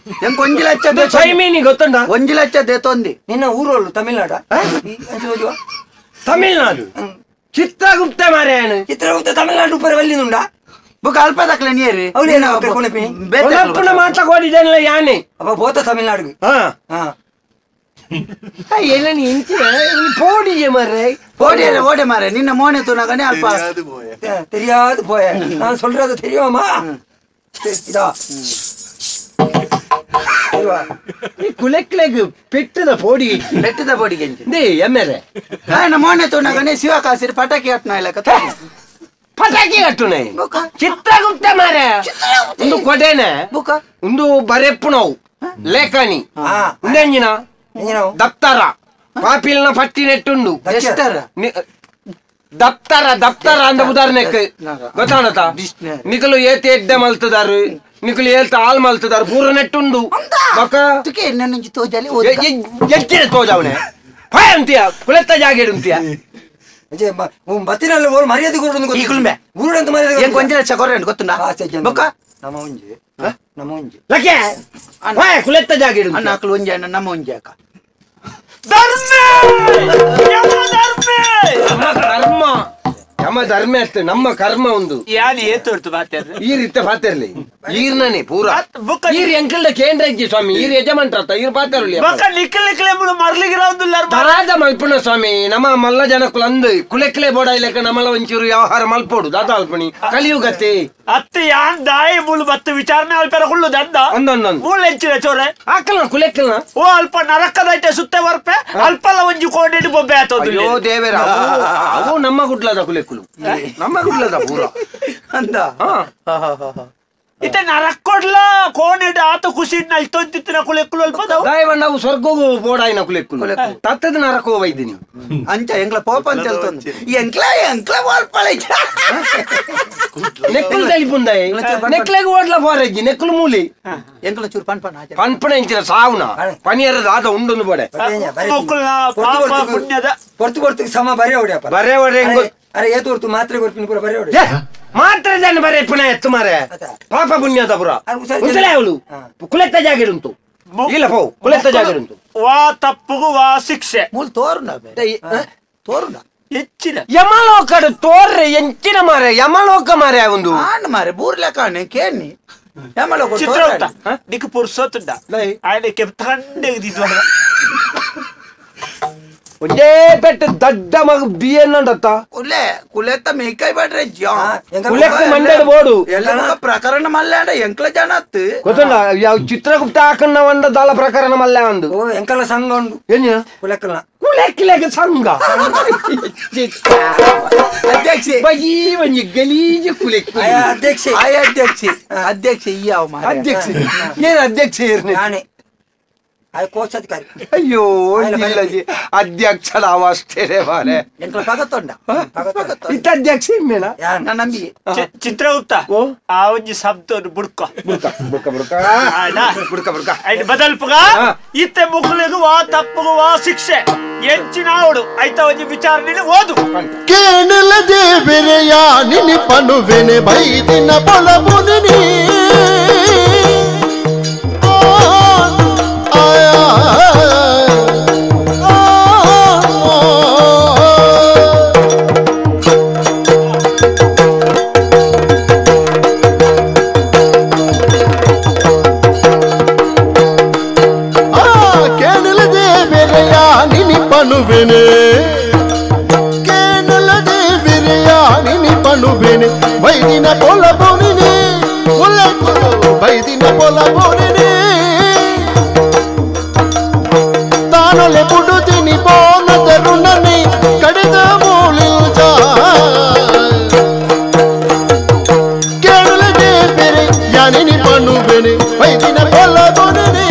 ಎಂಕ 1 ಲಕ್ಷ ಸೈಮಿನಿ ಗೊತ್ತುಂಡ 1 ಲಕ್ಷ ದೇತೊಂದಿ ನಿನ್ನ ಊರೋಳು ತಮಿಳ್ನಾಡ ತಮಿಳ್ನಾಡು ಚಿತ್ರಗುಪ್ತ ಮಾರೇನು ಚಿತ್ರಗುಪ್ತ ತಮಿಳ್ನಾಡು ಪರ ವಲ್ಲಿನುಂಡ ಬುಕ್ ಅಲ್ಪ ದಕ್ಲ ನೀರಿ ಅವಳೇನ ಕೊನೆಪಿನಿ ಕೊನಪ್ಪನ ಮಾತಾಡಿದಲ್ಲ ಯಾನೆ ಅವ ಬೋತ ತಮಿಳ್ನಾಡು ಎಲ್ಲ ಇಂಚಿನ ಪೋಡಿಗೆ ಮಾರೆ ಓಡೆ ಮಾರೆ ನಿನ್ನ ಮೋನೆ ತುನಗನೆ ಅಲ್ಪ தெரியாது போய நான் சொல்றது தெரியுமா இதா ಕುಲೆಕ್ಲೆಗ್ ಪೆಟ್ಟದ ಪೋಡಿಗೆ ಎಮ್ಮೆರೆ ಮೋನೆ ತುನಗನೆ ಶಿವ ಕಾಸಿರಿ ಪಟಾಕಿ ಹಟ್ನ ಇಲ್ಲ ಪಟಾಕಿ ಕಟ್ಟುನೆ ಚಿತ್ರಗುಪ್ತ ಮಾರ ಒಂದು ಕೊಡೆನೆ ಒಂದು ಬರೆಪ್ಪುಣವು ಲೇಖನಿ ಒಂದೆಂಜಿನ ದಪ್ತರ ಪಾಪಿಲ್ನ ಪಟ್ಟಿ ನೆಟ್ಟುಂಡು ದಪ್ತರ ಅಂದ ಉದಾಹರಣೆಗೆ ಗೊತ್ತಾಣತ ನಿಕಲು ಏತಿ ಎಡ್ಡೆ ಮಲ್ತದಾರು ನಿಕಲು ಏಲ್ತ ಹಾಲ್ ಮಲ್ತದಾರು ಪೂರ ನೆಟ್ಟುಂಡು ಎಚ್ಚಿನ ತೋಜವನೆ ಹಾಯ್ ಅಂತೀಯ ಕುಲೆತ್ತ ಜಾಗೇಡು ಅಂತೀಯ ಬತ್ತಿನಲ್ಲಿ ಮರ್ಯಾದೆ ಊರಂತ ಮರ್ಯಾದೆ ಕೊಂಚ ಲಕ್ಷ ಕೊರ ಗೊತ್ತುಂಡ ನಮ್ಮ ಒಂಜಿ ಲಕ್ಕೆ ಹಾಯ್ ಕುಲೆತ್ತ ಜಾಗೇಡು ಅಣ್ಣ ಅಕ್ಕಳು ಒಂಜಿ ಅಣ್ಣ ನಮ್ಮ ಒಂಜಿ ಅಕ್ಕ ಕರ್ಮ ನಮ್ಮ ಧರ್ಮ ಅಷ್ಟೇ ನಮ್ಮ ಕರ್ಮ ಒಂದು ಯಾನ್ ಏತೋರ್ತು ಮಾತಾಡ್ರಿ ಈ ರೀತಿ ಮಾತಾಡ್ಲಿ ಈರ್ನೇ ಪೂರ ಈರ್ ಎಂಕಲ್ದ ಕೇಂದ್ರ ಇಜ್ಜಿ ಸ್ವಾಮಿ ಈರ್ ಯಜಮಾನ್ರತ್ತ ಈರ್ ಪಾತಾರುಲಿ ತರಾದ ಮಲ್ಪುಣ ಸ್ವಾಮಿ ನಮ್ಮ ಮಲ್ಲ ಜನಕ್ಕುಲು ಅಂದು ಕುಲೆಕ್ಲೆ ಬೋಡ ಇಲ್ಲಕ ನಮ್ಮಲ್ಲ ಒಂಚೂರು ವ್ಯವಹಾರ ಮಲ್ಪೋಡು ದಾದ ಅಲ್ಪಣಿ ಕಲಿಯುಗತ್ತೆ ಅತ್ತೆ ಯಾನ್ ದಾಯಿ ಮುಳು ಬತ್ತು ವಿಚಾರಣೆ ಅಲ್ಪರ ಹುಳ್ಳು ದಂಡ ಒಂದೊಂದೊಂದು ಮೂಳು ಹೆಂಚಿನ ಚೋರೆ ಹಾಕಲ್ಲ ಕುಲೆಕ್ಕಲ್ಲ ಓ ಅಲ್ಪ ನರಕದೈತೆ ಸುತ್ತೆ ಬರ್ಪೆ ಅಲ್ಪಲ್ಲ ಒಂಜಿ ಕೋಡಿ ಬೊಬ್ಬೆ ಆತೋದು ಅಯ್ಯೋ ದೇವೇರ ಅವು ನಮ್ಮ ಗುಡ್ಲದ ಕುಲೆಕ್ಕುಲು ನಮ್ಮ ಗುಡ್ಲದ ಪೂರ ಅಂತ ಇತ್ತೆ ನರಕ್ಕೊಡ್ಲ ಕೋಣೆಡ್ ಆತ ಖುಷಿ ನಲ್ತೊಂತಿತ್ತಿನ ಕುಲೆಕ್ಕುಲು ಅಲ್ಪ ದಾಯವ ನಾವು ಸ್ವರ್ಗಗೂ ಬೋಡಾಯಿನ ಕುಲೆಕ್ಕುಲು ತತ್ತದ ನರಕ ಹೋಗೈದಿ ನೀವು ಅಂಚ ಎಂಕ್ಲ ಪೋಪ ಅಂತ ಹೇಳ್ತೊಂದು ಎಂಕ್ಲ ವಾಲ್ಪಳ ನೆಕ್ಕಲು ತಲಿಪುಂದಾಯ ನೆಕ್ಲೆಗೆ ಓಡ್ಲ ಫಾರಜ್ಜಿ ನೆಕ್ಕಲು ಮೂಲಿ ಎಂಕ್ಲ ಚೂರು ಪನ್ಪಣ ಇಂಚಿನ ಸಾವುನ ಪನಿಯರದ ಆದ ಉಂಡೊಂದು ಬೋಡೆ ಪುಣ್ಯದ ಹೊರ್ತು ಸಮ ಬರೇ ಹೊಡ್ಯಪ್ಪ ಬರೇ ಹೊಡೆ ಅರೆ ಏತು ಹೊರ್ತು ಮಾತ್ರೆ ಕೊಡ್ತೀನಿ ಪೂರ ಬರೇ ಹೊಡಿ ಮಾತ್ರ ಜನ ಬರೇ ಪುಣ ಎತ್ತು ಮಾರೆ ಪಾಪ ಪುಣ್ಯದ ಪುರ ಉಂಟಲೇ ಅವಳು ಕುಲೆತ್ತ ಜಾಗ ಉಂಟು ಇಲ್ಲ ಪೋ ಕುಲೆತ್ತ ಜಾಗ ಉಂಟು ವಾ ತಪ್ಪುಗು ವಾ ಶಿಕ್ಷೆ ಮೂಲ್ ತೋರುಂಡ ಹೆಚ್ಚಿನ ಯಮಲೋಕಡು ತೋರ್ರೆ ಎಂಚಿನ ಮಾರೆ ಯಮಲೋಕ ಮಾರೆ ಒಂದು ಆಂಡ್ ಮಾರೆ ಬೂರ್ಲೆ ಕಾಣೆ ಕೇನಿ ಚಿತ್ರ ನಿಕ್ ಪುರ್ಸೋತುಂಡ ಆಯ್ಕೆ ತಂಡೆಗಿದ್ವ ಒಂದೇ ಪೆಟ್ಟು ದಡ್ಡ ಮಗ ಬಿಯನ್ನಂಡತ್ತ ಕುಲೆತ್ತ ಮೇಕೈ ಬಾಡ್ರೆ ಕುಲೆಕ್ಕ ಮಂಡ್ಯಾಡ ಬೋಡು ಎಲ್ಲ ಪ್ರಕರಣ ಮಲ್ಲಾಂಡ ಎಂಕ್ಲ ಜನ ಅತ್ತು ಗೊತ್ತಲ್ಲ ಯಾವ ಚಿತ್ರಗುಪ್ತ ಹಾಕಣ್ಣ ಒಂದ ದಾಲ ಪ್ರಕರಣ ಮಲ್ಲ ಒಂದು ಎಂಕಲ ಸಂಘ ಉಂಡು ಏನ ಕುಲೆಕ್ಕಲ ಕುಲೆಕ್ಕಿಲೆಗೆ ಸಂಘ ಅಧ್ಯಕ್ಷೆ ಬಜಿ ಒಂಜಿ ಗಲೀಜು ಕುಲೆಕ್ಕಿ ಅಧ್ಯಕ್ಷ ಯಾವ ಅಧ್ಯಕ್ಷ ಏನ್ ಅಧ್ಯಕ್ಷ ಏರ್ನೆ ನಾನೇ ಕೋಶಾಧಿಕಾರಿ ಅಯ್ಯೋ ಅಧ್ಯಕ್ಷರ ಅವಸ್ಥೆ ಮಾರೆ ಎಂಕ್ಲ ಪಗತ್ತೊಂಡ ಇತ್ತ ಅಧ್ಯಕ್ಷ ಇಮ್ಮೇನ ನನ್ನ ನಂಬಿಕೆ ಚಿತ್ರಗುಪ್ತ ಆ ಒಂಜಿ ಶಬ್ದ ಬುಡ್ಕ ಬದಲ್ಪುಗ ಇತ್ತೆ ಮುಕ್ಳಿಗೂ ವಾ ತಪ್ಪುಗು ವಾ ಶಿಕ್ಷೆ ಎಂಚಿನ ಅವಡು ಆಯ್ತ ಒಂಜಿ ವಿಚಾರಣೆ ಓದು ಕೇಳಲದೆ ಬೆರೆಯ ನಿನಿ ಪನುವೆನೆ ಬೈದಿನ ಬಲಬುನಿ ಪನುವೆನೆ ಕೇನಲದೆ ಬಿರಿಯಾನಿ ಪನುವೆನೆ ಬೈದಿನ ಪೊಲ ಬೋನಿನೆ ಒಳ್ಳೆ ಬೈದಿನ ಪೊಲ ಬೋನಿನೆ ತಾನೊಲೆ ಬುಡುದಿನಿ ಬೋನದ ರುಣನೆ ಕಡಿದ ಮೂಲಿಲ್ಜ ಕೇನಲದೆ ಬಿರಿಯಾನಿ ಪನುವೆನೆ ಬೈದಿನ ಪೊಲ ಬೋನಿನೆ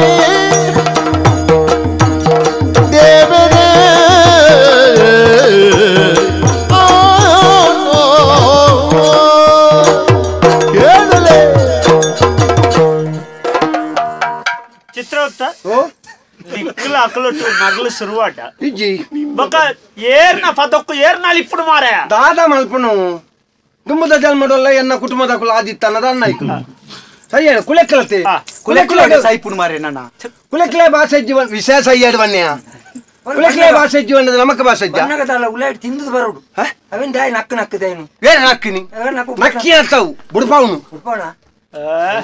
నగలు సురువాట బక ఏర్న పదొక్కు ఏర్నాలి ఇప్పుడు మారే దాదా మల్పను దుమ్ముద జన్మడొల్ల ఎన్న కుటుంబದ ಕುಲ ಆದಿತ್ತನದ ನಾಯ್ಕು ಸರಿಯ ಕುಲೆಕ್ಕಲತೆ ಕುಲೆಕ್ಕಲ ಸೈಪುಡು ಮಾರೆ ನನ್ನ ಕುಲೆಕ್ಕಲೆ ಭಾಷೆ ಜೀವನ ವಿಶೇಷ ಅಯ್ಯಾಡ ಬನ್ಯ ಕುಲೆಕ್ಕಲೆ ಭಾಷೆ ಜೀವನದ ನಮಕ ಭಾಷೆ ಬನ್ನಗದಲ್ಲ ಉಳ್ಳಾಡಿ ತಿಂದುದು ಬರೋಡು ಅವೆನ್ ದಾಯಿ ನಕ್ಕ ನಕ್ಕದೇನು ಏನ ನಕ್ಕಿನಿ ನಕ್ಕಿ ಅಂತವು ಬುಡ್ಪಾವನು ಬುಡ್ಪಾವನ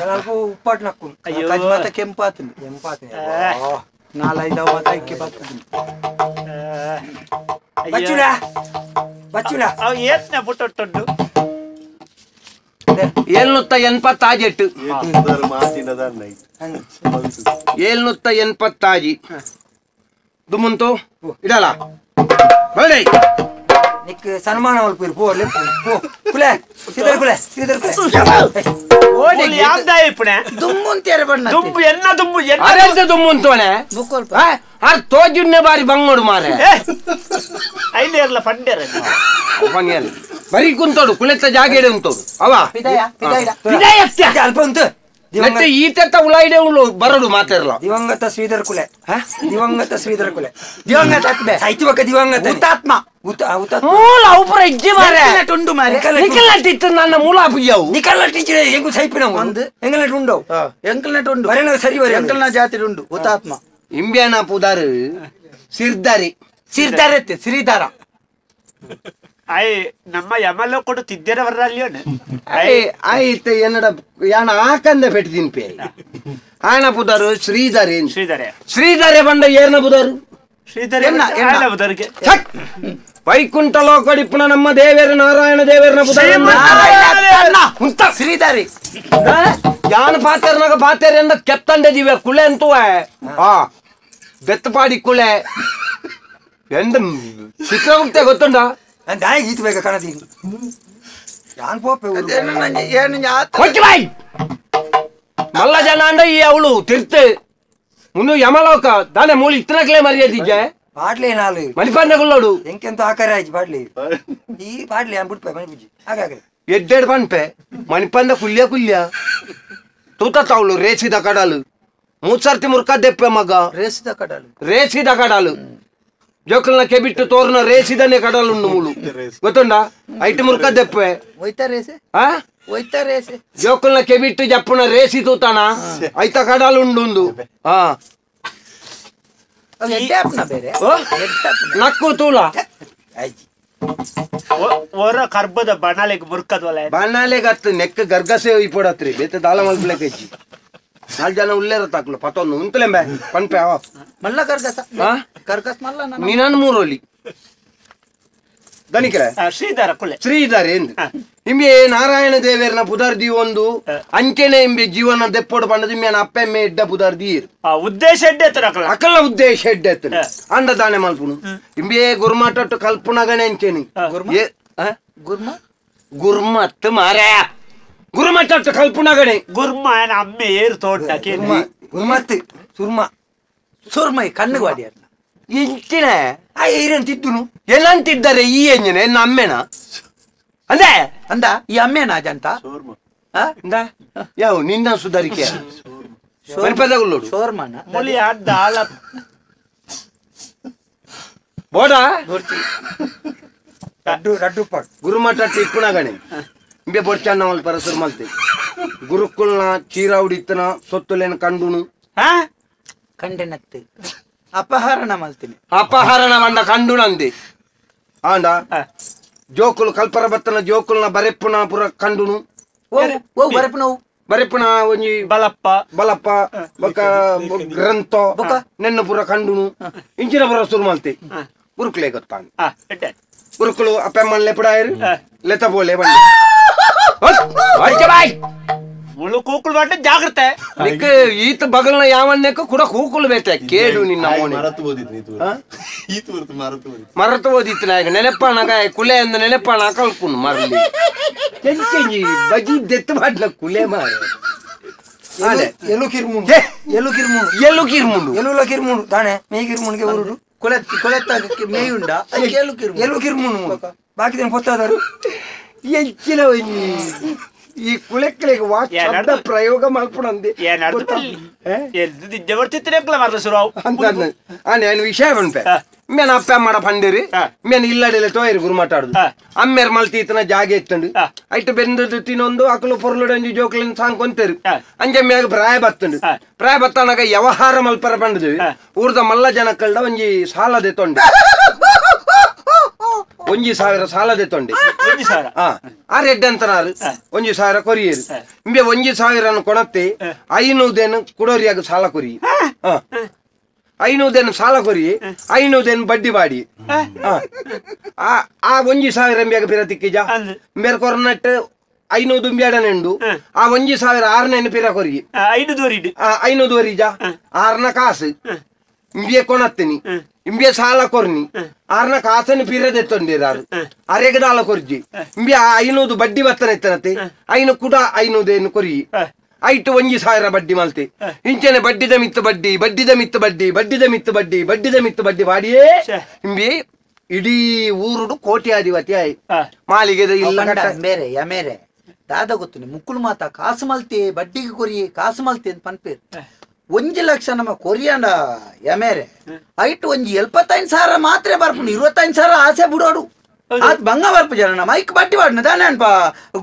ಸ್ವಲ್ಪ ಉಪ್ಪಾಟ್ ನಕ್ಕು ಅಯ್ಯೋ ಕಜ್ಮತ ಕೆಂಪಾತನು ನಾಲೈದವ ಕೈಕ್ಕೆ ಬರ್ತದೆ ಬಚ್ಚುಲ ಅವ ಏತ್ನ ಪುಟ್ಟೊಟ್ಟೊಂಡು 787 787 ದುಮ್ಮಂತು ಇಡಲ್ಲ ಬರಡಿ ನಿಕ್ ಸನ್ಮಾನ ಮಲ್ಪುರು ಪೋ ಪೋ ಕುಲೆ ಸಿದರ್ ಕುಲೆ ಓಡಿ ಯಾವ್ದಾಯ ಇಪ್ಪಣೆ ದುಮ್ಮುಂತೇರೆ ಬಣ್ಣ ದುಂಬು ಎನ್ನ ದುಂಬು ಎನ್ನ ಅರೆಂತ ದುಮ್ಮುಂತೋನೆ ಆರ್ ತೋಜುನ್ನೆ ಬಾರಿ ಬಂಗೋಡು ಮಾರೆ ಐಲೇರ್ಲ ಫಂಡೇರ ಫಂಗೇರ್ ಬರಿ ಕುಂತೋಡು ಕುಲೆತ್ತ ಜಾಗೇಡೆ ಉಂತೋಡು ಅವ ಪಿದಾಯ ಅಲ್ಪ ಉಂಟು ಮತ್ತೆ ಈತ ಉಳಾಯಿಡೆ ಉಳ್ಳು ಬರಡು ಮಾತಾಡಲ್ಲ ದಿವಂಗತ ಶ್ರೀಧರ ಕುಲೆ ದಿವಂಗತ ಸಾಹಿತ್ಯಕ ದಿವಂಗತ ಹುತಾತ್ಮ ಮೂಲ ಉಪರ ಇಜ್ಜಿ ಮಾರೆ ಟುಂಡು ಮಾರೆ ನಿಕಲಟ್ಟಿತ್ತು ನನ್ನ ಮೂಲ ಅಪ್ಪಿಯವು ನಿಕಲಟ್ಟಿಚ್ಚಿ ಹೆಂಗು ಸೈಪಿನ ಒಂದು ಎಂಗಲಟ್ ಉಂಡು ಎಂಕಲ್ನಟ್ ಉಂಡು ಬರೆನ ಸರಿ ಬರೆ ಎಂಕಲ್ನ ಜಾತಿ ಉಂಡು ಹುತಾತ್ಮ ಇಂಬ್ಯಾನ ಪುದಾರು ಸಿರ್ದಾರಿ ಸಿರ್ದಾರತ್ತೆ ಶ್ರೀಧಾರ ಆಯ್ ನಮ್ಮ ಯಮಲ್ಲ ಕೊಡು ತಿದ್ದೇರ ಬರ್ರಲ್ಲಿ ಆಯ್ತು ಏನಡ ಯಾನ ಆಕಂದ ಪೆಟ್ಟು ತಿನ್ಪೆ ಆಯನ ಬುಧರು ಶ್ರೀಧರೆ ಶ್ರೀಧರೆ ಬಂದ ಏನ ಬುಧರು ವೈಕುಂಠ ಲೋಕಡಿಪ್ಪನ ನಮ್ಮ ದೇವೇರ ನಾರಾಯಣ ದೇವೇರನ ಬುಧ ಶ್ರೀಧರಿ ಯಾನ ಪಾತೆರ್ನಾಗ ಪಾತೆರ್ ಎಂದ ಕೆತ್ತಂಡೆ ದಿವೆ ಕುಳೆ ಅಂತೂ ಬೆತ್ತಪಾಡಿ ಕುಳೆ ಎಂದ ಚಿತ್ರಗುಪ್ತೆ ಗೊತ್ತುಂಡ ಈತ ಬೇಕ ಕಣದಿ ಮಲ್ಲ ಜನ ಅಂಡ ಈ ಅವಳು ತಿರ್ತೆ ಮುನ್ನು ಯಮಲೋಕ ದಾನೆ ಮೂಲಿ ಇತ್ತನಕ್ಲೆ ಮರ್ಯಾದಿಜ್ಜೆ ಪಾಡ್ಲಿ ನಾಲು ಮಣಿಪಂಡಗುಳ್ಳೋಡು ಎಂಕೆಂತ ಆಕಾರ ಆಯ್ತು ಪಾಡ್ಲಿ ಈ ಪಾಡ್ಲಿ ಬಿಡ್ಪೆ ಮನೆ ಬುಜ್ಜಿ ಹಾಗಾಗ ಎಡ್ಡೆಡ್ ಪನ್ಪೆ ಮಣಿಪಂದ ಕುಲ್ಯ ಕುಲ್ಯ ತೂತ ತಾವಳು ರೇಸಿದ ಕಡಲು ಮೂರ್ಸರ್ತಿ ಮುರ್ಕ ದೆಪ್ಪೆ ಮಗ ರೇಸಿದ ಕಡಲು ಜೋಕಲ್ನ ಕೆಬಿಟ್ಟು ತೋರ್ನ ರೇಸಿದನೆ ಕಡಲುಂಡು ಮೂಳು ಗೊತ್ತುಂಡ ಐಟಿ ಮುರ್ಕ ದೆಪ್ಪೆ ಜೋಕಲ್ನ ಕೆಬಿಟ್ಟು ಜಪ್ಪುನ ರೇಸಿ ತೂತಾನ ಐತ ಕಡಲುಂಡು ನಕ್ಕು ತೂಲ ಕರ್ಬದ ಬಣ್ಣಾಲೆಗ್ ಮುರ್ಕದ್ವಲ್ಲ ಬಣ್ಣಾಲೆಗತ್ತು ನೆಕ್ ಗರ್ಗಸೆ ಇಪ್ಪಡತ್ರಿ ಬೇತೆ ದಾಲ ಮಲ್ಪಲೆಕ್ ಹೆಚ್ಚಿ 4 ಜನ ಉಲ್ಲೇರ ತಾಕ್ಲು ಪತ್ತೊಂದು ಉಂತಲೆಂಬೆ ಪನ್ಪೆ ಮಲ್ಲ ಕರ್ಗಸ್ ಮಲ್ಲ ನೀನನ್ ಮೂರೋಲಿ ದನಿಕರ ಶ್ರೀಧರೆ ಎಂದು ಇಂಬೆ ನಾರಾಯಣ ದೇವೇರನ ಪುದರ್ದಿ ಒಂದು ಅಂಕೆನೆ ಇಂಬೆ ಜೀವನ ದೆಪ್ಪೋಡು ಪಂಡದ ಇಂಬೆ ಅಪ್ಪೆಮ್ಮೆ ಎಡ್ಡ ಪುದರ್ದಿ ಉದ್ದೇಶ ಅಕಲ ಉದ್ದೇಶ ಎಡ್ಡೆ ಅಂಡ ದಾನೆ ಮಲ್ಪುನು ಇಂಬೆ ಗುರ್ಮಟಟ್ಟು ಕಲ್ಪುನಗಣೆ ಅಂಚೆನಿ ಗುರ್ಮತ್ ಮಾರಾಯ ಗುರುಮಟ್ಟಟ್ಟು ಕಲ್ಪುನಗಣೆ ಗುರ್ಮ ಅಮ್ಮೆ ಏರು ತೋಟ ಗುರುಮತ್ ಸುರ್ಮೈ ಕಣ್ಣು ಬಾಡಿ ಇಂಚಿನ ಏರಂತಿದ್ದುನು ಎಲ್ಲಂತಿದ್ದಾರೆ ಈ ಎಂಜನೆ ಎನ್ನ ಅಮ್ಮೆನ ಅಂದೆ ಅಂದ ಈ ಅಮ್ಮೇನಾ ಜಂತ ಯಾವ ನಿನ್ನ ಸುಧಾರಿಕೆ ಮಣಿಪದಗುಳ್ಳೋಡು ಶೋರ್ಮನ ಮುಲಿ ದಾಳ ಬೋಡ ರಡ್ಡು ಪಾಡು ಗುರುಮಟ್ಟಟ್ಟು ಇಪ್ಪುನಗಣೆ ಇಂಬೆ ಬೊಡ್ಚಣ್ಣ ಮಲ್ ಪರಸರು ಮಲ್ತೆ ಗುರುಕುಲ್ನ ಚೀರಾವುಡಿತ್ತನ ಸೊತ್ತುಲೇನ ಕಂಡುನು ಕಂಡೆನತ್ತೆ ಅಪಹರಣ ಮಲ್ತೀನಿ ಅಪಹರಣ ಮಂಡ ಕಂಡುನಂದೆ ಆಂಡ ಜೋಕುಲು ಕಲ್ಪರ ಬತ್ತನ ಜೋಕುಲ್ನ ಬರೆಪ್ಪುನ ಪುರ ಕಂಡುನು ಬರೆಪ್ಪುನ ಒಂಜಿ ಬಲಪ್ಪ ಬೊಕ ಗ್ರಂಥ ನೆನ್ನ ಪುರ ಕಂಡುನು ಇಂಚಿನ ಪುರ ಸುರು ಮಲ್ತೆ ಗುರುಕುಲೆ ಗೊತ್ತಾಂಡ ಗುರುಕುಲು ಅಪ್ಪೆಮ್ಮನ್ಲೆ ಪುಡಾಯರು ಲೆತ ಬೋಲೆ ಬಂಡೆ ಮುಳು ಕೂಕುಳು ಬಾಟ ಜಾಗ್ರತೆ ಈತ ಬಗಲ್ನ ಯಾವನ್ನೇಕ ಕೂಡ ಕೂಕುಲು ಬೇತೆ ಕೇಳು ನಿನ್ನ ಮರತು ಓದಿತ್ತು ನಾಯಕ ನೆನಪಾಣಗ ಕುಲೆ ಅಂದ ನೆನಪಾಣ ಕಲ್ಕುನು ಮರಲಿ ಎಂಚಿ ಬಜಿ ದೆತ್ತು ಮಾಡ್ಲ ಕುಲೆ ಮಾರ ಎಲು ಕಿರ್ಮುಂಡು ತಾನೆ ಮೇ ಕಿರ್ಮುಂಡ್ಗೆ ಊರುಡು ಕೊಳೆತ್ತ ಮೇಯುಂಡ ಎಲು ಕಿರ್ಮುಂಡು ಬಾಕಿ ದಿನ ಪೊತ್ತಾದರು ಎಂಚಿನ ಈ ಕುಳೆಕ್ಕಳಿಗೆ ವಾಚ ಪ್ರಯೋಗ ಮಲ್ಪುಣಂದೆ నేను విషయం అనిపే మేము అప్ప అమ్మడ పండిరి మేము ఇల్లడిలతో ఎరుగురు మాట్లాడు అమ్మేరు మళ్ళీ తీతన జాగి ఎత్తండు అయితే బెందు తినొందు అక్కలు పొరలుడు అంజి జోకులను సాంకొంతారు ಅಂಜೆ ಮೇಗ ಪ್ರಾಯ ಬತ್ತನಾಗ ವ್ಯವಹಾರ ಮಲ್ಪರ ಬಂದದು ಊರ್ದ ಮಲ್ಲ ಜನಕ್ಕಳ್ದ ಒಂಜಿ ಸಾಲ ದೆತ್ತೊಂಡೆ 1,000 ಸಾಲ ದೆತ್ತೊಂಡೆ ಆ ರೆಡ್ ಅಂತನಾರು 1,000 ಕೊರಿಯರು ಇಂಬೆ 1,000 ಕೊಣತ್ತೆ 500 ಕುಡೋರಿಯಾಗ ಸಾಲ ಕೊರಿ 500 ಸಾಲ ಕೊರಿ 500 ಬಡ್ಡಿ ಬಾಡಿ ಆ 1,000 ಎಂಬೆಗ ಪಿರತಿಕ್ಕಿಜ ಮೇರೆ ಕೊರನಟ್ಟು 500 ಬೇಡನೆಂಡು ಆ 1,000 6 ಪಿರ ಕೊರಿ 500 ವರಿಜ 6 ಕಾಸು ಇಂಬಿಯ ಕೊಣತ್ತೀನಿ ಇಂಬಿಯ ಸಾಲ ಕೊರ್ನಿ 6 ಕಾಸನ್ನು ಪಿರದೆತ್ತೊಂಡಿರಾರು ಅರೆಗದಾಲ ಕೊರ್ಜಿ ಇಂಬಿಯ 500 ಬಡ್ಡಿ ಬತ್ತನ ಎತ್ತನತೆ 5 ಕೂಡ 500 ಕೊರಿ ಐಟು 1,000 ಬಡ್ಡಿ ಮಲ್ತೆ ಇಂಚನೆ ಬಡ್ಡಿದ ಮಿತ್ತು ಬಡ್ಡಿ ಬಾಡಿಯೇ ಇಂಬಿ ಇಡೀ ಊರುಡು ಕೋಟ್ಯಾಧಿಪತಿ ಆಯ್ ಮಾಲಿಗೆ ಬೇರೆ ಯಮೇರೆ ದಾದ ಗೊತ್ತು ಮುಕ್ಕುಳು ಮಾತ ಕಾಸು ಮಲ್ತೆ ಬಡ್ಡಿಗೆ ಕೊರಿ ಕಾಸು ಮಲ್ತೆ ಅಂತ ಪನ್ಪೇರು 1 ಲಕ್ಷ ನಮ್ಮ ಕೊರಿಯಂಡ ಯಮೇರೆ ಐಟು 75,000 ಮಾತ್ರ ಬರ್ಪುಂಡು 25,000 ಆಸೆ ಬಿಡೋಡು ಅದ್ ಭಂಗ ಬರ್ಪು ಜನ ಮೈಕ್ ಬಡ್ಡಿ ಬಾಡ್ನ ತಾನೆ ಅನ್ಪ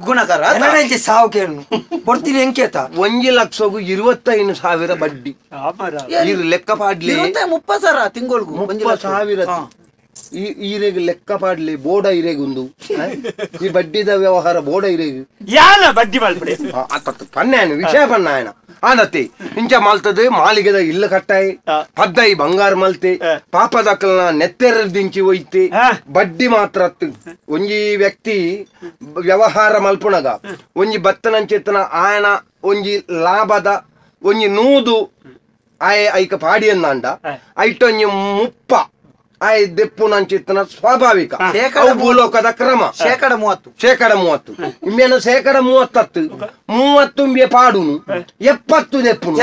ಗುಣಕರ ಸಾವು ಕೇಳು ಕೊಡ್ತೀನಿ ಎಂಕೇತ 1,25,000 ಬಡ್ಡಿ ಲೆಕ್ಕ ಪಾಡ್ಲಿ 30,000 ತಿಂಗಳಿಗೂ 30,000 ಈರೆಗೆ ಲೆಕ್ಕ ಪಾಡ್ಲಿ ಬೋಡ ಇರೆಗುಂದು ಈ ಬಡ್ಡಿದ ವ್ಯವಹಾರ ಬೋಡ ಇರೆಗು ಯಾನ ಬಡ್ಡಿ ಮಲ್ಪಡೆ ಪನ್ನೆ ವಿಷಯ ಪನ್ನ ఆయన ಆನತಿ ಇಂಚ ಮಲ್ತದೆ ಮಾಲಿಗೆದ ಇಲ್ಲ ಕಟ್ಟಾಯಿ ಪದ್ದೈ ಬಂಗಾರ ಮಲ್ತೆ ಪಾಪದಕ್ಕಲ್ನ ನೆತ್ತೆರ ದಿಂಚಿ ಒಯ್ತೆ ಬಡ್ಡಿ ಮಾತ್ರ ಒಂಜಿ ವ್ಯಕ್ತಿ ವ್ಯವಹಾರ ಮಲ್ಪುಣಗ ಒಂಜಿ ಬತ್ತನಂಚಿತ್ತನ ಆಯನ ಒಂಜಿ ಲಾಭದ ಒಂಜಿ ನೂದು ಆಯ ಐಕ ಪಾಡಿ ಅಂದಾಂಡ ಐಟೊಂಜಿ ಮುಪ್ಪ ಆಯ್ ದೆಪ್ಪು ನಂಚಿತ್ತನ ಸ್ವಾಭಾವಿಕ ಭೂಲೋಕದ ಕ್ರಮ ಶೇಕಡ 30 ಇಮ್ಮೇನು ಶೇಕಡ 30 ಪಾಡುನು 70 ದೆಪ್ಪುನು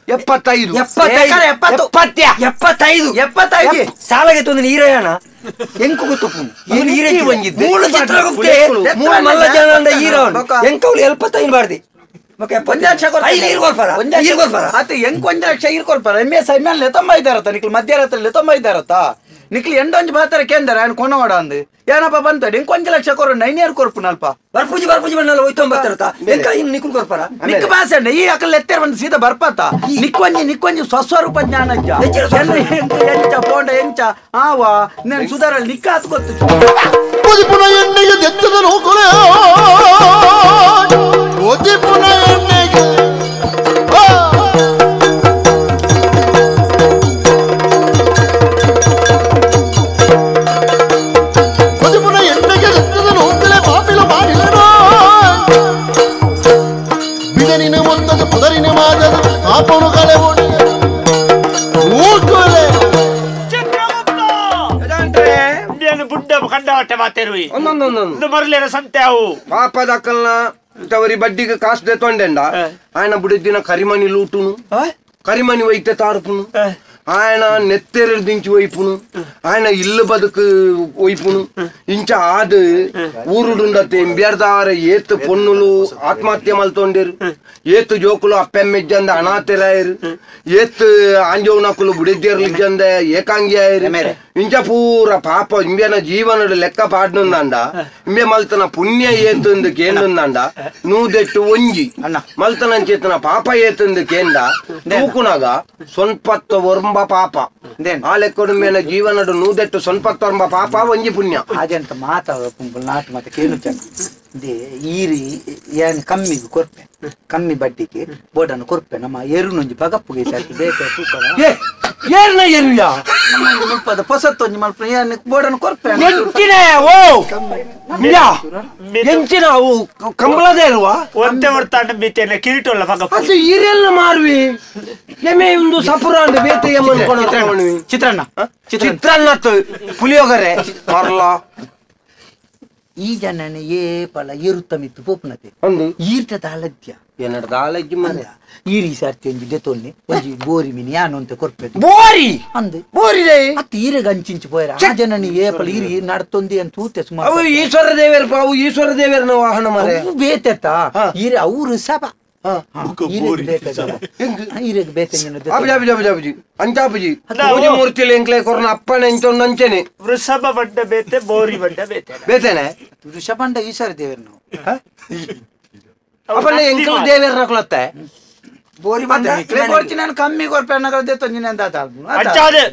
75 ಸಾಲಗೆ ತಂದು ನೀರಯ್ಯಣ ಎಂಕು ಗೊತ್ತಪ್ಪು ಮಲ್ಲ ಜನ ಹೀರೋನು ಎಂಕವ್ಲು 75 ಬಾರ್ದಿ ಮಧ್ಯರಾತ್ರಿ 95 ನಿಕ್ಲಿ ಎಂಡೊಂಜಿ ಬಾತರ ಕೇಂದ್ರ ఆయన కొనవాడ అంది ಏನಪ್ಪ ಬಂತಡಿ ఇంకొంచెం లక్ష కొరు 9 ఇయర్ కొరుపు నల్ప ಬರ್ಪುಜಿ ಬನ್ನಲ್ಲ ಹೋಯ್ತು ಬತ್ತರತ ಎಂಕ ಇನ್ ನಿಕುಲ್ ಕೊರ್ಪರ ನಿಕ್ ಬಾಸಂಡ ಈ ಅಕಲ್ ಎತ್ತರ ಬಂದು ಸೀದಾ ಬರ್ಪತ ನಿಕ್ಕೊಂಜಿ ಸ್ವಸ್ವರೂಪ ಜ್ಞಾನಜ್ಜ ಎಂಚ ಪೋಂಡ ಎಂಚ ಆವಾ నేను ಸುಧಾರಲ್ ನಿಕ್ಕ ಹಾಸ್ಕೊತ್ತು ಒದಿಪುನ ಎಣ್ಣೆಗೆ ದೆತ್ತದ ನೋಕೊಲೆ ಒದಿಪುನ ಎಣ್ಣೆಗೆ ಆಪನು ಕಲೆ ಬುಡ್ಡ ಕಂಡ ಹೊಟ್ಟೆ ಮಾತೇರುವಿ ಒಂದೊಂದು ಮರಲೇನ ಸಂತೆ ಅವು ಪಾಪದಕ್ಕಲ್ನ ತವರಿ ಬಡ್ಡಿಗೆ ಕಾಸು ದೆತ್ತೊಂಡೆಂಡ ఆయన ಬುಡಿದಿನ ಕರಿಮನಿ ಲೂಟುನು ಕರಿಮನಿ ಒಯ್ತೆ ತಾರ್ಪುನು ఆయన నెత్తెరలు దించి వైపును ఆయన ఇల్లు బతుకు వైపును ఇంచ ఆదు ఊరుడుండతే ఎంబెర్దార ఏతు పొన్నులు ఆత్మహత్య మల్తోండేరు ఏతు జోకులు అప్పెమ్మెజ్జంద అనాథరాయరు ఏతు ఆంజోనకులు బుడిద్దెర్లిజ్జంద ఏకాంగి ఆయరు ఇంచ పూర పాప ఇంబెన జీవనుడు లెక్క పాడునుందండ ఇంబె మల్తన పుణ్య ఏతుంది కేందుందండ నువ్వు దెట్టు వంజి మల్తనం చేతన పాప ఏతుంది కేంద తూకునగా సొన్పత్త వర్మ ಪಾಪ ಆ ಲೆಕ್ಕಡು ಮೇಲೆ ಜೀವನಡು ನೂದೆಟ್ಟು ಸೊನ್ಪತ್ತೊಂಬ ಪಾಪ ಒಂಜಿ ಪುಣ್ಯ ಅದಂತ ಮಾತಾಡ ನಾಟು ಮತ್ತೆ ಕೇಳು ಈರಿ ಏನ್ ಕಮ್ಮಿಗೆ ಕೊರ್ಪೆ ಕಮ್ಮಿ ಬಡ್ಡಿಗೆ ಬೋಡನ್ನು ಕೊರ್ಪೆ ನಮ್ಮ ಎರುನೊಂಜಿ ಪಗಪ್ಪುಗೆ ಸಾಕಿ ಬೇಕು ಏರ್ನ ಎರುಯ ಮುಪ್ಪದ ಹೊಸತ್ತೊಂಜಿ ಮಲ್ಪ ಏನ್ ಬೋಡನ್ನು ಕೊರ್ಪೆ ಎಂಚಿನ ಅವು ಕಂಬಳದೇ ಇಲ್ವಾ ಒಂದೇ ಹೊಡ್ತಾಂಡ ಬೇತೇನೆ ಕಿರೀಟಲ್ಲ ಪಗಪ್ಪ ಅದು ಈರೆಲ್ಲ ಮಾರುವಿ ಎಮೆ ಒಂದು ಸಪುರ ಅಂದ ಬೇತೆ ಚಿತ್ರಾನ್ನ ಪುಳಿಯೋಗರೆ ಮಾರ್ಲ ಈ ಜನನ ಏ ಪಲ ಏರುತ್ತಮಿತ್ತು ಪೋಪನತೆ ಒಂದು ಈರ್ಟದ ಆಲಜ್ಯ ಏನದ ಆಲಜ್ಯ ಮನೆ ಈರಿ ಸರ್ತಿ ಒಂಜಿ ದೆತೊನ್ನೆ ಒಂಜಿ ಬೋರಿ ಮಿನಿ ಯಾನು ಅಂತ ಕೊರ್ಪೆದು ಬೋರಿ ಅಂದೆ ಬೋರಿ ಅತ್ತ ಈರೆಗ ಅಂಚಿಂಚು ಪೋಯರ ಆ ಜನನಿ ಏ ಪಲ ಈರಿ ನಡ್ತೊಂದಿ ಅಂತ ಊತೆ ಸುಮಾರು ಅವು ಈಶ್ವರ ದೇವರ ವಾಹನ ಮರೆ ಬೇತೆತ್ತ ಈರೆ ಅವರು ಸಭಾ ಮೂರ್ತಿಲಿ ಎಂಕ್ಲೆ ಕೊರ್ನ ಅಪ್ಪನ ಎಂಚೊಂದಂಚೆನೆ ವೃಷಭ ಬಡ್ಡ ಬೇತೆ ಬೋರಿ ಬಡ್ಡ ಬೇತೆ ಬೇತೆನೆ ವೃಷಭಂಡ ಈಶ್ವರ ದೇವರು ನಾವು ಅಪ್ಪನ ಎಂಕಲ್ ದೇವರ ನಕ್ಲತ್ತೆ ಬೋರಿ ಬಂದ ನಾನು ಕಮ್ಮಿ ಕೊರ್ಪೆ ಅನ್ನಗಲ್ದೆ ತೊಂದಿನ ಅಂತ ಅಚ್ಚಾದೆ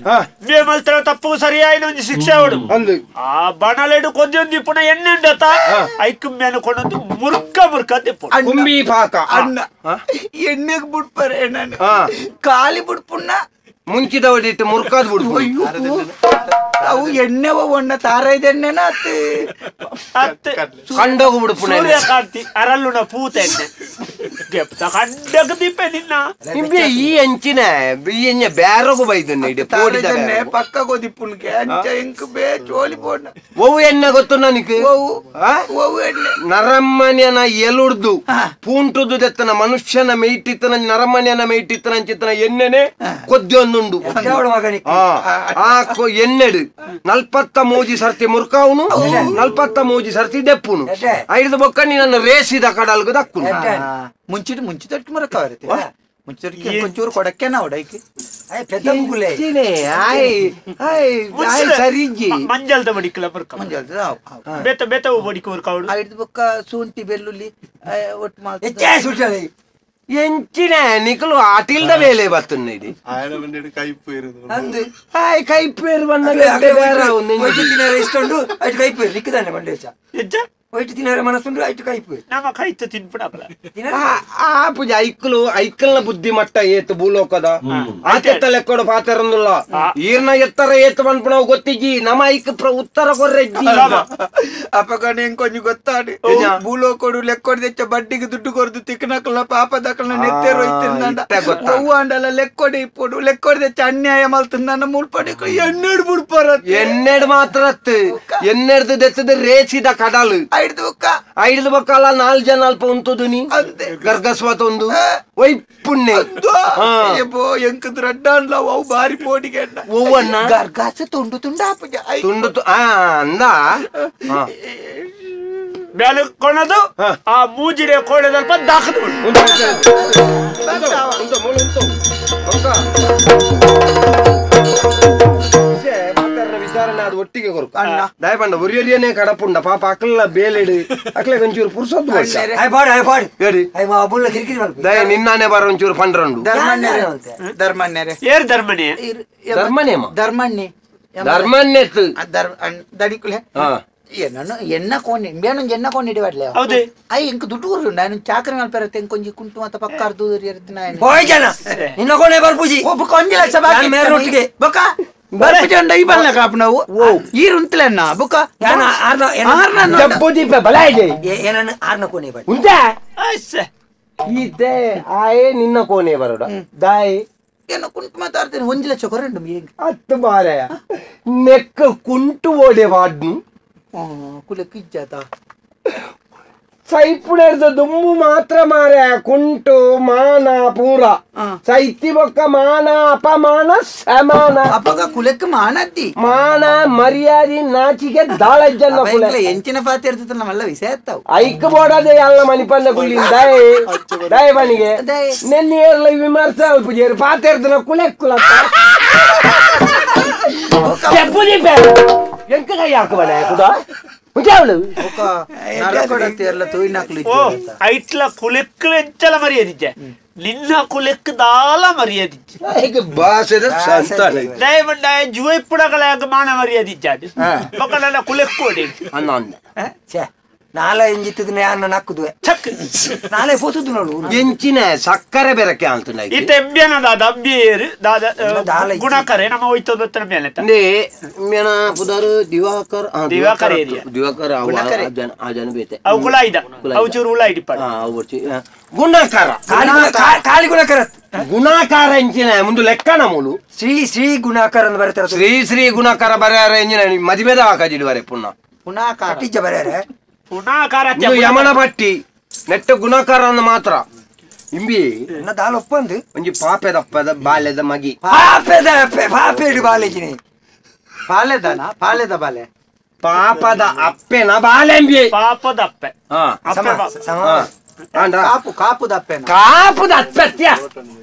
ಬೇಮಲ್ತರ ತಪ್ಪು ಸರಿಯಾಗಿ ಒಂಜಿ ಶಿಕ್ಷೆ ಹೊಡು ಆ ಬಣಲೆಡು ಕೊಂದೊಂದಿ ಪುಣ ಎಣ್ಣೆಂಡತ ಐಕಮ್ಮೆನು ಕೊಂಡೊಂದು ಮುರ್ಕ ತಿಪ್ಪು ಕುಂಬಿ ಪಾಕ ಅಣ್ಣ ಎಣ್ಣೆಗೆ ಬಿಡ್ಪರೆ ನಾನು ಖಾಲಿ ಬಿಡ್ಪುಣ್ಣ ಮುಂಚಿದ ಹೊಡಿಟ್ಟು ಮುರ್ಕಾದ್ ಬಿಡ್ಬು ಅವು ಎಣ್ಣೆ ಒಣ್ಣ ತಾರೈದ ಎಣ್ಣೆನ ಕಂಡೋಗ ಬಿಡ್ಪುಣ ಕಾಂತಿ ಅರಲ್ಲುಣ ಪೂತ ಎಣ್ಣೆ ಕಂಡಗ ದಿಪ್ಪೆ ನಿನ್ನ ನಿಂಬೆ ಈ ಅಂಚಿನ ಈ ಬ್ಯಾರಗು ಬೈದನ್ನ ಇಡಿ ತಾರೈದನ್ನೆ ಪಕ್ಕ ಗೋದಿಪ್ಪುನ್ಗೆ ಅಂಚ ಎಂಕ್ ಬೇ ಚೋಲಿ ಬೋಡ ಓವು ಎಣ್ಣೆ ಗೊತ್ತು ನನಗೆ ಓವು ಎಣ್ಣೆ ನರಮ್ಮನ್ಯನ ಎಲುಡ್ದು ಪೂಂಟುದು ದೆತ್ತನ ಮನುಷ್ಯನ ಮೇಯ್ಟಿತ್ತನ ನರಮ್ಮನ್ಯನ ಮೇಯ್ಟಿತ್ತನ ಅಂಚಿತ್ತನ ಎಣ್ಣೆನೆ ಕೊದ್ದೊಂದುಂಡು ಎಣ್ಣೆಡು 43 ಸರ್ತಿ ಮುರ್ಕಾವುನು 43 ಸರ್ತಿ ದೆಪ್ಪುನು ಐದು ಬೊಕ್ಕ ನೀನನ್ನು ರೇಸಿದ ಕಡಲ್ಗು ದಕ್ಕುನು ಮುಂಚಿಟ್ಟು ಮರಕಾವರತಿ ಮುಂಚಿಟ್ಟು ಒಂಚೂರು ಕೊಡಕ್ಕೆ ನಾವು ಡೈಕಿ ಮಂಜಲ್ದ ಬಡಿಕಲ ಮಂಜಲ್ದ ಬೇತ ಬಡಿಕ ಐದು ಬೊಕ್ಕ ಶುಂಠಿ ಬೆಳ್ಳುಳ್ಳಿ ಒಟ್ಟು ಹೆಚ್ಚೆ ಸುಟ್ಟದೆ ಎಂಚಿನ ನಿಕಲು ಅಟಿಲ್ದ ಬೇಲೆ ಬತ್ತುಂಡು ఆయన వండి కైపోయారు ಅಂದು ಹಾಯ್ ಕೈಪೇರು ಇಷ್ಟೊಂಡು ಐಟು ಕೈಪೋಯಿ ನಿಕ್ಕದಾನೆ ಮಂಡೆ ಎಜ್ಜ ಒಯ್ಟು ತಿನ್ನೋರೆ ಮನಸ್ಸುಂಡು ಐಟು ಕೈಪೋಯಿ ನಮ್ಮ ಕೈತ ತಿನ್ಬಿಡಲ್ಲ ಪೂಜ ಐಕ್ಕಲ್ನ ಬುದ್ಧಿ ಮಟ್ಟ ಏತು ಭೂಲೋಕದ ಆತೆತ್ತ ಲೆಕ್ಕೋಡು ಪಾತೆರಂದುಲ್ಲ ಈರ್ನ ಎತ್ತರ ಏತು ಬಂದ್ಬಿಡ ಗೊತ್ತಿಜ್ಜಿ ನಮ್ಮ ಐಕ್ ಉತ್ತರ ಕೊರ್ರೆಜ್ಜಿ ಅಪ್ಪಗ ಕೊಂಚ ಗೊತ್ತಾಡಿ ಭೂಲೋಕೋಡು ಲೆಕ್ಕೋಡು ತೆಚ್ಚ ಬಡ್ಡಿಗೆ ದುಡ್ಡು ಕೊರದು ತಿಕ್ಕನಕಲ್ಲ ಪಾಪ ದಕ್ಕಲ ನೆತ್ತೇರು ಹೂವು ಅಂಡಲ್ಲ ಲೆಕ್ಕೋಡಿ ಇಪ್ಪೋಡು ಲೆಕ್ಕೋಡು ತೆಚ್ಚ ಅನ್ಯಾಯ ಮಲ್ತಂದ ಮುಳ್ಪಡಿ ಎಣ್ಣೆಡು ಬುಡ್ಪಾರ ಎನ್ನೆಡು ಮಾತ್ರ ಎನ್ನೆಡ್ದು ದೆತ್ತದ ರೇಸಿದ ಕಡಲು ಐದು ಬೊಕ್ಕಲ್ಲ 4 ಜನ ಅಲ್ಪ ಉಂಟುದು ನೀ ಗರ್ಗಸ್ವತ ಒಂದು ವೈಪುಣ್ಯ ಎಂಕದ್ ರಡ್ಡ ಅಲ್ಲ ಅವು ಬಾರಿ ಪೋಟಿಗೆ ಹೂವನ್ನ ಗರ್ಗಾಸ ತುಂಡು ತುಂಡ ತುಂಡು ಅಂದ ಬ್ಯಾಲೆ ಕೊಣದು ಆ ಮೂಜಿಡೆ ಕೋಡೆ ಸ್ವಲ್ಪ ದಾಖದು ವಿಚಾರಣೆ ಅದು ಒಟ್ಟಿಗೆ ಕೊರಕು ದಯಪಂಡ ಒರಿಯರಿಯನೇ ಕಡಪುಂಡ ಪಾಪ ಅಕ್ಲ ಬೇಲೆಡು ಅಕ್ಲೆ ಒಂಚೂರು ಪುರ್ಸೊತ್ತು ದಯ ನಿನ್ನಾನೆ ಬರ ಒಂಚೂರು ಪಂಡ್ರಂಡು ಧರ್ಮಣ್ಯರೇ ಏರ್ ಧರ್ಮಣಿ ಧರ್ಮನೇಮ ಧರ್ಮಣ್ಣಿ ಧರ್ಮನ್ನೆತ್ತು ದಡಿಕುಲೆ ಎನ್ನ ಕೋಣಿ ಬೇನು ಎನ್ನ ಕೋಣಿಡಿ ಬಡ್ಲೆ ಹೌದು ಅಯ್ಯ ಇಂಕ ದುಡ್ಡು ಕೊರು ನಾನು ಚಾಕರಿ ಮಲ್ಪರತ್ತೆ ಇಂಕೊಂಜಿ ಕುಂಟು ಮತ್ತ ಪಕ್ಕಾರ್ದು ನಿನ್ನ ಕೋಣೆ ಬರ್ಪೂಜಿ ಒಬ್ಬ ಕೊಂಜಿ ಲಕ್ಷ ಬಾಕಿ ಬೊಕ ಬರ್ಪೂಜಿ ಅಂಡ ಈ ಬಲ್ನ ಕಾಪ್ ನಾವು ಈರುಂತಲನ್ನ ಬೊಕ ಏನನ್ನ ಆರ್ನ ಕೋಣೆ ಬಡ್ ಉಂಟಾ ಇದೇ ಆಯೇ ನಿನ್ನ ಕೋಣೆ ಬರೋಡ ದಾಯ್ ಏನೋ ಕುಂಟು ಮಾತಾಡ್ತೇನೆ 1 ಲಕ್ಷ ಕೊರಂಡು ಹತ್ತು ಬಾರಯ ನೆಕ್ಕ ಕುಂಟು ಓಡೆ ವಾಡ್ನು ಕುಲೆ ಕಿಜ್ಜಾತ ಸೈಪುಣರ್ದ ದುಂಬು ಮಾತ್ರ ಮಾರ ಕುಂಟು ಮಾನ ಪೂರ ಸೈತಿ ಬೊಕ್ಕ ಮಾನ ಅಪಮಾನ ಸಮಾನ ಅಪ್ಪಗ ಕುಲೆಕ್ಕ ಮಾನದ್ದಿ ಮಾನ ಮರ್ಯಾದೆ ನಾಚಿಗೆ ದಾಳಜ್ಜನ್ನ ಕುಲೆ ಎಂಚಿನ ಪಾತಿ ಇರ್ತದ ನಮ್ಮೆಲ್ಲ ವಿಷಯ ಎತ್ತಾವು ಐಕ್ ಬೋಡದೆ ಎಲ್ಲ ಮನಿಪಂದ ಕುಳ್ಳಿನ ದಯ ಬನಿಗೆ ನೆನ್ನೆ ಏರ್ಲ ವಿಮರ್ಶೆ ಅಲ್ಪ ಜೇರು ಪಾತಿರ್ದನ ಕುಲೆ ಕುಲತ್ತ ಎಂಕ ಕೈ ಹಾಕಬಾರ ಕುದ ಐಟ್ಲ ಕುಲೆಕ್ ಎಂಚಲ ಮರ್ಯಾದಿಜ್ಜ ನಿನ್ನ ಕುಲೆಕ್ ದಾಲ ಮರ್ಯಾದಿಜ್ಜ ಭಾಷೆದ ಸಂತಾನ ದಯಮಂಡ ಜುವೆ ಪುಡಗಳ ಮಾನ ಮರ್ಯಾದಿಜ್ಜ ಮಕ್ಕಳೆಲ್ಲ ಕುಲೆಕ್ ಕೊಡಿ ನಾಳೆ ಎಂಜಿತ್ತಿದ್ರೆ ಅನ್ನ ನಕ್ಕುದು ಚಕ್ ನಾಳೆ ಪೋತುದು ನೋಡು ಎಂಚಿನ ಸಕ್ಕರೆ ಬೆರಕೆ ಅಂತ ಇತ್ತ ಎಂಬ್ಯನ ದಾದ ಅಂಬಿಯರು ದಾದ ಗುಣಕರೆ ನಮ್ಮ ಹೋಯ್ತದ ಮೇಲೆ ತಂದೆ ಮೇನ ಪುದಾರು ದಿವಾಕರ್ ದಿವಾಕರ್ ಏರಿಯಾ ದಿವಾಕರ್ ಆ ಜನ ಬೇತೆ ಅವು ಕುಲಾಯಿದ ಅವು ಚೂರು ಉಲಾಯಿಡಿ ಪಡ ಗುಣಕಾರ ಕಾಳಿ ಗುಣಕರ ಗುಣಾಕಾರ ಎಂಚಿನ ಮುಂದು ಲೆಕ್ಕನ ಮೂಲು ಶ್ರೀ ಗುಣಾಕಾರ ಅಂತ ಬರ್ತಾರ ಶ್ರೀ ಗುಣಾಕಾರ ಬರ್ಯಾರ ಎಂಜಿನ ಮದುವೆದ ಹಾಕಿಡುವರೆ ಪುನಃ ಕಟ್ಟಿಜ್ಜ ಬರ್ಯಾರ ಯಮನ ಪಟ್ಟಿ ನೆಟ್ಟ ಗುಣಕಾರ ಮಾತ್ರ ಇಂಬಿ ದಾಲ್ ಒಪ್ಪಂದು ಒಂಜಿ ಪಾಪೆದಪ್ಪದ ಬಾಲ್ಯದ ಮಗಿ ಪಾಪೇಡು ಬಾಲೆಜಿನಿ ಪಾಲೆದ ಬಾಲೆ ಪಾಪದ ಅಪ್ಪೆನ ಬಾಲೆಂಬಿ ಪಾಪದ ಅಪ್ಪೆ ಕಾಪುದ ಅಪ್ಪೆತ್ಯ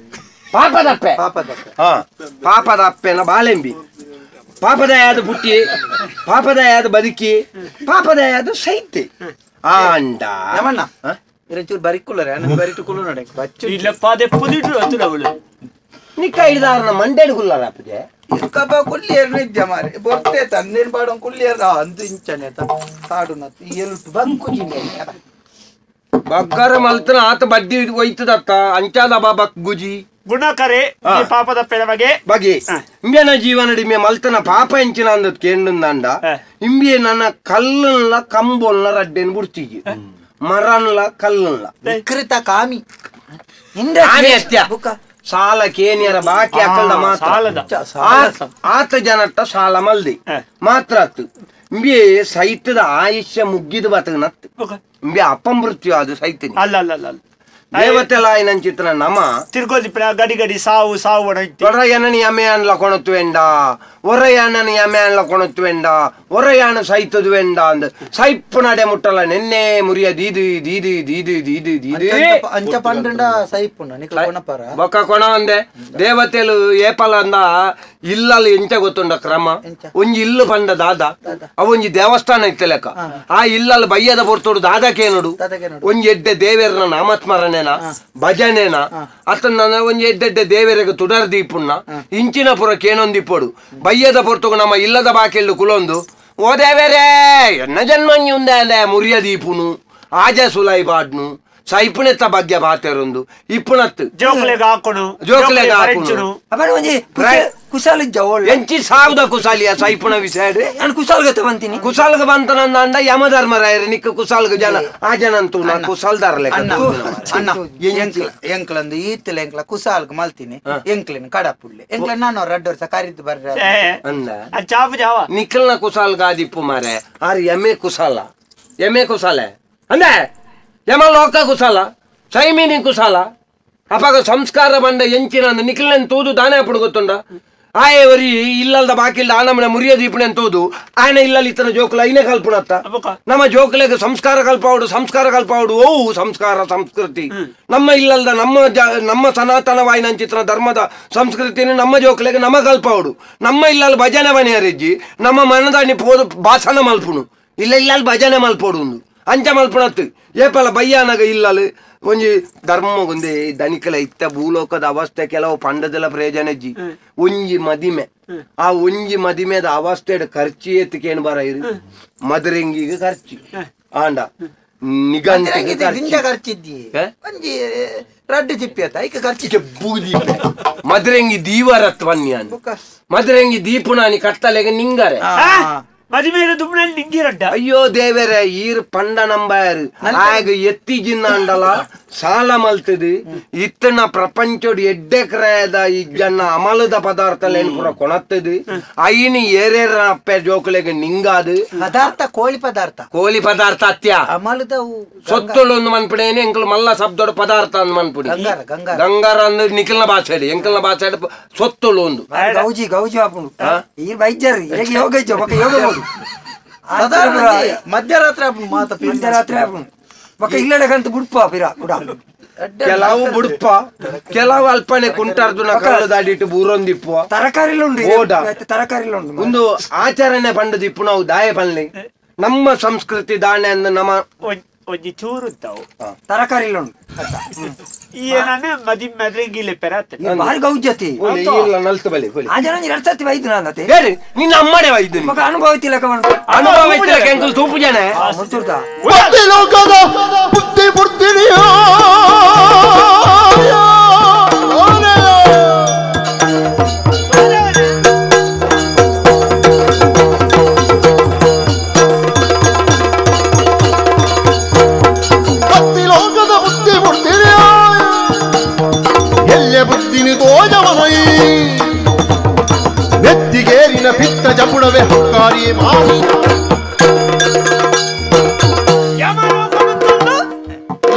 ಪಾಪದಪ್ಪೆ ಪಾಪದ ಅಪ್ಪೆನ ಬಾಲೆಂಬಿ ಪಾಪದಯಾದ ಪುಟ್ಟಿ ಪಾಪದಯಾದ ಬದುಕಿ ಪಾಪದಯಾದ ಸೈತೆ ಆಂಡ ಯಮಣ್ಣ ಇರಂಚೂರು ಬರಿಕುಲ್ಲರೆ ಬರಿಟು ಕುಲ್ಲು ನಡೆ ಇಲ್ಲ ಪಾದೆ ಪುದಿಟ್ಟು ಅತ್ತು ಅವಳು ನಿಕ್ಕ ಹಿಡಿದಾರನ ಮಂಡೇಡ್ ಕುಲ್ಲರ ಅಪ್ಪಜೆ ಕಬ ಕುಲ್ಲಿಯರ್ ನಿಜ ಮಾರೆ ಬರ್ತೆ ತಂದಿನ ಬಾಡ ಕುಲ್ಲಿಯರ್ ಅಂದು ಇಂಚನೆ ಕಾಡು ನತ್ತು ಎಲ್ಟು ಬಂಕು ಜಿಂಗೆ ಬಗ್ಗರ ಮಲ್ತನ ಆತ ಬಡ್ಡಿ ಒಯ್ತದತ್ತ ಅಂಚಾದ ಬಾಬಕ್ ಗುಜಿ ಗುಣಕರೆ ಪಾಪದ ಪೆಳವಗೆ ಬಗೆ ಇಂಬಿಯನ ಜೀವನಡಿ ಮಲ್ತನ ಪಾಪ ಎಂಚಿನ ಅಂದದ್ ಕೇಂದಂಡ ಇಂಬಿಯ ನನ್ನ ಕಲ್ಲನ್ಲ ಕಂಬೊಲ್ನ ರಡ್ಡೆನ್ ಬುಡ್ತಿಗಿ ಮರನ್ಲ ಕಲ್ಲನ್ಲ ವಿಕೃತ ಕಾಮಿ ಸಾಲ ಕೇನಿಯರ ಬಾಕಿ ಅಕ್ಕಲ್ದ ಮಾತ್ರ ಆತ ಜನಟ್ಟ ಸಾಲ ಮಲ್ದಿ ಮಾತ್ರ ಅತ್ತು ಇಂಬಿಯೇ ಸೈತದ ಆಯುಷ್ಯ ಮುಗ್ಗಿದ ಬತಗನತ್ತು ಇಂಬಿಯ ಅಪಮೃತ್ಯು ಅದು ಸೈತನಿ ಅಲ್ಲ ದೇವತೆಲಾಯನ ಚಿತ್ರ ನಮ ತಿರ್ಗೋದಿ ಗಡಿ ಗಡಿ ಸಾವು ಒರಯನನಿ ಯಮೆಯನ್ಲ ಕೊಣುತ್ತುವೆಂಡ ಒರಯನನಿ ಯಮೆಯನ್ಲ ಕೊಣುತ್ತುವೆಂಡ ಒರಯಾನ ಸೈತದು ವೆಂಡ ಅಂದ ಸೈಪ್ಪು ನಡೆ ಮುಟ್ಟಲ್ಲ ನೆನ್ನೆ ಮುರಿಯ ದೀದು ದೀದು ದೀದು ದೀದು ದೀದು ಅಂಚ ಪಂಡ ಸೈಪ್ಪುಂಡ ನಿಕಲ ಕೊಣಪರ ಬೊಕ್ಕ ಕೊಣ ಅಂದೆ ದೇವತೆಲು ಏಪಲ ಅಂದ ಇಲ್ಲಲ್ಲಿ ಎಂಚ ಗೊತ್ತುಂಡ ಕ್ರಮ ಒಂಜಿ ಇಲ್ಲು ಪಂಡ ದಾದ ಅವೊಂಜಿ ದೇವಸ್ಥಾನ ಇತ್ತ ಲೆಕ್ಕ ಆ ಇಲ್ಲಲ್ಲಿ ಬಯ್ಯದ ಬೊರ್ತೋಡು ದಾದಕ್ಕೆ ನೋಡು ಒಂಜಿ ಎಡ್ಡೆ ದೇವೇರನ ನಾಮಸ್ಮರಣೆ ಕೀರ್ತನೆನ ಭಜನೆನ ಅತನ ಒಂಜಿ ಎಡ್ಡೆಡ್ಡೆ ದೇವರಿಗೆ ತುಡರ್ ದೀಪುಣ್ಣ ಇಂಚಿನ ಪುರಕ್ಕೆ ಏನೊಂದಿಪ್ಪಡು ಬಯ್ಯದ ಪೊರ್ತುಗು ನಮ್ಮ ಇಲ್ಲದ ಬಾಕೆಲ್ಲು ಕುಲೊಂದು ಓ ದೇವರೇ ಎನ್ನ ಜನ್ಮಂಜಿ ಉಂದೆ ಮುರಿಯ ದೀಪುನು ಆಜ ಸುಲೈ ಬಾಡ್ನು ಸೈಪುಣೆತ್ತ ಬಗ್ಗೆ ಬಾತೆರೊಂದು ಇಪ್ಪುಣತ್ತು ಜೋಕ್ಲೆಗ್ ಹಾಕೊಡು ಜೋಕ್ಲೆಗ್ ಹಾಕೊಡು ಅಪ್ಪನ ಒಂಜಿ ಕುಶಾಲ ಜವಳ ಎಂಚಿ ಸಾವುದ ಕುಶಾಲಿಯ ಸೈಪುಣ ವಿಷಯ ನಾನು ಕುಶಾಲ್ಗತ ಬಂತೀನಿ ಕುಶಾಲ್ಗ ಬಂತನಂದ ಅಂದ ಯಮಧರ್ಮರಾಯರು ನಿಕ್ಕ ಕುಶಾಲ್ಗ ಜನ ಆ ಜನ ಅಂತೂ ನಾ ಕುಶಾಲ್ದಾರಲೆ ಅಣ್ಣ ಎಂಕ್ಲಂದು ಈತ್ತಲ ಎಂಕ್ಲ ಕುಸಾಲ್ಗ ಮಲ್ತೀನಿ ಎಂಕ್ಲಿನ ಕಡಪುಳ್ಳೆ ಎಂಕ್ಲ ನಾನು 2 ವರ್ಷ ಕರಿದು ಬರ್ರ ಅಂದ ಚಾಪು ಜಾವ ನಿಖಲ್ನ ಕುಶಾಲ್ಗ ಆದಿಪ್ಪು ಮಾರೆ ಆರ್ ಎಮ್ಮೆ ಕುಶಾಲೆ ಅಂದೆ ಯಮ ಲೋಕ ಕುಶಾಲ ಸೈಮೀನಿ ಕುಶಾಲ ಅಪಾಗ ಸಂಸ್ಕಾರ ಬಂದ ಎಂಚಿನ ನಿಖಲ್ನ ತೂದು ದಾನೆ ಪುಡು ಗೊತ್ತುಂಡ ಆಯವರಿ ಇಲ್ಲದ ಬಾಕಿಲ್ಲ ನಮ್ಮನೆ ಮುರಿಯ ದೀಪಣೆ ಅಂತೋದು ಆಯನ ಇಲ್ಲಲ್ಲಿ ಇತ್ತನ ಜೋಕುಲ ಐನೇ ಕಲ್ಪುಣತ್ತ ನಮ್ಮ ಜೋಕುಲೆಗೆ ಸಂಸ್ಕಾರ ಕಲ್ಪಾವಡು ಓ ಸಂಸ್ಕಾರ ಸಂಸ್ಕೃತಿ ನಮ್ಮ ಇಲ್ಲದ ನಮ್ಮ ಸನಾತನವಾಯಿನ ಚಿತ್ರ ಧರ್ಮದ ಸಂಸ್ಕೃತಿನ ನಮ್ಮ ಜೋಕುಲೆಗೆ ನಮ್ಮ ಕಲ್ಪಾವಡು ನಮ್ಮ ಇಲ್ಲಲ್ಲಿ ಭಜನೆ ಮನೆಯರಿಜ್ಜಿ ನಮ್ಮ ಮನದಾಣಿ ಪೋದು ಭಾಷಣ ಮಲ್ಪುಣು ಇಲ್ಲ ಭಜನೆ ಮಲ್ಪೋಡು ಅಂಚ ಮಲ್ಪುಣತ್ತು ಏಪಲ ಬಯ್ಯಾನಾಗ ಇಲ್ಲಲು ಒಂಜಿ ಧರ್ಮಗೊಂದೇ ದನಿಕಲ ಇತ್ತ ಭೂಲೋಕದ ಅವಸ್ಥೆ ಕೆಲವು ಪಂಡದಲ ಪ್ರಯೋಜನಜ್ಜಿ ಒಂಜಿ ಮದಿಮೆ ಆ ಒಂಜಿ ಮದಿಮೆದ ಅವಸ್ಥೆಡ್ ಖರ್ಚಿ ಎತ್ತಿಕೇನು ಬರ ಇರು ಮದರಂಗಿಗೆ ಖರ್ಚಿ ಆಂಡ ನಿಗಂತಿಗೆ ಖರ್ಚಿದ್ದಿ ಒಂಜಿ ರಡ್ಡು ಚಿಪ್ಪಿ ಐಕ ಖರ್ಚಿಗೆ ಬೂದಿ ಮದರಂಗಿ ದೀವರತ್ವನ್ಯ ಮದರಂಗಿ ದೀಪುನಾನಿ ಕಟ್ಟಲೆಗೆ ನಿಂಗರೆ ಮದುವೆ ದುಮ್ನಲ್ಲಿ ನಿಂಗಿರಡ್ಡ ಅಯ್ಯೋ ದೇವರೇ ಈರ್ ಪಂಡ ನಂಬಾರು ಆಗ ಎತ್ತಿ ಜಿನ್ನಂಡಲ ಸಾಲ ಮಲ್ತದು ಇತ್ತನ ಪ್ರಪಂಚೋಡ್ ಎಡ್ಡೆಕ್ರಾಯದ ಇಜ್ಜನ್ನ ಅಮಲದ ಪದಾರ್ಥ ಪುರ ಕೊಣತ್ತದು ಐನಿ ಏರೇರ ಅಪ್ಪೆ ಜೋಕುಲೆಗೆ ನಿಂಗಾದು ಪದಾರ್ಥ ಕೋಳಿ ಪದಾರ್ಥ ಅತ್ಯ ಅಮಲದ ಸೊತ್ತುಳು ಒಂದು ಮನ್ಪುಡೇನೆ ಎಂಕಲ್ ಮಲ್ಲ ಶಬ್ದೋಡ ಪದಾರ್ಥ ಅಂದ್ ಮನ್ಪುಡಿ ಗಂಗಾರ ಅಂದ್ರೆ ನಿಖಲ್ನ ಭಾಷೆ ಎಂಕಲ್ನ ಭಾಷೆ ಸೊತ್ತುಳು ಒಂದು ಗೌಜಿ ಆಪುಂಡು ಈ ವೈದ್ಯರು ಯೋಗ ಮಧ್ಯರಾತ್ರಿ ಇಲ್ಲಡಕಂತ ಬುಡ್ಪ ಪಿರ ಕೂಡ ಕೆಲವು ಬುಡ್ಪ ಕೆಲವು ಅಲ್ಪನೆ ಕುಂಟಾರ್ದುನ ಕಲ್ಲು ದಾಡಿಟ್ಟು ಬೂರೊಂದಿಪ್ಪು ತರಕಾರಿಲ ಉಂಟು ಒಂದು ಆಚರಣೆ ಪಂಡದಿಪ್ಪು ನಾವು ದಾಯ ಪನ್ಲಿ ನಮ್ಮ ಸಂಸ್ಕೃತಿ ದಾಣೆ ಅಂದ ನಮ್ಮ ಒಂಜಿ ಚೂರು ತಾವು ತರಕಾರಿಲ ಉಂಟು ಏನನ್ನ ಮದ್ರೆಂಗಿಲೆ ಪೆರತ್ತೆ ಬಾರಿ ಗೌಜತಿ ನಲ್ತು ಬಲಿ ಆ ಜನ 2 ಸರ್ತಿ ವೈದ್ಯ ನಾನತೆ ಬೇರೆ ನಿನ್ನ ಅಮ್ಮಡೆ ವೈದ್ಯ ಮಗ ಅನುಭವ ತಿಲಕ ಅನುಭವ ತಿಲಕ ಎಂಕಲ್ ತೂಪು ಜನ ಮುಚ್ಚುರ್ತಾ ಬುದ್ಧಿ ಲೋಕದ ಬುದ್ಧಿ ಬುದ್ಧಿನಿಯೋ ಬುದ್ಧಿನಿ ತೋಜವನೈ ನೆತ್ತಿಗೇರಿನ ಪಿತ್ತ ಜಪುಡವೆ ಹಕ್ಕಾರಿ ಮಾರಿ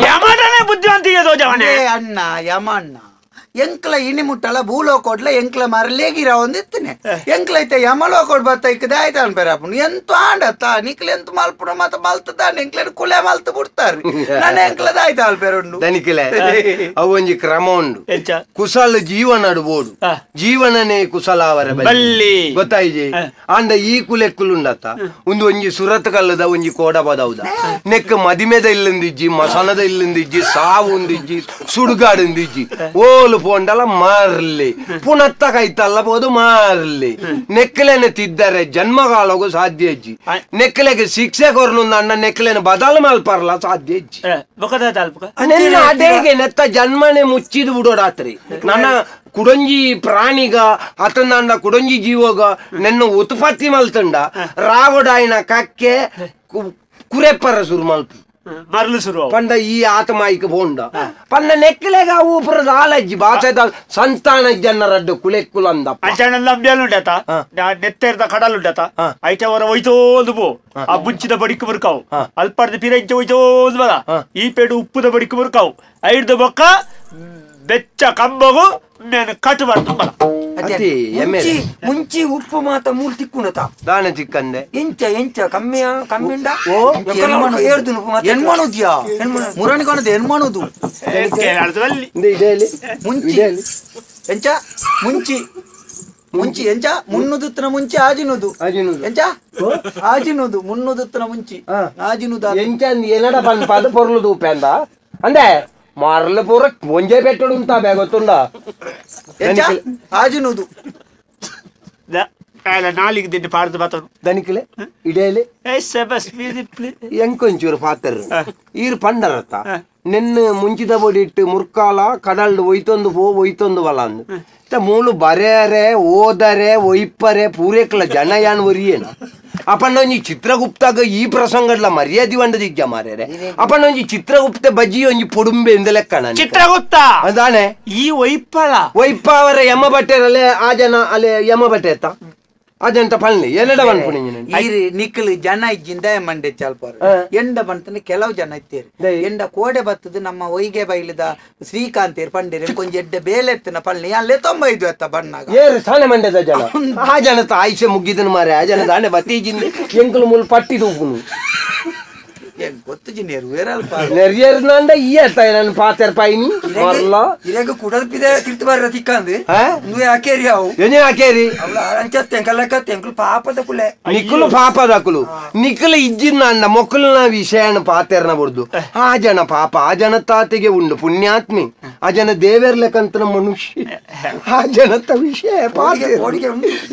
ಯಮನೇ ಬುದ್ಧಿವಂತಿಗೆ ತೋಜವನೇ ಅಣ್ಣ ಯಮಣ್ಣ ಎಂಕ್ಲ ಇನಿ ಮುಟ್ಟಲ ಭೂಲೋಕೋಡ್ಲ ಎಂಕ್ಲ ಮರಲೇಗಿರ ಒಂದಿತ್ತನೆ ಎಂಕ್ಲ ಐತೆ ಯಮಲೋಕೋಡ್ ಬತ್ತ ಇಕ್ಕದ ಆಯ್ತ ಅನ್ಬೇರಪ್ಪು ಎಂತ ಆಂಡತ್ತ ನಿಕ್ಲ ಎಂತ ಮಲ್ಪುಣ ಮತ್ತ ಮಲ್ತದ ಎಂಕ್ಲ ಕುಲೆ ಮಲ್ತು ಬಿಡ್ತಾರ್ರಿ ನನ್ನ ಎಂಕ್ಲದ ಆಯ್ತ ಅಲ್ಪೇರುಂಡು ದನಿಕಿಲೆ ಅವೊಂಜಿ ಕ್ರಮ ಉಂಡು ಕುಶಲ ಜೀವನ ಅಡುಬೋಡು ಜೀವನನೇ ಕುಶಲಾವರ ಬಲ್ಲಿ ಗೊತ್ತಾಯ್ಜಿ ಅಂದ ಈ ಕುಲೆಕ್ಕುಲುಂಡತ್ತ ಒಂದು ಒಂಜಿ ಸುರತ್ ಕಲ್ಲದ ಒಂಜಿ ಕೋಡ ಬದೌದ ನೆಕ್ ಮದಿಮೆದ ಇಲ್ಲಂದಿಜ್ಜಿ ಮಸನದ ಇಲ್ಲಂದಿಜ್ಜಿ ಸಾವು ಒಂದಿಜ್ಜಿ ಸುಡುಗಾಡಂದಿಜ್ಜಿ ಓಲು ಪೋಂಡಲ ಮಾರ್ಲಿ ಪುನತ್ತ ಕೈತಲ್ಲ ಬೋದು ಮಾರ್ಲಿ ನೆಕ್ಲೆನೆ ತಿದ್ದರೆ ಜನ್ಮಗಾಲಗೂ ಸಾಧ್ಯ ಇಜ್ಜಿ ನೆಕ್ಲೆಗೆ ಶಿಕ್ಷೆ ಕೊರ್ನು ಅಣ್ಣ ನೆಕ್ಲೆನೆ ಬದಲು ಮಲ್ಪರ್ಲ ಸಾಧ್ಯ ಇಜ್ಜಿ ಅದೇಗೆ ನೆತ್ತ ಜನ್ಮನೆ ಮುಚ್ಚಿದ್ ಬಿಡೋಡಾತ್ರಿ ನನ್ನ ಕುಡಂಜಿ ಪ್ರಾಣಿಗ ಅತಂದ ಕುಡಂಜಿ ಜೀವಗ ನೆನ್ನ ಉತ್ಪತ್ತಿ ಮಲ್ತಂಡ ರಾವಡಾಯಿನ ಕಕ್ಕೆ ಕುರೆಪ್ಪರ ಸುರು ಮಲ್ಪು ಮರಳು ಶುರು ಪಂಡ ಈ ಆತ್ಮಾಯಿಕ ಬೋಂಡ ಪಂಡ ನೆಕ್ಲೆಗ ಊಪರದ ಆಲಜ್ಜಿ ಭಾಷೆದ ಸಂತಾನ ಜನರಡ್ಡು ಕುಲೆಕ್ಕುಲಂದ ಅಂಚನೆಲ್ಲ ಅಂಬ್ಯಾಲುಂಡತ ನೆತ್ತೆರ್ದ ಕಡಲುಂಡತ ಐತೆ ಅವರ ಒಯ್ತೋದು ಬೋ ಆ ಬುಂಚಿದ ಬಡಿಕ ಬರ್ಕಾವು ಅಲ್ಪರ್ದ ಪಿರಂಚ ಒಯ್ತೋದು ಬಲ ಈ ಪೇಡು ಉಪ್ಪುದ ಬಡಿಕ ಬರ್ಕಾವು ಐಡ್ದ ಬೊಕ್ಕ ಬೆಚ್ಚ ಕಂಬಗು ನಾನು ಕಟ್ಟಬಾರ್ದು ಬಲ ಮುಂಚಿ ಉಪ್ಪು ಮಾತ ಮೂರು ತಿಕ್ಕುಣತ ದಾನೆ ಚಿಕ್ಕಂದೆ ಎಂಚ ಕಮ್ಮಿಂಡ ಹೆಣ್ಮಣುದ್ಯಾ ಮುರಣಿ ಕಾಣುದು ಹೆಣ್ಮಣುದು ಮುಂಚಿ ಎಂಚ ಮುಂಚಿ ಎಂಚ ಮುನ್ನುದುತ್ತನ ಮುಂಚಿ ಆಜಿನುದು ಎಂಚ ಆಜಿನುದು ಮುನ್ನುದುತ್ತನ ಮುಂಚಿ ಆಜಿನುದು ಎಂಚ ಏನಡ ಪದ ಪೊರ್ಲುದು ಉಪೆಂದ ಅಂದೆ మరల పూర కొంజే పెట్టడు ఉంటా బేగొత్తుండా ఆజునుదు ನಾಲಿಗೆ ದಿನ ಪಾಡ್ದು ಬತ್ತನು ದನಿಕಲೆ ಇಡೇಲೆ ಬಸ್ ಎಂಕೊಂಚೂರು ಪಾತರು ಈರು ಪಂಡರತ್ತ ನಿನ್ನ ಮುಂಚಿದ ಬಡಿಟ್ಟು ಮುರ್ಕಾಲ ಕಡಲ್ಡು ಒಯ್ತೊಂದು ಬಲ ಅಂದು ಮೂಲು ಬರೆಯರೆ ಓದರೆ ಒಯ್ಪರೆ ಪೂರೇಕಲ ಜನ ಯಾನ್ ಒರಿಯೇನ ಅಪ್ಪಣ್ಣ ಒಂಜಿ ಚಿತ್ರಗುಪ್ತಾಗ ಈ ಪ್ರಸಂಗಡ್ಲ ಮರ್ಯಾದೆ ಬಂಡ ದಿಗ್ಗ ಮಾರ್ಯಾರೆ ಅಪ್ಪಣ್ಣ ಒಂಜಿ ಚಿತ್ರಗುಪ್ತ ಬಜ್ಜಿ ಒಂಜಿ ಪೊಡುಂಬೆ ಎಂದ ಲೆಕ್ಕಣ ಚಿತ್ರಗುಪ್ತ ಅದಾನೆ ಈ ಒಯ್ಪ ಅವರ ಯಮ ಬಟ್ಟೆರಲ್ಲೇ ಆ ಜನ ಅಲ್ಲೇ ಯಮ ಬಟ್ಟೆ ಎತ್ತ ಅದಂತ ಪಳ್ಳಿ ಏನಡ ಬಂದ್ಪುಣಿ ನಿಕ್ಕಲು ಜನ ಇಜ್ಜಿಂದ ಮಂಡೆ ಚಾಲ್ಪಾರ ಎಂಡ ಬಂತಂದ್ರೆ ಕೆಲವು ಜನ ಇತ್ತೇರಿ ಎಂಡ ಕೋಡೆ ಬತ್ತದು ನಮ್ಮ ಒಯ್ಗೆ ಬೈಲಿದ ಶ್ರೀಕಾಂತೇರ್ ಪಂಡೇರಿ ಕೊಂಚ ಎಡ್ಡೆ ಬೇಲೆ ಎತ್ತಿನ ಪಳ್ಳಿ ಅಲ್ಲೇ 95 ಎತ್ತ ಬಣ್ಣಾಗ ಏರು ಸಾನೆ ಮಂಡ್ಯದ ಜನ ಆ ಜನತ ಆಯ್ಸೆ ಮುಗಿದನು ಮಾರೆ ಆ ಜನ ದಾಂಡೆ ಬತ್ತೀಜಿಂದ ಎಂಕಲು ಮುಲ್ ಪಟ್ಟಿ ತೂಗುನು ಗೊತ್ತು ಜಿನೇರು ವೇರಲ್ಪ ನೆರಿಯರ್ನಂಡ ಈ ಅತ್ತ ನಾನು ಪಾತೆರ್ ಪಾಯಿನಿ ಮರ್ಲ ಇರೆಗ ಕುಡಲ್ಪಿದೆ ತಿರ್ತು ಬಾರ ತಿಕ್ಕಂದು ನೀವು ಯಾಕೇರಿ ಅವು ಏನೇ ಹಾಕೇರಿ ಅವಳ ಅಂಚ ತೆಂಕಲಕ್ಕ ತೆಂಕಲು ಪಾಪದ ಕುಲೆ ನಿಕ್ಕಲು ಪಾಪದಕಲು ನಿಕ್ಕಲು ಇಜ್ಜಿನ ಅಂಡ ಮೊಕ್ಕಲನ ವಿಷಯನ ಪಾತೆರ್ನ ಬಡ್ದು ಆ ಜನ ಪಾಪ ಆ ಜನ ತಾತೆಗೆ ಉಂಡು ಪುಣ್ಯಾತ್ಮಿ ಆ ಜನ ದೇವೇರ್ಲೆಕ್ಕಂತನ ಮನುಷ್ಯ ಆ ಜನತ ವಿಷಯ ಪಾತೆರ್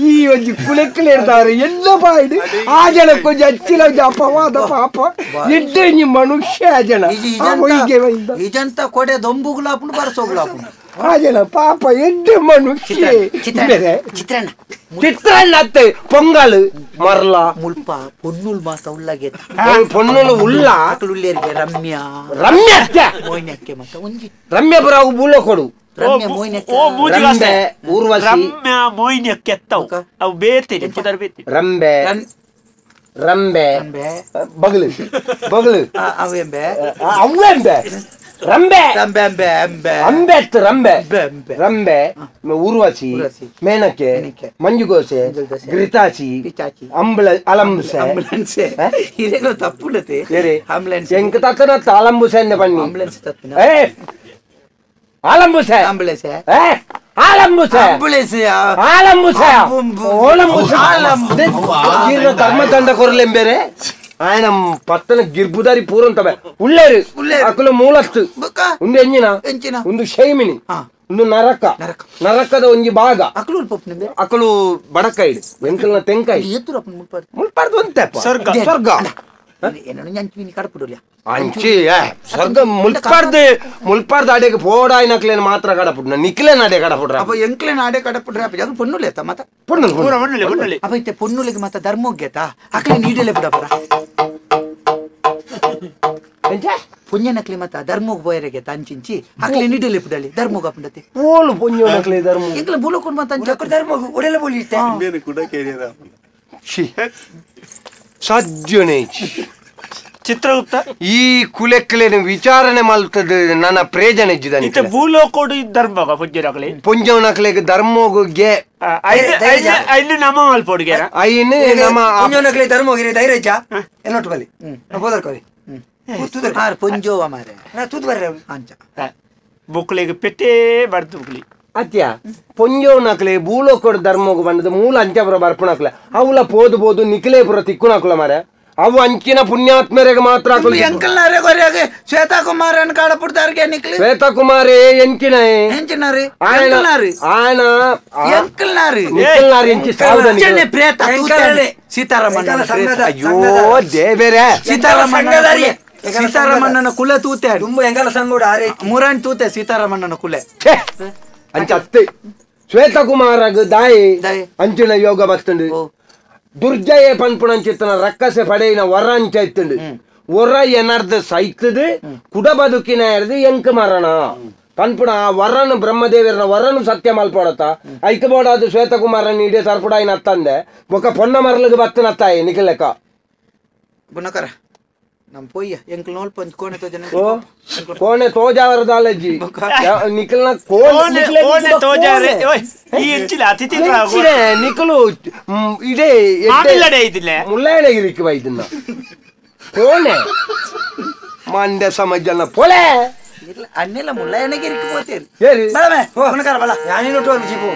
ಈ ಒಂಜಿ ಕುಲೆಕ್ಕಲೆ ಇರ್ತಾರೆ ಎಲ್ಲ ಬಾಯಿಡು ಆ ಜನ ಕೊಂಚ ಹಚ್ಚಿಲ ಅಪವಾದ ಪಾಪ ಇಡ್ಡೇನಿ ಮನುಷ್ಯ ಜನ ಇಜಂತ ಕೊಡೆ ದೊಂಬುಗುಲಾಪುಂಡು ಬರ್ಸೋಗುಲಾಪುಂಡು ಆ ಜನ ಪಾಪ ಎಡ್ಡೆ ಮನುಷ್ಯ ಚಿತ್ರಾನ್ನ ಅತ್ತೆ ಪೊಂಗಲ್ ಮರ್ಲ ಮುಲ್ಪ ಪೊನ್ನುಲ್ ಮಾಸ ಉಳ್ಳಗೆ ಪೊನ್ನುಲು ಉಳ್ಳ ಉಳ್ಳೇರಿಗೆ ರಮ್ಯಾ ಮೋಯ್ನಕ್ಕೆ ಮತ್ತ ಒಂಜಿ ರಮ್ಯ ಬರಾವು ಬೂಲ ಕೊಡು ರಮ್ಯಾ ಮೋಯ್ನಕ್ಕೆ ಊರ್ವಶಿ ರಮ್ಯಾ ಮೋಯ್ನಕ್ಕೆ ಎತ್ತವು ಅವು ಬೇತೇನೆ ಪುದರ್ ಬೇತೆ ರಂಬೆ ರಂಬೆ ಬಗಲು ಅವೆಂಬೆ ಅವೆಂಬೆ ರಂಬೆ ಅಂಬೆ ರಂಬೆ ಊರ್ವಶಿ ಮೇನಕೆ ಮಂಜುಗೋಸೆ ಘೃತಾಚಿ ಅಲಂಬುಸೆ ಇದೇನೋ ತಪ್ಪುಲತೆ ಎಂಕ ತತ್ತನತ್ತ ಅಲಂಬುಸೆ ಬನ್ನಿ ಅಲಂಬುಸೆ ಧರ್ಮದಂಡ ಕೊರಲೆಂಬೇರೆ ఆయన పక్కన గిర్బుదారి పూరం తబ ఉల్లేరు అకుల మూలత్తు ఉంది ఎంజిన ఉంది ಶೈಮಿನಿ ಒಂದು ನರಕದ ಒಂಜಿ ಭಾಗ ಅಕಲು ಬಡಕೈಡು ಎಂಕಲ್ನ ತೆಂಕಾಯಿ ಮುಲ್ಪಾರ್ದು ಅಂತೆಪ್ಪ ಸ್ವರ್ಗ ಅಂಚಿ ಸ್ವರ್ಗ ಮುಲ್ಪಾರ್ದು ಅಡೆಗೆ ಪೋಡಾಯಿನಕ್ಲೇನು ಮಾತ್ರ ಕಡಪುಡ್ ನಿಕ್ಲೇನ ಅಡೆ ಕಡಪುಡ್ರ ಅಪ್ಪ ಎಂಕ್ಲೇನ ಅಡೆ ಕಡಪುಡ್ರ ಅಪ್ಪ ಅದು ಪೊನ್ನುಲೇತ ಮತ ಅಪ್ಪ ಇತ್ತೆ ಪೊನ್ನುಲಿಗೆ ಮತ್ತ ಧರ್ಮೋಗ್ಯತ ಅಕ್ಲೆ ನೀಡಲೇ ಬಿಡಪ್ಪ ಪುಣ್ಯನಕ್ಲಿ ಮತ್ತ ಧರ್ಮೋಗ್ ಬೋಯರೆಗೆ ತಂಚಿಂಚಿ ಅಕ್ಲೆ ನೀಡಲೇ ಬಿಡಲಿ ಧರ್ಮೋಗ ಪುಂಡತಿ ಪೋಲು ಪುಣ್ಯನಕ್ಲೆ ಧರ್ಮ ಎಂಕ್ಲೆ ಬುಲಕೊಂಡು ಮತ್ತ ಧರ್ಮೋಗ ಒಡೆಲ ಬೋಲಿತೆ ಬೇರೆ ಕೂಡ ಕೇರಿರ ಸಾಧ್ಯನೇ ಚಿತ್ರಗುಪ್ತ ಈ ಕುಲೆಕ್ಕಲೇನು ವಿಚಾರಣೆ ಮಲ್ತದ ನನ್ನ ಪ್ರೇಜನ ಇದ್ದಿದ್ದಾನೆ ಭೂಲೋಕೋಡು ಧರ್ಮೋಗ ಪುಜ್ಜರಾಗಲಿ ಪುಂಜವನಕ್ಲೆಗೆ ಧರ್ಮೋಗೆ ಐನು ನಮ ಮಲ್ಪೋಡ್ಗೆ ಐನು ನಮ ಪುಂಜವನಕ್ಲೆ ಧರ್ಮೋಗಿರಿ ಧೈರ್ಯ ಏನೊಟ್ಟು ಬಲಿ ಬೋದರ್ಕೋರಿ ಪುಂಜೋವ ಮಾರೆ ತೂತ್ ಬರ್ರೆ ಅಂಚ ಬುಕ್ಲಿಗೆ ಪೆಟ್ಟೆ ಬಡ್ದು ಬುಕ್ಲಿ ಅತ್ಯ ಪೊಂಜೋನಕ್ಲೆ ಭೂಲೋಕೋಡು ಧರ್ಮೋಗ ಬಂದದ ಮೂಲ ಅಂಚಪುರ ಬರ್ಪುಣಕ್ಲೆ ಅವಳ ಪೋದು ನಿಖಲೇಪುರ ತಿಕ್ಕುನಕ್ಲ ಮಾರೆ ಅವು ಅಂಚಿನ ಪುಣ್ಯಾತ್ಮರಿಗೆ ಮಾತ್ರ ಎಂಕಲ್ನಾರೆ ಗೊರೆಗೆ ಶ್ವೇತಾಕುಮಾರನ್ ಕಾಡಪುಡ್ದಾರ್ಗೆ ನಿಕ್ಲಿ ಶ್ವೇತಾಕುಮಾರಿ ಎಂಚಿನಾರಿ ಆಯನ ಎಂಕಲ್ನಾರಿ ಎಂಚಿ ಸಾವುದನಿ ಪ್ರೇತ ಸೀತಾರಾಮಣ್ಣ ಅಯ್ಯೋ ದೇವೇರೆ ಸೀತಾರಾಮಣ್ಣನ ಕುಲೆ ತೂತೆ ತುಂಬ ಎಂಗಲ ಸಂಗೋಡ ಆರೆ ಮೂರನ್ ತೂತೆ ಸೀತಾರಾಮಣ್ಣನ ಕುಲೆ ಅಂಚ ಅತ್ತೆ ಶ್ವೇತಕುಮಾರಗ ದಾಯಿ ಅಂಚಿನ ಯೋಗ ಬರ್ತಂಡು ದುರ್ಜಯ ಪನ್ಪುಣಂಚಿತ್ತನ ರಕ್ಕಸೆ ಪಡೆಯಿನ ವರ ಅಂಚ ಇತ್ತಂಡು ವರ ಏನರ್ದ ಸೈತದು ಕುಡ ಬದುಕಿನ ಎರ್ದು ಎಂಕ ಮರಣ ಪನ್ಪುಣ ಆ ವರನು ಬ್ರಹ್ಮದೇವರನ ವರನು ಸತ್ಯ ಮಲ್ಪಡತ್ತ ಐಕ ಬೋಡಾದು ಶ್ವೇತಕುಮಾರನ ಇಡೀ ತರ್ಪುಡ ಇನ್ ಅತ್ತಂದೆ ಬೊಕ್ಕ ಪೊನ್ನ ಮರಲಿಗೆ ಬತ್ತನತ್ತಾಯಿ ನಿಖಿಲೆಕ್ಕ ಗುಣಕರ ನಮ್ ಪೊಯ್ಯ ಎಂಕಲ್ ನೋಲ್ ಪಂಚ್ ಕೋಣೆ ತೋಜನ ಕೋಣೆ ತೋಜಾವರದಾಲಜ್ಜಿ ನಿಖಲ್ನ ಕೋಣೆ ತೋಜಾರೆ ಈ ಎಂಚಿಲ ಅತಿಥಿ ನಿಖಲು ಇದೇ ಮುಳ್ಳಯ್ಯನಗಿರಿಕ್ಕೆ ಬೈದನ್ನ ಕೋಣೆ ಮಂಡ್ಯ ಸಮಾಜನ ಪೊಳೆ ಅನ್ನೆಲ್ಲ ಮುಳ್ಳಯ್ಯನಗಿರಿಕ್ಕೆ ಹೋಗ್ತೇರಿ ಹೇಳಿ ಗುಣಕರ ಬಲ ಯಾನೇನೊಟ್ಟು ಒಂದು ಜೀಪು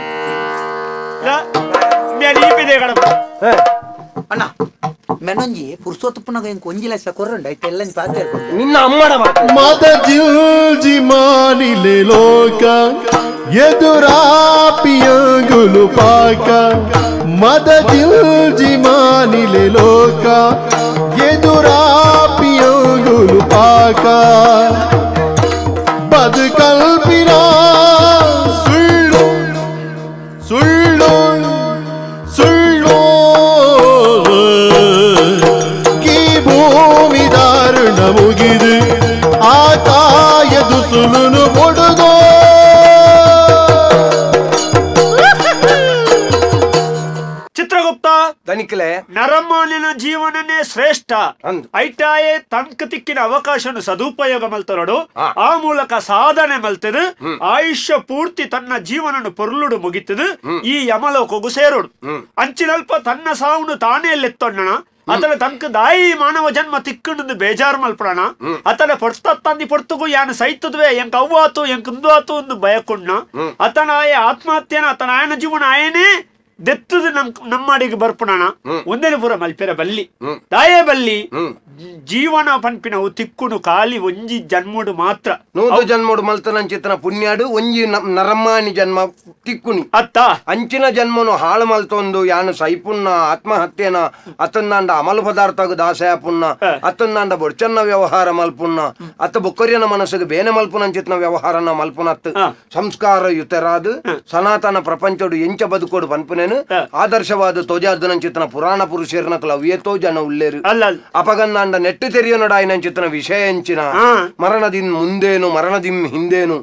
ಅಣ್ಣ ಮೆನೊಂಜಿ ಪುರ್ಸೋತ್ ಪುನಗ ಇಂಕ ಒಂಜಿ ಲಕ್ಷ ಕೊರ್ರಂಡ ಐತೆ ಎಲ್ಲ ಪಾತ್ರ ನಿನ್ನ ಅಮ್ಮಡ ಮದ ಜಿಲ್ಜಿ ಮಾನಿಲೆ ಲೋಕ ಎದುರಾಪಿಯಂಗುಲು ಪಾಕ ಮದ ಜಿಲ್ಜಿ ಮಾನಿಲೆ ಲೋಕ ಎದುರಾಪಿಯಂಗುಲು ಪಾಕ ಬದುಕಲ್ಪಿನ ಸುಳ್ಳು ಸುಳ್ಳು ಸುಳ್ಳು ಈ ಭೂಮಿ ದಾರುಣ ಮುಗಿದು ಆಕಾಯ ದುಸುಲುನು ಕೊಡುಗೋ ಚಿತ್ರಗುಪ್ತ ದನಿಕಲೆ ನರಮಾನ್ಯನ ಜೀವನನೇ ಶ್ರೇಷ್ಠ ಅಂದ್. ಐಟಾಯೇ ತನ್ಕ ತಿಕ್ಕಿನ ಅವಕಾಶನು ಸದುಪಯೋಗ ಮಲ್ತರಡು ಆ. ಆ ಮೂಲಕ ಸಾಧನೆ ಮಲ್ತದು ಆಯುಷ್ಯ ಪೂರ್ತಿ ತನ್ನ ಜೀವನನು ಪೊರ್ಲುಡು ಮುಗಿತದು ಈ ಯಮಲೋಕಗು ಸೇರುಡು ಅಂಚಿನಲ್ಪ ತನ್ನ ಸಾವುನು ತಾನೇ ಲೆತ್ತೊಣ್ಣಣ ಅತನ ತನಕ ದಾಯಿ ಮಾನವ ಜನ್ಮ ತಿಕ್ಕಂಡು ಬೇಜಾರು ಮಲ್ಪಡಣ ಅತನ ಪಡ್ತಂದಿ ಪಡ್ತಗೂ ಯಾನು ಸೈತದ್ವೆ ಎಂಕ ಅವ್ವಾತು ಎಂಕ ಆತು ಒಂದು ಭಯಕೊಂಡ ಅತನ ಆಯ ಆತ್ಮಹತ್ಯೆನ ಅತನ ಆಯನ ಜೀವನ ಆಯನೇ ದೆತ್ತದು ನಮ್ಮಡಿಗೆ ಬರ್ಪುಣಣ ಒಂದೇನ ಪೂರ ಮಲ್ಪೆರ ಬಲ್ಲಿ ದಾಯೇ ಬಲ್ಲಿ ಜೀವನ ಪನ್ಪಿನವು ತಿಕ್ಕುನು ಖಾಲಿ ಒಂಜಿ ಜನ್ಮುಡು ಮಾತ್ರ ನೂದು ಜನ್ಮೋಡು ಮಲ್ತನಂಚಿತನ ಪುಣ್ಯಾಡು ಒಂಜಿ ನರಮಾನಿ ಜನ್ಮ ತಿಕ್ಕುನಿ ಅತ್ತ ಅಂಚಿನ ಜನ್ಮನು ಹಾಳು ಮಲ್ತೊಂದು ಯಾನು ಸೈಪುಣ್ಣ ಆತ್ಮಹತ್ಯೆನ ಅತ್ತೊಂದಾಂಡ ಅಮಲು ಪದಾರ್ಥಗು ದಾಸಯ ಪುಣ್ಣ ಅತ್ತೊಂದಾಂಡ ಬೊಡ್ಚನ್ನ ವ್ಯವಹಾರ ಮಲ್ಪುಣ್ಣ ಅತ್ತ ಬೊಕ್ಕರಿಯನ ಮನಸ್ಸಿಗೆ ಬೇನೆ ಮಲ್ಪುನಂಚಿತನ ವ್ಯವಹಾರನ ಮಲ್ಪುನತ್ತು ಸಂಸ್ಕಾರ ಯುತರಾದು ಸನಾತನ ಪ್ರಪಂಚಡು ಎಂಚ ಬದುಕೋಡು ಪನ್ಪುನೇನು ಆದರ್ಶವಾದ ತೋಜಾರ್ದನಂಚಿತನ ಪುರಾಣ ಪುರುಷೇರ್ನಕಲ ಅವ್ಯತೋ ಜನ ಉಳ್ಳೇರು ಅಪಗಂದಾಂಡ ನೆಟ್ಟು ತೆರೆಯೋನಡಾಯಿನಂಚಿತನ ವಿಷಯ ಎಂಚಿನ ಮರಣದಿನ್ ಮುಂದೇನು ಮರಣದಿನ್ ಹಿಂದೇನು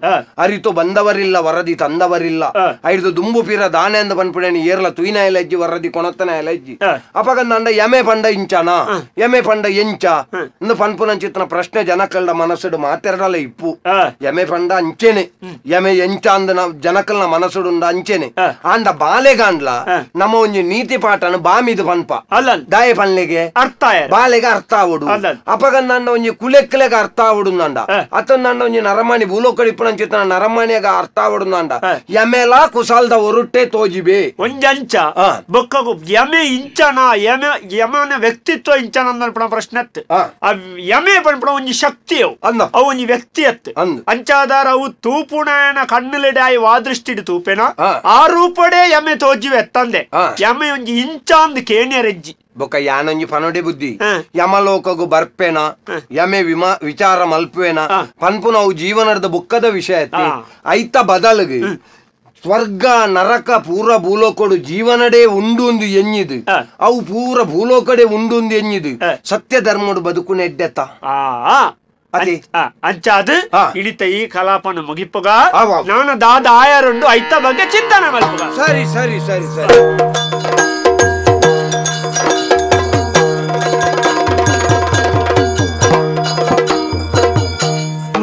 ಅರಿತು ಬಂದವರಿಲ್ಲ ವರದಿ ತಂದವರಿಲ್ಲ ಐದು ದುಂಬು ಪೀರ ದಾನೆ ಅಂದ ಪನ್ಪುಡೇನಿ ಏರ್ಲ ತುಯಿನ ಎಲೆಜ್ಜಿ ವರದಿ ಕೊಣತನ ಎಲೆಜ್ಜಿ ಅಪಗಂದಾಂಡ ಯಮೆ ಪಂಡ ಇಂಚನ ಯಮೆ ಪಂಡ ಎಂಚ ಇಂದು ಪನ್ಪುನಂಚಿತನ ಪ್ರಶ್ನೆ ಜನಕಲ್ಡ ಮನಸ್ಸುಡು ಮಾತೆರಡಲ ಇಪ್ಪು ಯಮೆ ಪಂಡ ಅಂಚೆನೆ ಯಮೆ ಎಂಚ ಅಂದ ಜನಕಲ್ನ ಮನಸ್ಸುಡುಂಡ ಅಂಚೆನೆ ಆಂಡ ಬಾಲೆಗಾಂಡ್ಲ ನಮ್ಮ ಒಂಜಿ ನೀತಿ ಪಾಠನ ಬಾಮಿದು ಪನ್ಪ ದಾಯ ಪನ್ಲೆಗೆ ಅರ್ಥ ಬಾಲೆಗೆ ಅರ್ಥ ಆವಡು ಅಪಗಂದಾಂಡ ಒಂಜಿ ಕುಲೆಕ್ಲೆಗ ಅರ್ಥ ಆವಡುಂದಂಡ ಅತ್ತೊಂದಾಂಡ ಒಂಜಿ ನರಮಣಿ ಭೂಲೋಕಡಿಪ್ಪುನಂಚಿತನ ನರಮಣಿಯಾಗ ಅರ್ಥ ಆವಡುಂದಂಡ ಯಮೆಲ ಕುಸಾಲ್ದ ಒರುಟ್ಟೆ ತೋಜಿಬೆ ಒಂಜಂಚ ಬೊಕ್ಕಗು ಯಮೆ ಇಂಚನ ಯಮನ ವ್ಯಕ್ತಿತ್ವ ಇಂಚನ ಅಂದಲ್ಪಣ ಪ್ರಶ್ನೆ ಯಮೆ ಪನ್ಪಣ ಒಂಜಿ ಶಕ್ತಿ ಅವು ಒಂಜಿ ವ್ಯಕ್ತಿ ಅಂಚಾದಾರ ಅವು ತೂಪುಣನ ಕಣ್ಣುಲೆಡಾಯಿ ವಾದೃಷ್ಟಿಡು ತೂಪೆನ ಆ ರೂಪಡೆ ಯಮೆ ತೋಜಿವೆ ಎತ್ತಂದೆ ಯಮೆ ಒಂಜಿ ಇಂಚಾಂದ್ ಕೇಣಿಯರೆಜ್ಜಿ ಬೊಕ್ಕ ಯಾನೊಂಜಿ ಪನೊಡೆ ಬುದ್ಧಿ ಯಮಲೋಕಗು ಬರ್ಪೆನ ಯಮೆ ವಿಚಾರ ಮಲ್ಪುವೆನ ಪನ್ಪುನ ಅವು ಜೀವನದ ಬುಕ್ಕದ ವಿಷಯ ಐತ ಬದಲಿಗೆ ಸ್ವರ್ಗ ನರಕ ಪೂರ ಭೂಲೋಕಡು ಜೀವನಡೇ ಉಂಡು ಎನ್ನಿದು ಅವು ಪೂರ ಭೂಲೋಕಡೆ ಉಂಡು ಎನ್ನಿದು ಸತ್ಯ ಧರ್ಮಡು ಬದುಕು ನೆಡ್ಡೆತ್ತ ಅಂಚಾದು ಇಳಿತ ಈ ಕಲಾಪನ ಮುಗಿಪ್ಪುಗ ನಾನು ದಾದ ಆಯರುಂಡು ಐತ ಬಗ್ಗೆ ಚಿಂತನೆ ಮಲ್ಪುಗ ಸರಿ ಸರಿ ಸರಿ ಸರಿ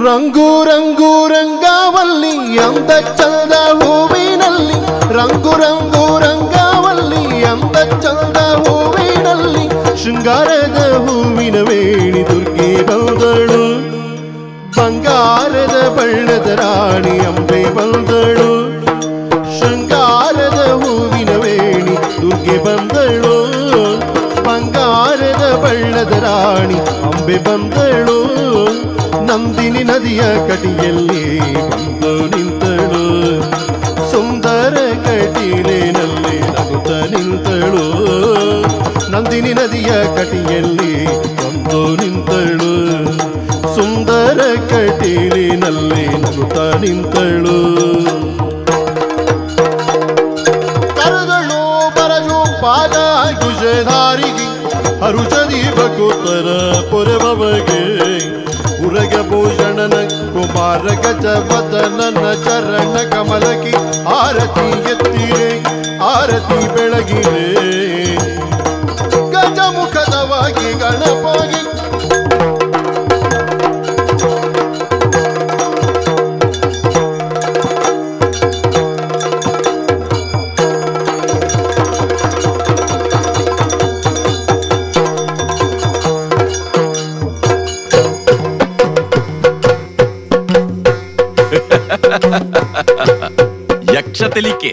ರಂಗು ರಂಗು ರಂಗಾವಲ್ಲಿ ಅಂದ ಚಂದ ಹೂವಿನಲ್ಲಿ ರಂಗು ರಂಗು ರಂಗಾವಲ್ಲಿ ಅಂದ ಚಂದ ಹೂವಿನಲ್ಲಿ ಶೃಂಗಾರದ ಹೂವಿನ ವೇಣಿ ದುರ್ಗೆ ಬಂದಳು ಬಂಗಾರದ ಬಣ್ಣದ ರಾಣಿ ಅಂಬೆ ಬಂದಳು ಶೃಂಗಾರದ ಹೂವಿನ ವೇಣಿ ದುರ್ಗೆ ಬಂದಳು ಬಂಗಾರದ ಬಣ್ಣದ ರಾಣಿ ಅಂಬೆ ಬಂದಳು ನಂದಿನಿ ನದಿಯ ಕಟಿಯಲ್ಲಿ ಬಂದು ನಿಂತಳು ಸುಂದರ ಕಟೀಲಿನಲ್ಲಿ ನಗುತ್ತ ನಿಂತಳು ನಂದಿನಿ ನದಿಯ ಕಟಿಯಲ್ಲಿ ಬಂದು ನಿಂತಳು ಸುಂದರ ಕಟೀಲಿನಲ್ಲಿ ನಗುತ್ತ ನಿಂತಳು ಕರೆದಳು ಬರಲು ಪಾದ ಕುಶಧಾರಿಗೆ ಹರುಷದಿ ಬಕುತರ ಪೊರೆಬಗೆ ಉರಗ ಭೂಷಣನ ಕುಮಾರ ಗಜವದನನ ಚರಣ ಕಮಲಕಿ ಆರತಿ ಎತ್ತಿರೆ ಆರತಿ ಬೆಳಗಿರೆ ಗಜಮುಖದವಾಗಿ ಗಣಪಗಿ ಯಕ್ಷತೆಲಿಕೆ